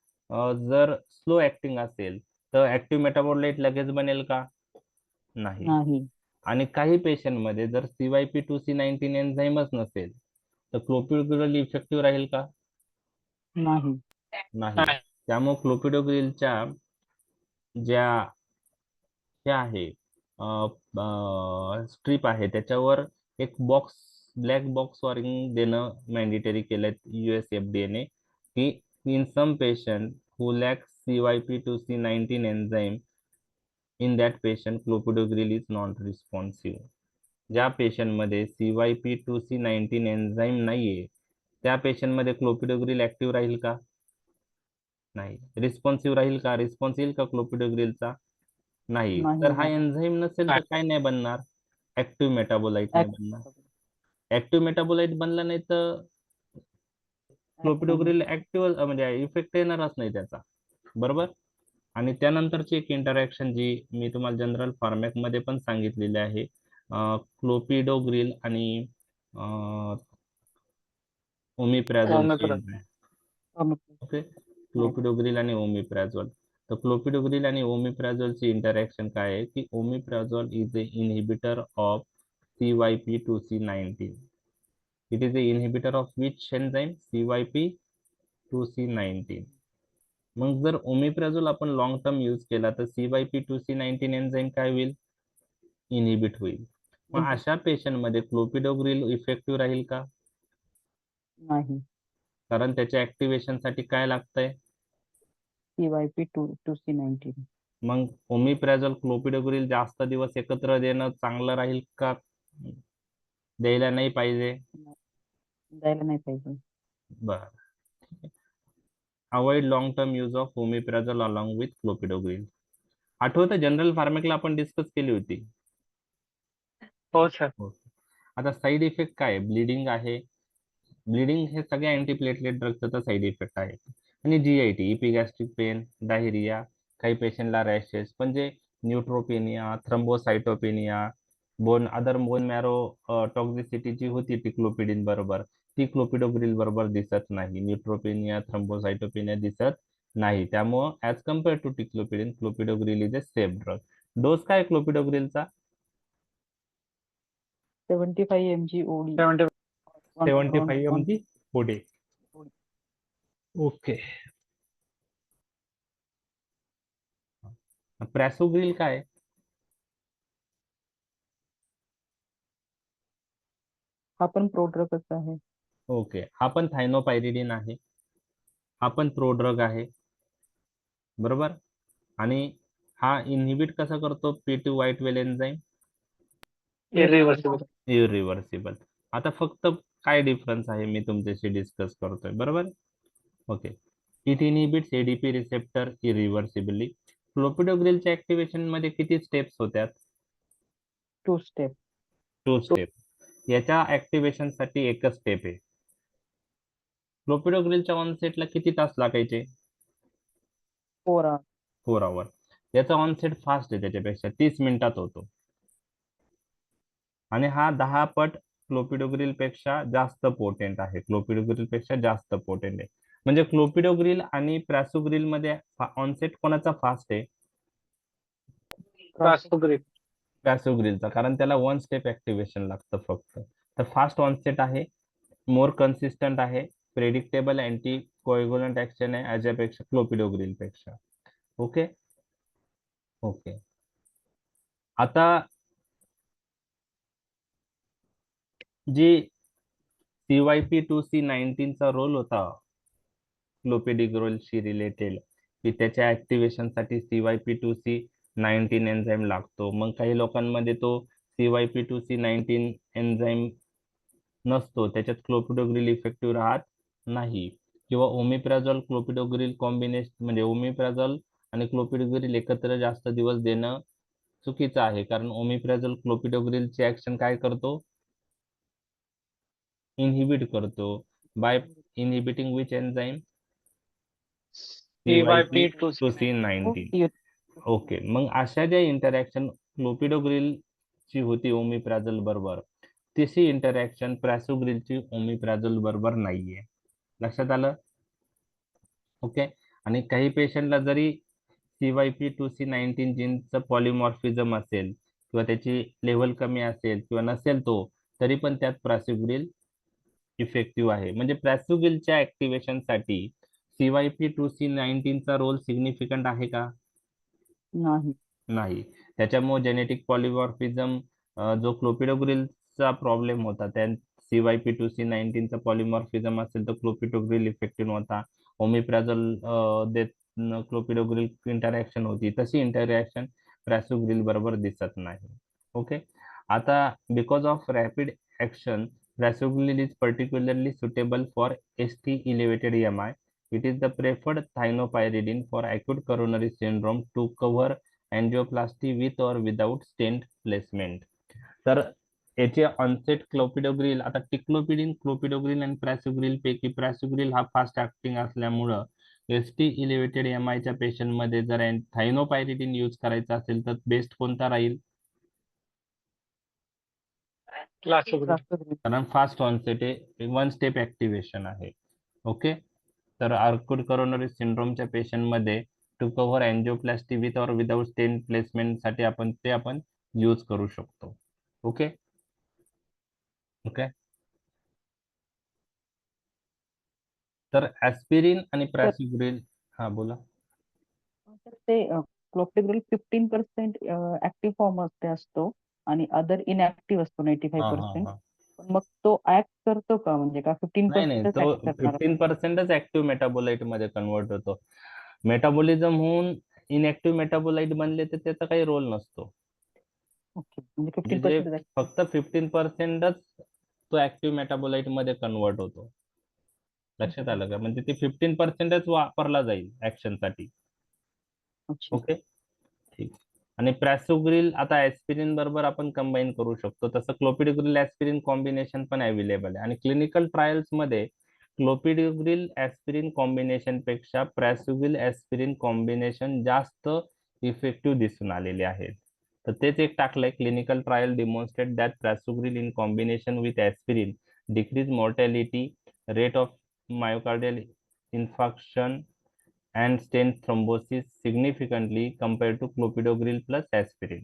[SPEAKER 2] जर स्लो ऍक्टिंग असेल तर ऍक्टिव्ह मेटाबोलाइट लगेच बनेल का? नाही.
[SPEAKER 1] नाही. आणि
[SPEAKER 2] काही पेशंट मध्ये जर CYP2C19 एन्झाईमच नसेल तर क्लोपिडोग्रिल इफेक्टिव्ह राहील का?
[SPEAKER 1] नाही.
[SPEAKER 2] नाही. त्यामुळे क्लोपिडोग्रिलच्या ज्या हे आहे स्ट्रीप आहे त्याच्यावर एक ब्लॅक बॉक्स वॉर्निंग देणं मॅन्डेटरी केलं USFDA ने, की in some patient who lack CYP2C19 enzyme, in that patient clopidogrel is not responsive. ज्या पेशंट मध्ये CYP2C19 एन्झाईम नाहीये त्या पेशंट मध्ये क्लोपिडोग्रिल ऍक्टिव्ह राहील का? नाही. रिस्पॉन्सिव्ह राहील का? रिस्पॉन्स येईल का क्लोपिडोग्रिलचा? नाही. तर हा एन्झाईम नसेल तर काय नाही बनणार, ऍक्टिव्ह मेटाबोलाइट नाही बनणार. ऍक्टिव्ह मेटाबोलाइट बनला नाही तर क्लोपिडोग्रिल ऍक्टिव्ह म्हणजे इफेक्ट येणारच नाही त्याचा. बरोबर. आणि त्यानंतरची एक इंटरॅक्शन जी मी तुम्हाला जनरल फॉर्मॅट मध्ये पण सांगितलेली आहे, क्लोपिडोग्रिल आणि ओमिप्राझोलची. ओके, क्लोपिडोग्रिल आणि ओमिप्राझोल. तर क्लोपिडोग्रिल आणि ओमिप्राझोलची इंटरॅक्शन काय आहे की omeprazole is a inhibitor of CYP2C19. It is a inhibitor of which enzyme? CYP2C19. मग जर ओमिप्राझोल आपण लॉंग टर्म यूज केला तर CYP2C19 एन्झाईम काय होईल? इनहिबिट होईल. मग अशा पेशंट मध्ये क्लोपिडोग्रिल इफेक्टिव्ह राहील का?
[SPEAKER 1] नाही.
[SPEAKER 2] कारण त्याच्या ऍक्टिव्हेशन साठी काय लागतंय?
[SPEAKER 1] CYP2C19.
[SPEAKER 2] मग ओमिप्रेझोल क्लोपिडोग्रिल जास्त दिवस एकत्र देणं चांगलं राहील का, द्यायला नाही पाहिजे?
[SPEAKER 1] द्यायला नाही पाहिजे.
[SPEAKER 2] बर. Avoid long term use of omeprazole along with clopidogrel. आठवतं जनरल फार्मेकला आपण डिस्कस केली होती.
[SPEAKER 3] हो सर.
[SPEAKER 2] ओके. आता साईड इफेक्ट काय? ब्लिडिंग आहे. ब्लिडिंग हे सगळ्या अँटीप्लेटलेट ड्रगचा साईड इफेक्ट आहे. आणि जीआयटी, इपिगॅस्ट्रिक पेन, डायरिया, काही पेशंटला रॅशेस, म्हणजे न्यूट्रोपेनिया, थ्रम्बोसाइटोपेनिया, अदर बोन मॅरो टॉक्झिसिटी जी होती टिक्लोपिडिन बरोबर, ती क्लोपिडोग्रिल बरोबर दिसत नाही. न्यूट्रोपेनिया, थ्रम्बोसाइटोपेनिया दिसत नाही. त्यामुळं as compare to ticlopidine, clopidogrel is a safe drug. Dose काय क्लोपिडोग्रिलचा?
[SPEAKER 1] 75 mg OD.
[SPEAKER 2] 75 mg पुढे. ओके. प्रॅसोग्रिल काय?
[SPEAKER 1] हा पण प्रोड्रगच आहे.
[SPEAKER 2] ओके. हा पण थायनोपायरिडिन आहे. हा पण प्रोड्रग आहे, बरोबर. आणि हा इनहिबिट कसा करतो P2 व्हाईट वेल एन्झाईम?
[SPEAKER 3] इरिव्हर्सिबल.
[SPEAKER 2] इरिव्हर्सिबल. आता फक्त काय डिफरन्स आहे मी तुमच्याशी डिस्कस करतोय, बरोबर. Okay. It inhibits ADP receptor irreversibly. क्लोपिडोग्रिलच्या ऍक्टिव्हेशन मध्ये किती स्टेप्स होत्यात?
[SPEAKER 1] 2 स्टेप.
[SPEAKER 2] 2 स्टेप. याच्या ऍक्टिव्हेशन साठी एकच स्टेप आहे. क्लोपिडोग्रिलच्या ऑनसेटला किती तास लागायचे?
[SPEAKER 1] 4 hours.
[SPEAKER 2] 4 आवर. याचा ऑनसेट फास्ट आहे त्याच्यापेक्षा, 30 मिनिटात होतो. आणि हा 10 पट क्लोपिडोग्रिल पेक्षा जास्त पोटेंट आहे. क्लोपिडोग्रिल पेक्षा जास्त पोटेंट आहे. म्हणजे क्लोपिडोग्रिल आणि प्रॅसोग्रिल मध्ये ऑनसेट कोणाचा फास्ट आहे?
[SPEAKER 3] प्रासोग्रिल.
[SPEAKER 2] प्रॅसोग्रिलचा, कारण त्याला 1 स्टेप ऍक्टिव्हेशन लागतं फक्त. तर फास्ट ऑनसेट आहे, मोर कन्सिस्टंट आहे, प्रेडिक्टेबल अँटी कोएग्युलंट ऍक्शन आहे याच्यापेक्षा, क्लोपिडोग्रिल पेक्षा. ओके. ओके. आता जी CYP2C19 चा रोल होता क्लोपिडोग्रिलशी रिलेटेड, की त्याच्या ऍक्टिव्हेशन साठी CYP2C19 एन्झाईम लागतो. मग काही लोकांमध्ये तो CYP2C19 एन्झाईम नसतो, त्याच्यात क्लोपिडोग्रिल इफेक्टिव्ह राहत नाही. किंवा ओमिप्रेझोल क्लोपिडोग्रिल कॉम्बिनेशन, म्हणजे ओमिप्रेझोल आणि क्लोपिडोग्रिल एकत्र जास्त दिवस देणं चुकीचं आहे, कारण ओमिप्रेझोल क्लोपिडोग्रिलची ऍक्शन काय करतो? इनहिबिट करतो. By inhibiting which enzyme? CYP2C19. Okay. मग अशा ज्या इंटरॅक्शन क्लोपिडोग्रिल ची होती ओमिप्रेझोल बरोबर, तशी इंटरॅक्शन प्रॅसोग्रिलची ओमिप्रेझोल बरोबर नाहीये. लक्षात आलं? ओके. आणि काही पेशंटला जरी CYP2C19 जीनचं पॉलिमॉर्फिझम असेल किंवा त्याची लेवल कमी असेल किंवा नसेल तो, तरी पण त्यात प्रॅसोग्रिल इफेक्टिव्ह आहे. म्हणजे प्रॅसोग्रिलच्या ऍक्टिव्हेशन साठी CYP2C19 चा रोल सिग्निफिकंट आहे का?
[SPEAKER 1] नाही.
[SPEAKER 2] नाही. त्याच्यामुळे जेनेटिक पॉलिमॉर्फिझम जो क्लोपिडोग्रिलचा प्रॉब्लेम होता, त्या CYP2C19 चा पॉलिमॉर्फिझम असेल तर क्लोपिडोग्रिल इफेक्टिव्ह होता. ओमिप्रेझोल देत क्लोपिडोग्रिल इंटरॅक्शन होती, तशी इंटरॅक्शन प्रॅसोग्रिल बरोबर दिसत नाही. ओके. आता because of rapid action, prasugrel is particularly suitable for ST elevated MI. It is the preferred thienopyridine for acute coronary syndrome to cover angioplasty with or without stent placement. तर याचे onset clopidogrel, आता ticlopidine, clopidogrel आणि प्रॅसोग्रिल पैकी प्रॅसोग्रिल हा fast acting असल्यामुळं ST elevated MI च्या patient मध्ये जर थायनोपायरिडिन यूज करायचा असेल तर बेस्ट कोणता राहील? कारण फास्ट ऑनसेट आहे, 1 स्टेप ऍक्टिव्हेशन आहे. ओके. तर अक्यूट कोरोनरी सिंड्रोमच्या पेशंट मध्ये टू कव्हर अँजिओप्लास्टी विथ और विदाउट स्टेंट प्लेसमेंट साठी आपण यूज करू शकतो. ओके. ओके. तर ऍस्पिरिन आणि प्रॅसोग्रिल, हा बोला.
[SPEAKER 1] ते क्लोपिडोग्रिल 15% ऍक्टिव्ह फॉर्म असतो आणि अदर इनऍक्टिव्ह असतो 95%. पण मग तो ऍक्ट करतो का, म्हणजे का
[SPEAKER 2] नाही,
[SPEAKER 1] 15%
[SPEAKER 2] तो
[SPEAKER 1] ऍक्ट करणार?
[SPEAKER 2] 15%च ऍक्टिव्ह मेटाबोलाइट मध्ये कन्वर्ट होतो. मेटाबॉलिझम होऊन इनएक्टिव्ह मेटाबोलाइट बनले तर त्याचा काही रोल नसतो.
[SPEAKER 1] ओके, म्हणजे
[SPEAKER 2] म्हणजे
[SPEAKER 1] 15%
[SPEAKER 2] फक्त 15%च तो ऍक्टिव्ह मेटाबोलाइट मध्ये कन्वर्ट होतो. लक्षात आलं का? म्हणजे ते 15%च वापरला जाईल ऍक्शन साठी.
[SPEAKER 1] अच्छा.
[SPEAKER 2] ओके, ठीक. आणि प्रॅसोग्रिल आता ऍस्पिरिन बरोबर आपण कंबाईन करू शकतो. तसं क्लोपिडोग्रिल ऍस्पिरिन कॉम्बिनेशन पण अवेलेबल आहे आणि क्लिनिकल ट्रायल्स मध्ये क्लोपिडोग्रिल ऍस्पिरिन कॉम्बिनेशन पेक्षा प्रॅसोग्रिल ऍस्पिरिन कॉम्बिनेशन जास्त इफेक्टिव्ह दिसून आलेले आहेत. तर तेच एक टाकलंय, clinical trial demonstrate that prasugrel in combination with aspirin decrease mortality rate of myocardial infarction and stent thrombosis significantly compared to clopidogrel plus aspirin.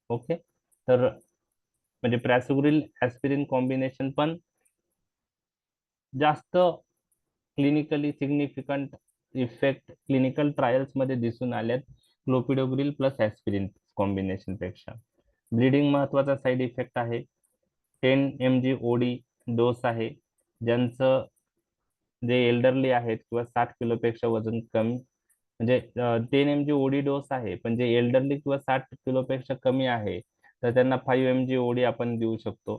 [SPEAKER 2] Okay, तर म्हणजे प्रॅसोग्रिल ऍस्पिरिन कॉम्बिनेशन पण जास्त clinically significant effect clinical trials मध्ये दिसून आल्यात clopidogrel plus aspirin combination पेक्षा. Bleeding महत्वाचा side effect आहे. 10 mg ओडी डोस आहे. ज्यांचं जे एल्डरली आहेत किंवा 60 किलोपेक्षा वजन कमी, म्हणजे 10 mg ओडी डोस आहे, पण जे एल्डरली किंवा 60 किलोपेक्षा कमी आहे तर त्यांना 5 mg ओडी आपण देऊ शकतो.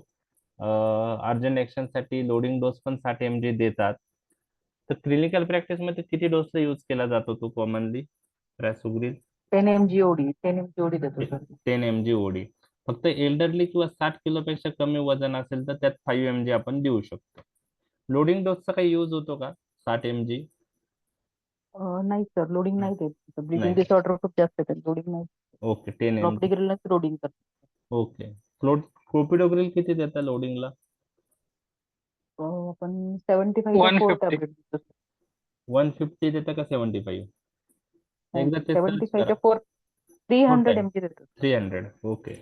[SPEAKER 2] अर्जंट ऍक्शन साठी लोडिंग डोस पण 60 mg देतात. तर क्लिनिकल प्रॅक्टिस मध्ये किती डोसचा यूज केला जातो तो commonly prasugrel?
[SPEAKER 1] 10 mg OD, 10 mg OD देतो सर.
[SPEAKER 2] 10 mg OD. फक्त एल्डरली किंवा 60 किलोपेक्षा कमी वजन असेल तर त्यात 5 mg आपण देऊ शकतो. लोडिंग डोसचा काही यूज होतो का 60 mg?
[SPEAKER 1] नाही सर, लोडिंग नाही देत. ब्लिडिंग
[SPEAKER 2] नाही.
[SPEAKER 1] डिसऑर्डर खूप जास्त आहे, लोडिंग नाही.
[SPEAKER 2] Okay, 10 mg.
[SPEAKER 1] क्लॉपिडोग्रिलच लोडिंग करतो.
[SPEAKER 2] ओके, क्लोपिडोग्रिल किती देता लोडिंगला?
[SPEAKER 1] आपण 75 च्या 4
[SPEAKER 3] 150.
[SPEAKER 1] टॅबलेट देतो सर.
[SPEAKER 2] 150 देता का 75? एकदा ते सर्च
[SPEAKER 1] 75
[SPEAKER 2] करा.
[SPEAKER 1] च्या 4 300
[SPEAKER 2] Okay.
[SPEAKER 1] mg देतो.
[SPEAKER 2] 300. ओके.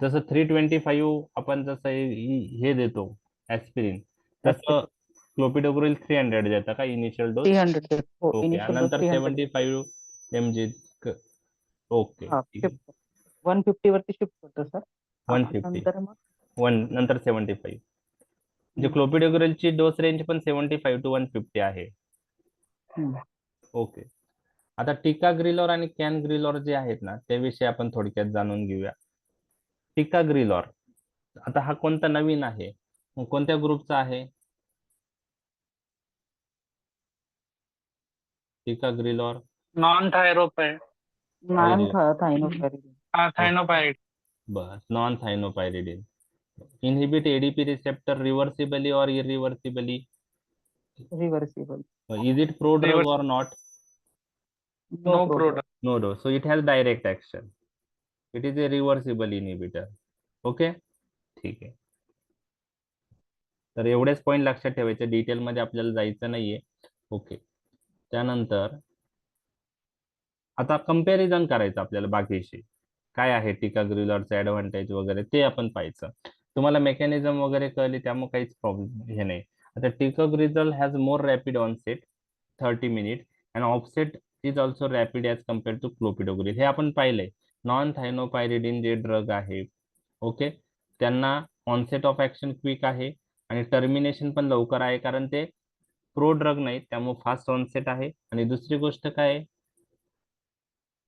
[SPEAKER 2] जसं 325 आपण जसं हे देतो ऍस्पिरिन, तसं क्लोपिडोग्रिल 300 देता का इनिशियल डोस?
[SPEAKER 1] 300 देतो. हो,
[SPEAKER 2] ओके,
[SPEAKER 1] इनिशियल
[SPEAKER 2] नंतर
[SPEAKER 1] 300.
[SPEAKER 2] 75 mg. ओके,
[SPEAKER 1] हा,
[SPEAKER 2] ठीक आहे.
[SPEAKER 1] 150 वरती शिफ्ट करतो सर.
[SPEAKER 2] 150.
[SPEAKER 1] नंतर मग
[SPEAKER 2] नंतर 75. म्हणजे
[SPEAKER 1] हम्म.
[SPEAKER 2] क्लोपिडोग्रिलची डोस रेंज पण 75 to 150 आहे.
[SPEAKER 1] हम्म.
[SPEAKER 2] ओके. आता टिकाग्रिलॉर आणि कॅनग्रिलॉर जे आहेत ना, त्याविषयी आपण थोडक्यात जाणून घेऊया. टिकाग्रिलॉर आता हा कोणता नवीन आहे, मग कोणत्या ग्रुपचा आहे ticagrelor?
[SPEAKER 3] Non thienopyridine.
[SPEAKER 1] Non thienopyridine.
[SPEAKER 3] Thienopyridine.
[SPEAKER 2] बस, non thienopyridine. Inhibit ADP receptor reversibly or irreversibly?
[SPEAKER 1] Reversible.
[SPEAKER 2] Is it pro drug or not?
[SPEAKER 3] No product.
[SPEAKER 2] No, no. So it has direct action. It is a reversible inhibitor. Okay, ठीक आहे. तर एवढेच point लक्षात ठेवायचे, detail मध्ये आपल्याला जायचं नाहीये. ओके, त्यानंतर आता कंपॅरिझन करायचं आपल्याला बाकीशी. काय आहे टिकाग्रिलॉरचं ऍडव्हान्टेज वगैरे ते आपण पाहायचं. तुम्हाला मेकॅनिझम वगैरे कळली त्यामुळे काहीच प्रॉब्लेम हे नाही. आता ticagrelor has more rapid onset 30 minute and offset is also rapid as compared to clopidogrel. हे आपण पाहिलंय. नॉन थायनोपायरिडिन जे ड्रग आहे, ओके, त्यांना ऑनसेट ऑफ ऍक्शन क्विक आहे आणि टर्मिनेशन पण लवकर आहे, कारण ते प्रो ड्रग नाहीत, त्यामुळे फास्ट ऑनसेट आहे. आणि दुसरी गोष्ट काय आहे,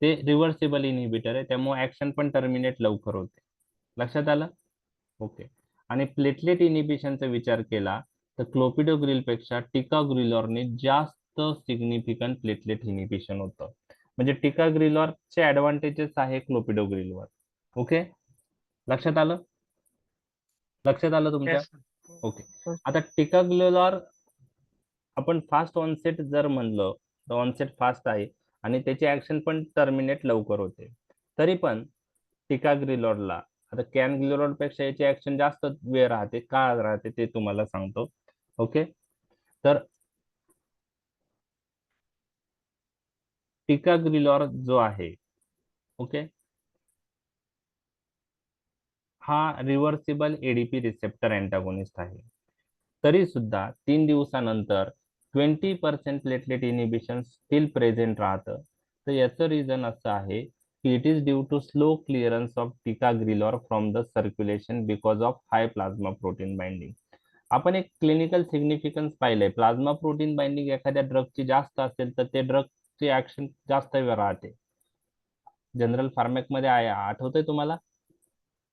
[SPEAKER 2] ते रिव्हर्सिबल इनहिबिटर आहे, त्यामुळे ऍक्शन पण टर्मिनेट लवकर होते. लक्षात आलं? ओके. आणि प्लेटलेट इनिबिशनचा विचार केला तर क्लोपिडोग्रिल पेक्षा टिकाग्रिलॉरने जास्त सिग्निफिकंट प्लेटलेट इनिबिशन होतं. म्हणजे टिकाग्रिलॉरचे ऍडव्हान्टेजेस आहे क्लोपिडोग्रिलवर. ओके, लक्षात आलं? लक्षात आलं तुमच्या?
[SPEAKER 3] Yes.
[SPEAKER 2] ओके. आता टिकाग्रिलॉर आपण फास्ट ऑनसेट जर म्हणलं तर ऑनसेट फास्ट आहे आणि त्याची ऍक्शन पण टर्मिनेट लवकर होते. तरी पण टिकाग्रिलॉरला आता कॅनग्रिलॉर पेक्षा याची ऍक्शन जास्त वेळ राहते. का राहते ते तुम्हाला सांगतो. ओके, तर टिकाग्रिलॉर जो आहे, ओके, हा रिव्हर्सिबल एडीपी रिसेप्टर अँटागोनिस्ट आहे. तरी सुद्धा 3 दिवसानंतर 20% प्लेटलेट इनिबिशन स्टील प्रेझेंट राहतं. तर याचं रिझन असं आहे की it is due to slow clearance of ticagrelor from the circulation because of high plasma protein binding. आपण एक क्लिनिकल सिग्निफिकन्स पाहिलंय. प्लाझ्मा प्रोटीन बाइंडिंग एखाद्या ड्रगची जास्त असेल तर ते ड्रग ची ऍक्शन जास्त वेळ राहते. जनरल फार्मॅक मध्ये आहे, आठवतंय तुम्हाला?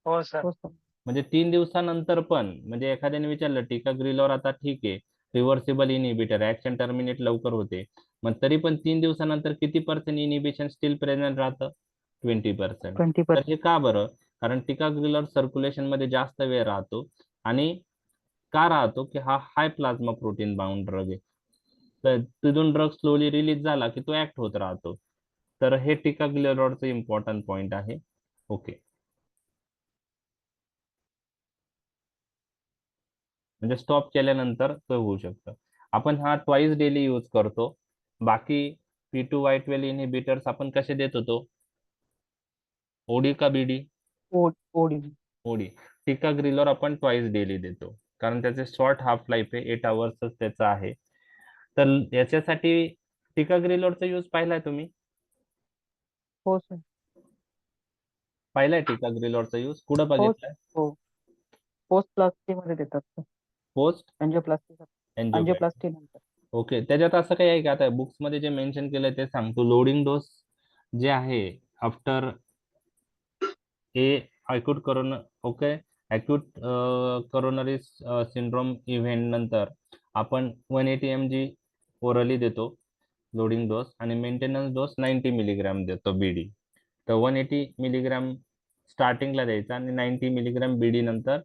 [SPEAKER 3] हो सर.
[SPEAKER 1] हो सर.
[SPEAKER 2] म्हणजे 3 दिवसानंतर पण, म्हणजे एखाद्याने विचारलं टिकाग्रिलवर आता ठीक आहे, रिव्हर्सिबल इनहिबिटर, ऍक्शन टर्मिनेट लवकर होते, मग तरी पण 3 दिवसानंतर किती पर्सेंट इनहिबिशन स्टील प्रेझेंट राहतं? 20%.
[SPEAKER 1] 20%.
[SPEAKER 2] तर हे का बरं? कारण टिकाग्रिलर सर्क्युलेशन मध्ये जास्त वेळ राहतो, आणि का राहतो की हा हाय प्लाझ्मा प्रोटीन बाउंड ड्रग आहे. तर तिथून ड्रग स्लोली रिलीज झाला की तो ऍक्ट होत राहतो. तर हे टिकाग्रिलरचं इम्पॉर्टंट पॉइंट आहे. ओके, म्हणजे स्टॉप केल्यानंतर ते होऊ शकतं. आपण हा ट्वाइस डेली यूज करतो. बाकी P2Y12 इनहिबिटर्स आपण कसे देत होतो? ओडी का बीडी?
[SPEAKER 1] ओडी.
[SPEAKER 2] ओडी. टिकाग्रिलर आपण ट्वाइस डेली देतो, कारण त्याचे शॉर्ट हाफ लाईफ आहे, 8 hours त्याचा आहे. तर याच्यासाठी टिकाग्रिलरचा यूज पाहिलाय तुम्ही?
[SPEAKER 1] हो सर.
[SPEAKER 2] पाहिलाय टिकाग्रिलरचा यूज कुठं
[SPEAKER 1] हो
[SPEAKER 2] बघितलाय?
[SPEAKER 1] हो. पोस्ट प्लास्टी मध्ये देतात sir.
[SPEAKER 2] Post
[SPEAKER 1] angioplasty.
[SPEAKER 2] Angioplasty.
[SPEAKER 1] Angioplasty नंतर.
[SPEAKER 2] ओके, त्याच्यात असं काही आहे का? आता बुक्स मध्ये जे मेन्शन केलंय ते सांगतो. लोडिंग डोस जे आहे after a acute corona, okay, acute coronary syndrome event नंतर आपण 180 mg ओरली देतो लोडिंग डोस, आणि मेंटेनन्स डोस 90 मिलीग्राम देतो बीडी. तर 180 मिलीग्राम स्टार्टिंगला द्यायचा आणि 90 मिलीग्राम बीडी नंतर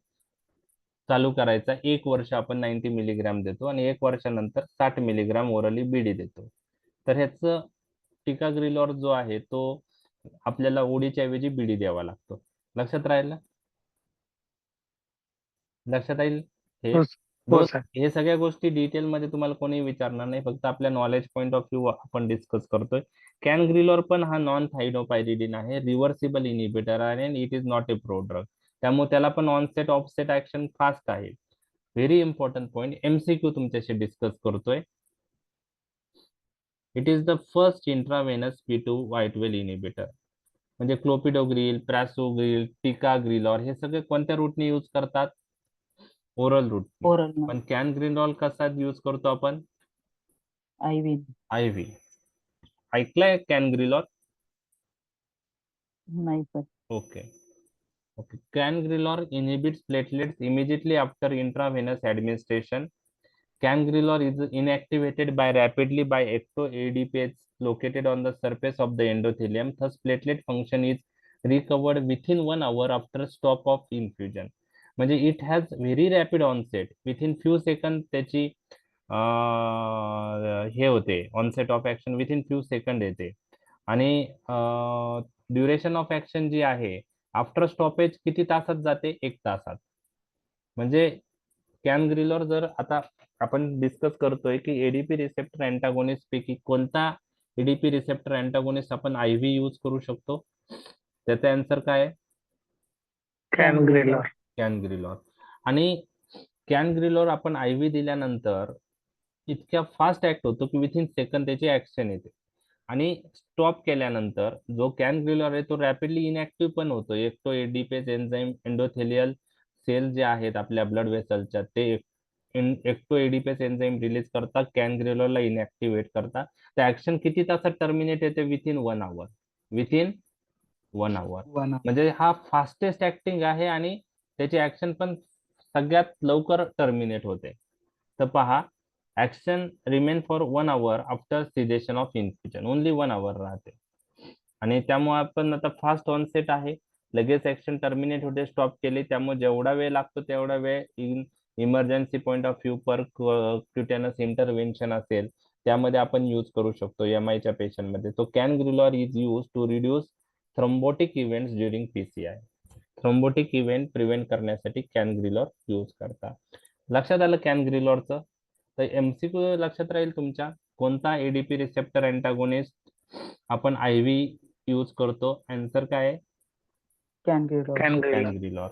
[SPEAKER 2] चालू करायचा. 1 वर्ष आपण 90 मिलीग्राम देतो आणि 1 वर्षानंतर 60 मिलीग्राम ओरली बीडी देतो. तर ह्याचं टिकाग्रिलॉर जो आहे तो आपल्याला ओडीच्या ऐवजी बीडी द्यावा लागतो. लक्षात राहिलं? लक्षात राहील हे
[SPEAKER 3] हो हो
[SPEAKER 2] डोस?
[SPEAKER 3] सर.
[SPEAKER 2] हे सगळ्या गोष्टी डिटेल मध्ये तुम्हाला कोणी विचारणार नाही, फक्त आपल्या नॉलेज पॉईंट ऑफ व्ह्यू आपण डिस्कस करतोय. कॅनग्रिलॉर पण हा नॉन थायडोपायरिडिन आहे, रिव्हर्सिबल इनहिबिटर आहे, आणि it is not a prodrug. त्यामुळे त्याला पण ऑनसेट ऑफसेट ऍक्शन फास्ट आहे. व्हेरी इम्पॉर्टंट पॉईंट, एमसीक्यू तुमच्याशी डिस्कस करतोय. It is the first intravenous P2Y12 inhibitor. म्हणजे क्लोपिडोग्रिल, प्रॅसोग्रिल, टिकाग्रिलॉर हे सगळे कोणत्या रूटने यूज करतात? ओरल रूटने.
[SPEAKER 1] ओरल ना.
[SPEAKER 2] पण कॅनग्रिनॉल कसा यूज करतो आपण?
[SPEAKER 1] IV.
[SPEAKER 2] IV. ऐकलंय कॅनग्रिलॉर?
[SPEAKER 1] नाही sir.
[SPEAKER 2] Okay okay. Cangrelor inhibits platelets immediately after intravenous administration. Cangrelor is inactivated by rapidly by ecto-ADPase located on the surface of the endothelium. Thus, platelet function is recovered within 1 hour after stop of infusion. म्हणजे it has very rapid onset, within few second त्याची हे होते, onset of action within few second येते. आणि duration of action जी आहे after stoppage किती तासात जाते? 1 तासात. म्हणजे कॅनग्रिलर जर आता आपण डिस्कस करतोय की एडीपी रिसेप्टर अँटागोनिस्ट पैकी कोणता एडीपी रिसेप्टर अँटागोनिस्ट आपण IV यूज करू शकतो? त्याचा आन्सर काय आहे?
[SPEAKER 3] कॅनग्रिलर.
[SPEAKER 2] कॅनग्रिलॉर. आणि कॅनग्रिलॉर आपण IV दिल्यानंतर इतक्या फास्ट ऍक्ट होतो की विथिन सेकंड त्याची ऍक्शन येते. आणि स्टॉप केल्यानंतर जो कॅनग्रिलॉर आहे तो रॅपिडली इनॅक्टिव्ह पण होतो. एक तो एडीपेज एन्झाईम एंडोथेलियल सेल जे आहेत आपल्या ब्लड वेसलच्या, ते एक्टो एडीपेज एन्झाईम रिलीज करतात, कॅनग्रिलॉरला इनॅक्टिव्हेट करतात. तर ऍक्शन किती तासात टर्मिनेट येते? Within 1 hour. Within 1 hour. म्हणजे हा फास्टेस्ट ऍक्टिंग आहे आणि त्याची ऍक्शन पण सगळ्यात लवकर टर्मिनेट होते. तर पहा, action remain for 1 hour after caseation of infusion. Only 1 hour राहते. आणि त्यामुळे आपण आता फास्ट ऑनसेट आहे, लगेच ऍक्शन टर्मिनेट होते स्टॉप केले. त्यामुळे जेवढा वेळ लागतो तेवढा वेळ emergency point of view percutaneous intervention असेल त्यामध्ये आपण यूज करू शकतो MI च्या पेशंटमध्ये. तो cangrelor is use to reduce thrombotic events during PCI. Thrombotic event prevent करण्यासाठी कॅनग्रिलॉर यूज करतात. लक्षात आलं कॅनग्रिलॉरचं? तर MCQ लक्षात राहील तुमच्या, कोणता एडीपी रिसेप्टर अँटागोनिस्ट आपण IV यूज करतो? आन्सर काय आहे?
[SPEAKER 1] कॅनग्रिलॉर.
[SPEAKER 2] कॅनग्रिलॉर.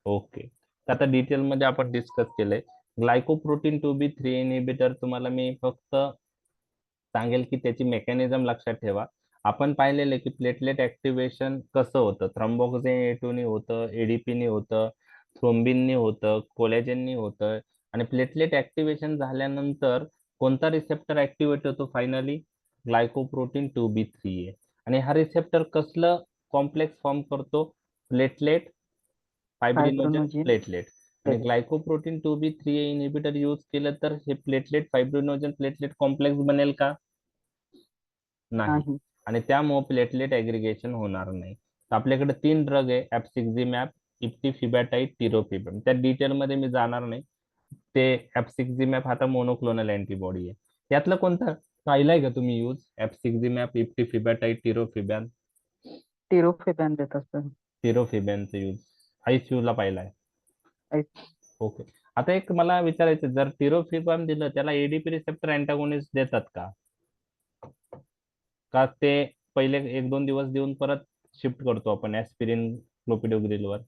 [SPEAKER 2] ओके. तर आता डिटेल मध्ये आपण डिस्कस केलंय. ग्लायकोप्रोटीन 2B3 इनहिबिटर तुम्हाला मी फक्त सांगेल की त्याची मेकॅनिझम लक्षात ठेवा. आपण पाहिलेलं की प्लेटलेट ऍक्टिव्हेशन कसं होतं? थ्रोम्बोक्सिन A2 नी होतं, ADP नी होतं, थ्रोम्बिननी होतं, कोलॅजेननी होतं. आणि प्लेटलेट ऍक्टिव्हेशन झाल्यानंतर कोणता रिसेप्टर ऍक्टिव्हेट होतो फायनली? ग्लायकोप्रोटीन 2B3A आणि हा रिसेप्टर कसलं कॉम्प्लेक्स फॉर्म करतो? Platelet fibrinogen
[SPEAKER 1] fibrinogen
[SPEAKER 2] platelet. आणि ग्लायकोप्रोटीन 2B3A इनिबिटर यूज केलं तर हे प्लेटलेट फायब्रिनोजन प्लेटलेट कॉम्प्लेक्स बनेल का? नाही.
[SPEAKER 1] नाही.
[SPEAKER 2] आणि त्यामुळे प्लेटलेट ऍग्रीगेशन होणार नाही. तर आपल्याकडे 3 ड्रग आहे, एफसिक्झिमॅब, इप्टिफिबॅटाइड, टिरोफिबॅम. त्या डिटेल मध्ये मी जाणार नाही. ते एफसिक्झिमॅब हा मोनोक्लोनल अँटीबॉडी आहे. यातलं कोणतं पाहिलंय का तुम्ही यूज? एफसिक्झिमॅब, इप्टिफिबॅटाइड, टिरोफिबॅम.
[SPEAKER 1] टिरोफेबॅन देत असतं.
[SPEAKER 2] टिरोफिबॅनचा यूज ICU ला पाहिलाय.
[SPEAKER 1] ऐक,
[SPEAKER 2] ओके. आता एक मला विचारायचं, जर टिरोफिबॅम दिलं त्याला एडीपी रिसेप्टर अँटागोनिस्ट देतात का? का ते पहिले 1-2 दिवस देऊन परत शिफ्ट करतो आपण ऍस्पिरिन क्लोपिडोग्रिल वर?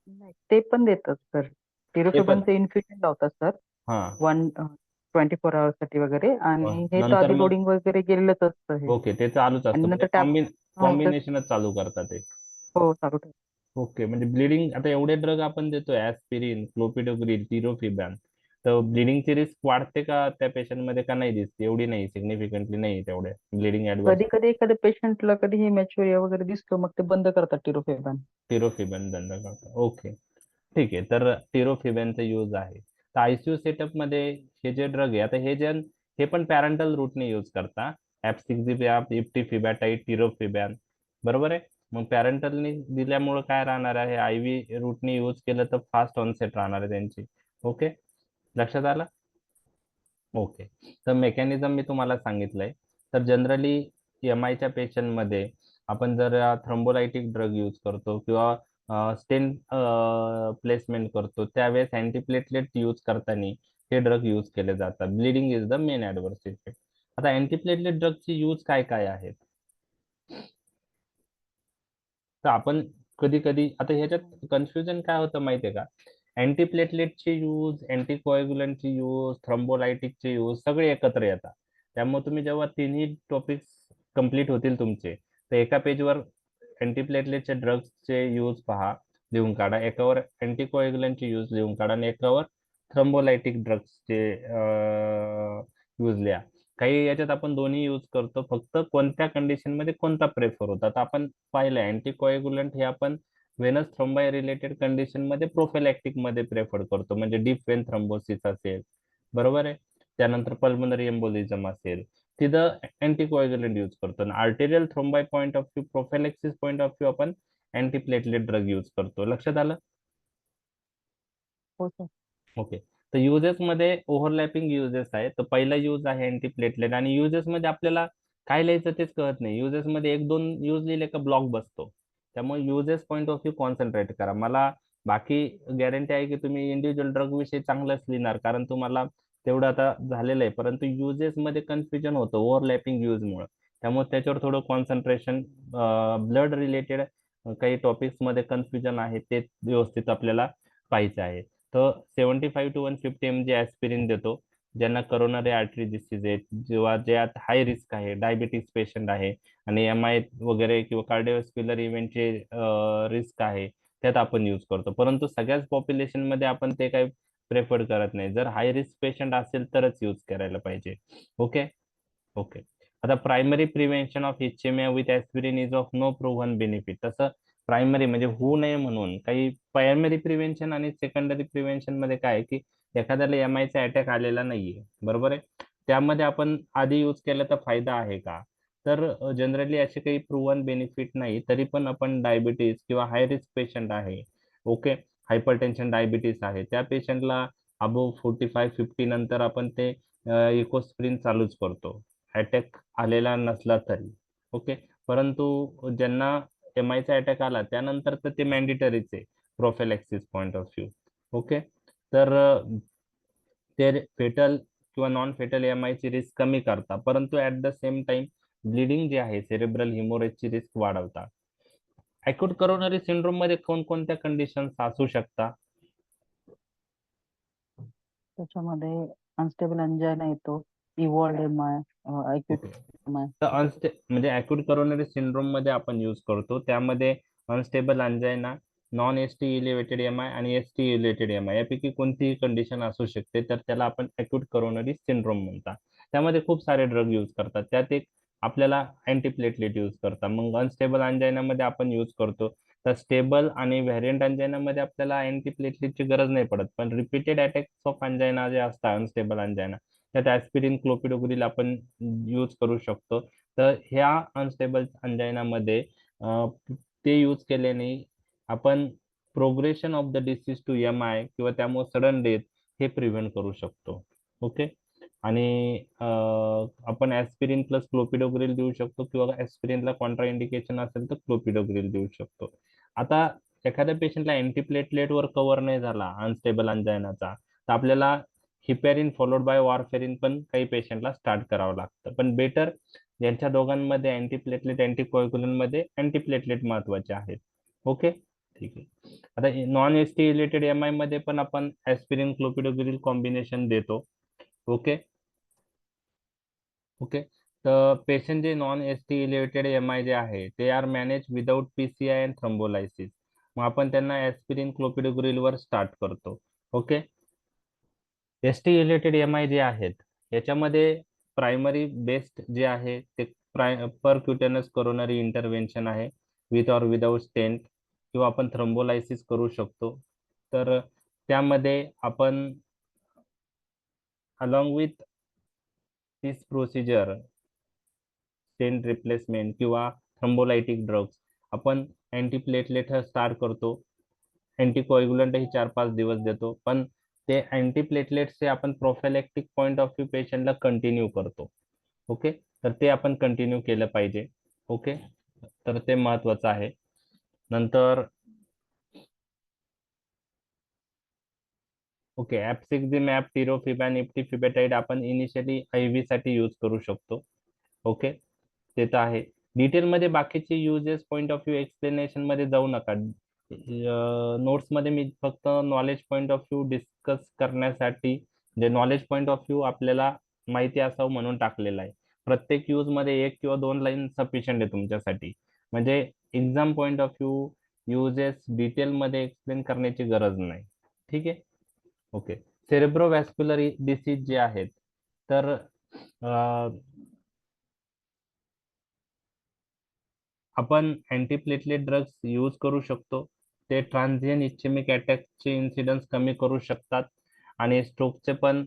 [SPEAKER 1] नाही, ते पण देतात सर.
[SPEAKER 2] ते पण.
[SPEAKER 1] टिरोफेबॅनचे इन्फ्युजन लावतात सर
[SPEAKER 2] हा.
[SPEAKER 1] 24 आवर्स साठी वगैरे, आणि हे तर
[SPEAKER 2] नंतर
[SPEAKER 1] आधी
[SPEAKER 2] मग
[SPEAKER 1] लोडिंग वगैरे गेलेलंच असतं हे.
[SPEAKER 2] ओके, ते चालूच
[SPEAKER 1] आणि
[SPEAKER 2] असतं म्हणजे
[SPEAKER 1] नंतर टॅब हो तर
[SPEAKER 2] कॉम्बिनेशनच चालू करतात ते.
[SPEAKER 1] हो चालू ठेव.
[SPEAKER 2] ओके, म्हणजे ब्लिडिंग आता एवढे ड्रग आपण देतोय, ऍस्पिरिन, क्लोपिडोग्रिल, टिरोफिबॅम, तर ब्लिडिंगची रिस्क वाढते का त्या पेशंट मध्ये का नाही दिसते? एवढी नाही, सिग्निफिकंटली नाही तेवढे ब्लिडिंग ऍडव्हर्स.
[SPEAKER 1] कधी कधी एखाद्या पेशंटला कधीही मॅच्युरिया वगैरे दिसतो, मग ते बंद करतात टिरोफेबॅन.
[SPEAKER 2] टिरोफिबॅन बंद करतात. ओके, ठीक आहे. तर टिरोफिबॅनचा यूज आहे. तर ICU सेटअप मध्ये हे जे ड्रग आहे, आता हे पण पॅरेंटल रूटने यूज करता. एफसिक्झिमॅब, इप्टिफिबॅटाइड, टिरोफिबॅन, बरोबर आहे. मग पॅरेंटलने दिल्यामुळे काय राहणार आहे? IV रूटने यूज केलं तर फास्ट ऑनसेट राहणार आहे त्यांची. ओके, लक्षात आलं? ओके. तर मेकॅनिझम मी तुम्हाला सांगितलंय. तर जनरली MIच्या पेशंटमध्ये आपण जर थ्रोम्बोलायटिक ड्रग यूज करतो किंवा स्टेन प्लेसमेंट करतो, त्यावेळेस अँटीप्लेटलेट यूज करताना हे ड्रग यूज केले जातात. Bleeding is the main adverse effect. आता अँटीप्लेटलेट ड्रगची यूज काय काय आहेत? तर आपण कधी कधी आता ह्याच्यात कन्फ्युजन काय होतं माहितीये का? अँटीप्लेटलेटचे यूज, अँटीकोएग्युलंटचे यूज, थ्रोम्बोलायटिकचे यूज सगळे एकत्र येतात. त्यामुळे तुम्ही जेव्हा तिन्ही टॉपिक्स कंप्लीट होतील तुमचे, तर एका पेजवर अँटीप्लेटलेटचे ड्रग्सचे यूज पहा, लिहून काढा. एकावर अँटीकोएग्युलंटचे यूज लिहून काढा आणि एकावर थ्रोम्बोलायटिक ड्रग्सचे यूज लिहा. काही याच्यात आपण दोन्ही यूज करतो, फक्त कोणत्या कंडिशन मध्ये कोणता प्रेफर होता. तर आपण पाहिलं अँटीकोएग्युलंट हे आपण व्हेनस थ्रोम्बाय रिलेटेड कंडिशन मध्ये प्रोफेलॅक्टिक मध्ये प्रेफर करतो, म्हणजे डीप वेन थ्रोम्बोसिस असेल, बरोबर आहे. त्यानंतर पल्मोनरी एम्बोलिझम असेल, तिथं अँटीकोएग्युलंट यूज करतो. आणि arterial thrombi point of view, prophylaxis point of view आपण अँटीप्लेटलेट ड्रग यूज करतो. लक्षात आलं?
[SPEAKER 1] हो सर.
[SPEAKER 2] ओके. तर युजेस मध्ये ओव्हरलॅपिंग युजेस आहे. तर पहिला यूज आहे अँटीप्लेटलेट, आणि युजेस मध्ये आपल्याला काय लिहायचं तेच कळत नाही. युजेस मध्ये 1-2 यूज लिहिले का ब्लॉक बसतो. त्यामुळे uses point of view concentrate करा. मला बाकी गॅरंटी आहे की तुम्ही इंडिव्हिज्युअल ड्रग विषयी चांगलंच लिहिणार, कारण तुम्हाला तेवढं आता झालेलं आहे. परंतु युजेस मध्ये कन्फ्युजन होतं ओव्हरलॅपिंग यूजमुळे. त्यामुळे त्याच्यावर थोडं कॉन्सन्ट्रेशन, ब्लड रिलेटेड काही टॉपिक्स मध्ये कन्फ्युजन आहे ते व्यवस्थित आपल्याला पाहिजे आहे. तर 75 to 150 mg ऍस्पिरिन देतो ज्यांना करोनरी आर्टरी डिसीज आहे, जेव्हा ज्यात हाय रिस्क आहे, डायबिटीस पेशंट आहे आणि MI वगैरे किंवा कार्डिओव्हास्क्युलर इव्हेंटचे रिस्क आहे, त्यात आपण यूज करतो. परंतु सगळ्याच पॉप्युलेशन मध्ये आपण ते काही प्रेफर करत नाही. जर हाय रिस्क पेशंट असेल तरच यूज करायला पाहिजे. ओके. ओके. आता primary prevention of ischaemia with aspirin is of no proven benefit. तसं प्रायमरी म्हणजे होऊ नये म्हणून काही प्रायमरी प्रिव्हेन्शन आणि सेकंडरी प्रिव्हेन्शन मध्ये काय आहे की एखाद्याला MIचा अटॅक आलेला नाहीये, बरोबर आहे, त्यामध्ये आपण आधी यूज केलं तर फायदा आहे का? तर जनरली असे काही प्रूव्हन बेनिफिट नाही. तरी पण आपण डायबिटीस किंवा हाय रिस्क पेशंट आहे, ओके, हायपरटेन्शन डायबिटीस आहे, त्या पेशंटला अबोव 45-50 नंतर आपण ते इकोस्प्रिन चालूच करतो, अटॅक आलेला नसला तरी. ओके. परंतु ज्यांना MIचा अटॅक आला त्यानंतर तर ते मॅन्डेटरीच आहे प्रोफेलॅक्सिस पॉईंट ऑफ व्ह्यू. ओके. तर ते फेटल किंवा नॉन फेटल MIची रिस्क कमी करतात, परंतु at the same time bleeding जे आहे, सेरेब्रल हिमोरेजची रिस्क वाढवतात. अॅक्यूट करोनरी सिंड्रोम मध्ये कोणकोणत्या कंडिशन्स असू शकतात?
[SPEAKER 1] त्याच्यामध्ये अनस्टेबल अंजायना येतो, evolved MI,
[SPEAKER 2] okay.
[SPEAKER 1] Acute MI.
[SPEAKER 2] तर म्हणजे अॅक्यूट करोनरी सिंड्रोम मध्ये आपण यूज करतो, त्यामध्ये unstable अंजायना, non ST elevated MI आणि ST इलेव्हेटेड MI यापैकी कोणतीही कंडिशन असू शकते, तर त्याला आपण अॅक्यूट करोनरी सिंड्रोम म्हणतात. त्यामध्ये खूप सारे ड्रग यूज करतात. त्यात एक आपल्याला अँटीप्लेटलेट यूज करता. मग अनस्टेबल अंजायनामध्ये आपण यूज करतो. तर स्टेबल आणि व्हॅरियंट अंजायनामध्ये आपल्याला अँटीप्लेटलेटची गरज नाही पडत. पण रिपीटेड अटॅक्स ऑफ अंजायना जे असतात अनस्टेबल अंजायना, त्यात ॲस्पिरिन क्लोपिडोग्रिल आपण यूज करू शकतो. तर ह्या अनस्टेबल अंजायनामध्ये ते यूज केल्याने आपण progression of the disease to MI किंवा त्यामुळे सडन डेथ हे प्रिव्हेंट करू शकतो. ओके. आणि आपण ॲस्पिरिन प्लस क्लोपिडोग्रिल देऊ शकतो किंवा ॲस्पिरिनला कॉन्ट्राइंडिकेशन असेल तर क्लोपिडोग्रिल देऊ शकतो. आता एखाद्या पेशंटला अँटीप्लेटलेटवर कव्हर नाही झाला अनस्टेबल अंजायनाचा, तर आपल्याला हिपॅरिन फॉलोड बाय वॉरफेरिन पण काही पेशंटला स्टार्ट करावं लागतं. पण बेटर यांच्या दोघांमध्ये अँटीप्लेटलेट अँटीकोएग्युलंट मध्ये अँटीप्लेटलेट महत्वाचे आहेत. ओके, ठीक आहे. आता नॉन एसटी रिलेटेड MI मध्ये पण आपण ॲस्पिरिन क्लोपिडोग्रिल कॉम्बिनेशन देतो. Okay okay. तर पेशंट जे नॉन एसटी रिलेटेड MI जे आहे ते are manage without PCI and thrombolysis. मग आपण त्यांना ॲस्पिरिन क्लोपिडोग्रिल वर स्टार्ट करतो. ओके. एसटी रिलेटेड MI जे आहेत याच्यामध्ये प्रायमरी बेस्ट जे आहे ते परक्युटेनस कोरोनरी इंटरव्हेन्शन आहे, विथ ऑर विदाउट स्टेंट, किंवा आपण थ्रोम्बोलायसिस करू शकतो. तर त्यामध्ये आपण along with this procedure stent replacement किंवा थ्रोम्बोलायटिक ड्रग्स आपण अँटीप्लेटलेट स्टार्ट करतो. अँटीकोएग्युलंट ही 4-5 दिवस देतो. पण ते अँटीप्लेटलेट्सचे आपण प्रोफॅलेक्टिक पॉईंट ऑफ व्ह्यू पेशंटला कंटिन्यू करतो. ओके, तर ते आपण कंटिन्यू केलं पाहिजे. ओके, तर ते महत्वाचं आहे. नंतर ओके, ऍप्सिक्झिमॅब, टिरोफिबॅन, इप्टिफिबेटाइड आपण इनिशियली IV साठी यूज करू शकतो. ओके, ते तर आहे. डिटेलमध्ये बाकीचे uses point of view explanation मध्ये जाऊ नका. नोट्स मध्ये मी फक्त knowledge point of view discuss करण्यासाठी, जे नॉलेज पॉईंट ऑफ व्ह्यू आपल्याला माहिती असावं म्हणून टाकलेलं आहे. प्रत्येक यूज मध्ये 1 किंवा 2 लाईन सफिशियंट आहे तुमच्यासाठी. म्हणजे exam point of view uses डिटेलमध्ये एक्सप्लेन करण्याची गरज नाही. ठीक आहे. ओके. सेरेब्रोव्हॅस्क्युलर डिसीज जे आहेत तर आपण अँटीप्लेटलेट ड्रग्स यूज करू शकतो. ते ट्रान्झिएंट इस्केमिक अटॅकचे इन्सिडन्स कमी करू शकतात आणि स्ट्रोकचे पण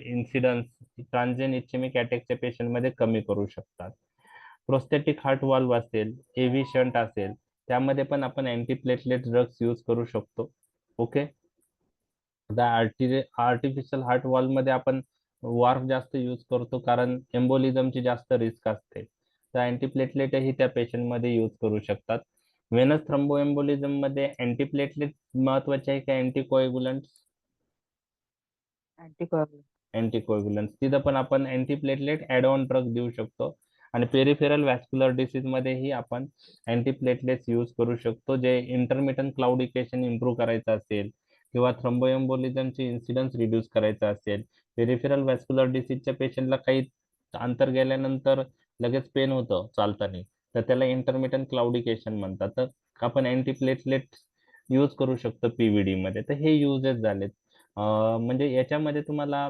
[SPEAKER 2] इन्सिडन्स ट्रान्झिएंट इस्केमिक अटॅकच्या पेशंटमध्ये कमी करू शकतात. प्रोस्थेटिक हार्ट वाल्व असेल, AV शंट असेल, त्यामध्ये पण आपण अँटीप्लेटलेट ड्रग्स यूज करू शकतो. ओके. आता आर्टिफिशियल हार्ट वॉल मध्ये आपण वार्फ जास्त यूज करतो कारण एम्बोलिझमची जास्त रिस्क असते. तर अँटीप्लेटलेटही त्या पेशंट मध्ये यूज करू शकतात. व्हेनस थ्रोम्बोएम्बोलिझम मध्ये अँटीप्लेटलेट महत्वाचे आहे का अँटीकोएग्युलंट? अँटीकोएग्युलंट तिथं पण आपण अँटीप्लेटलेट ऍड ऑन ड्रग देऊ शकतो. आणि पेरिफेरल व्हॅस्क्युलर डिसीज मध्येही आपण अँटीप्लेटलेट्स यूज करू शकतो. जे इंटरमिटंट क्लाउडिकेशन इम्प्रूव्ह करायचं असेल किंवा थ्रोम्बोएम्बोलिझमचे इन्सिडन्स रिड्यूस करायचं असेल, पेरिफेरल व्हॅस्क्युलर डिसीजच्या पेशंटला काही अंतर गेल्यानंतर लगेच पेन होतं चालताना, तर त्याला इंटरमिटंट क्लाउडिकेशन म्हणतात. तर आपण अँटीप्लेटलेट यूज करू शकतो PVD मध्ये. तर हे युजेस झालेत. म्हणजे याच्यामध्ये तुम्हाला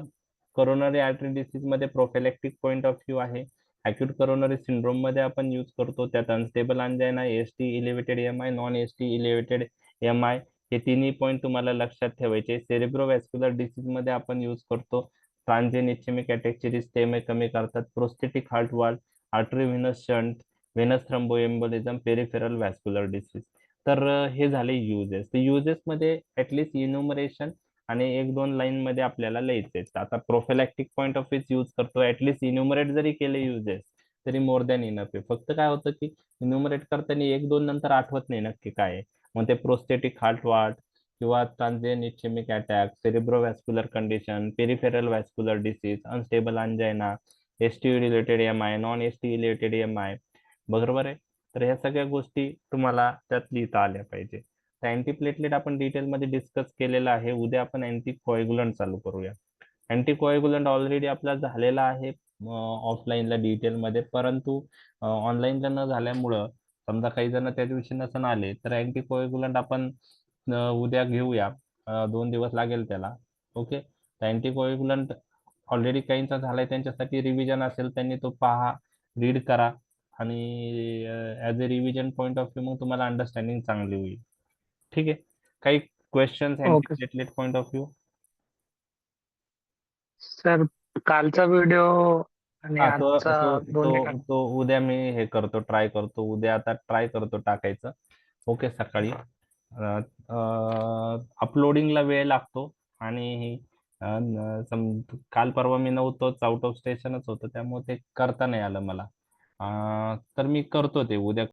[SPEAKER 2] कोरोनरी आर्टरी डिसीज मध्ये प्रोफेलेक्टिक पॉईंट ऑफ व्ह्यू आहे. अॅक्यूट कोरोनरी सिंड्रोम मध्ये आपण यूज करतो. त्यात unstable angina, ST elevated MI, non ST elevated MI हे तिन्ही पॉईंट तुम्हाला लक्षात ठेवायचे. सेरेब्रोव्हॅस्क्युलर डिसीज मध्ये आपण यूज करतो. ट्रान्झिएंट इस्केमिक अटॅकची रिस्क ते कमी करतात. Prosthetic heart valve, artery venous shunt, venous thromboembolism, peripheral vascular disease. तर हे झाले युजेस. युजेस मध्ये ऍटलिस्ट इन्युमरेशन आणि 1-2 लाईन मध्ये आपल्याला लिहायचे. आता prophylactic point of view use करतो, ऍटलिस्ट इन्युमरेट जरी केले युजेस तरी मोर दॅन इनफ आहे. फक्त काय होतं की इन्युमरेट करताना 1-2 नंतर आठवत नाही नक्की काय आहे. मग ते प्रोस्थेटिक हार्ट वाल्व किंवा transient ischaemic attack, cerebrovascular condition, peripheral vascular disease, unstable angina, ST related MI, non ST related MI, बरोबर आहे. तर ह्या सगळ्या गोष्टी तुम्हाला त्यात लिहिता आल्या पाहिजे. अँटीप्लेटलेट आपण डिटेलमध्ये डिस्कस केलेलं आहे. उद्या आपण अँटीकोएग्युलंट चालू करूया. अँटीकोएग्युलंट ऑलरेडी आपला झालेला आहे ऑफलाईनला डिटेलमध्ये, परंतु ऑनलाईनला न झाल्यामुळं समजा काही जण त्या दिवशी नसन आले तर अँटीकोएग्युलंट आपण उद्या घेऊया. 2 दिवस लागेल त्याला. ओके. तर अँटीकोएग्युलंट ऑलरेडी काहींचा झालाय त्यांच्यासाठी रिव्हिजन असेल त्यांनी तो पहा. रीड करा आणि as a revision point of view मग तुम्हाला अंडरस्टँडिंग चांगली होईल. ठीक आहे. काही questions
[SPEAKER 3] okay
[SPEAKER 2] antiplatelet point of view?
[SPEAKER 3] Sir, कालचा व्हिडिओ आणि
[SPEAKER 2] हा तो
[SPEAKER 3] आजचा
[SPEAKER 2] तो
[SPEAKER 3] दोन्ही
[SPEAKER 2] तो तो उद्या मी हे करतो, ट्राय करतो उद्या. आता ट्राय करतो टाकायचं. ओके. सकाळी अपलोडिंगला वेळ लागतो आणि काल परवा मी नव्हतोच, आउट ऑफ स्टेशनच होतं, त्यामुळे ते करता नाही आलं मला. तर मी करतो ते उद्या.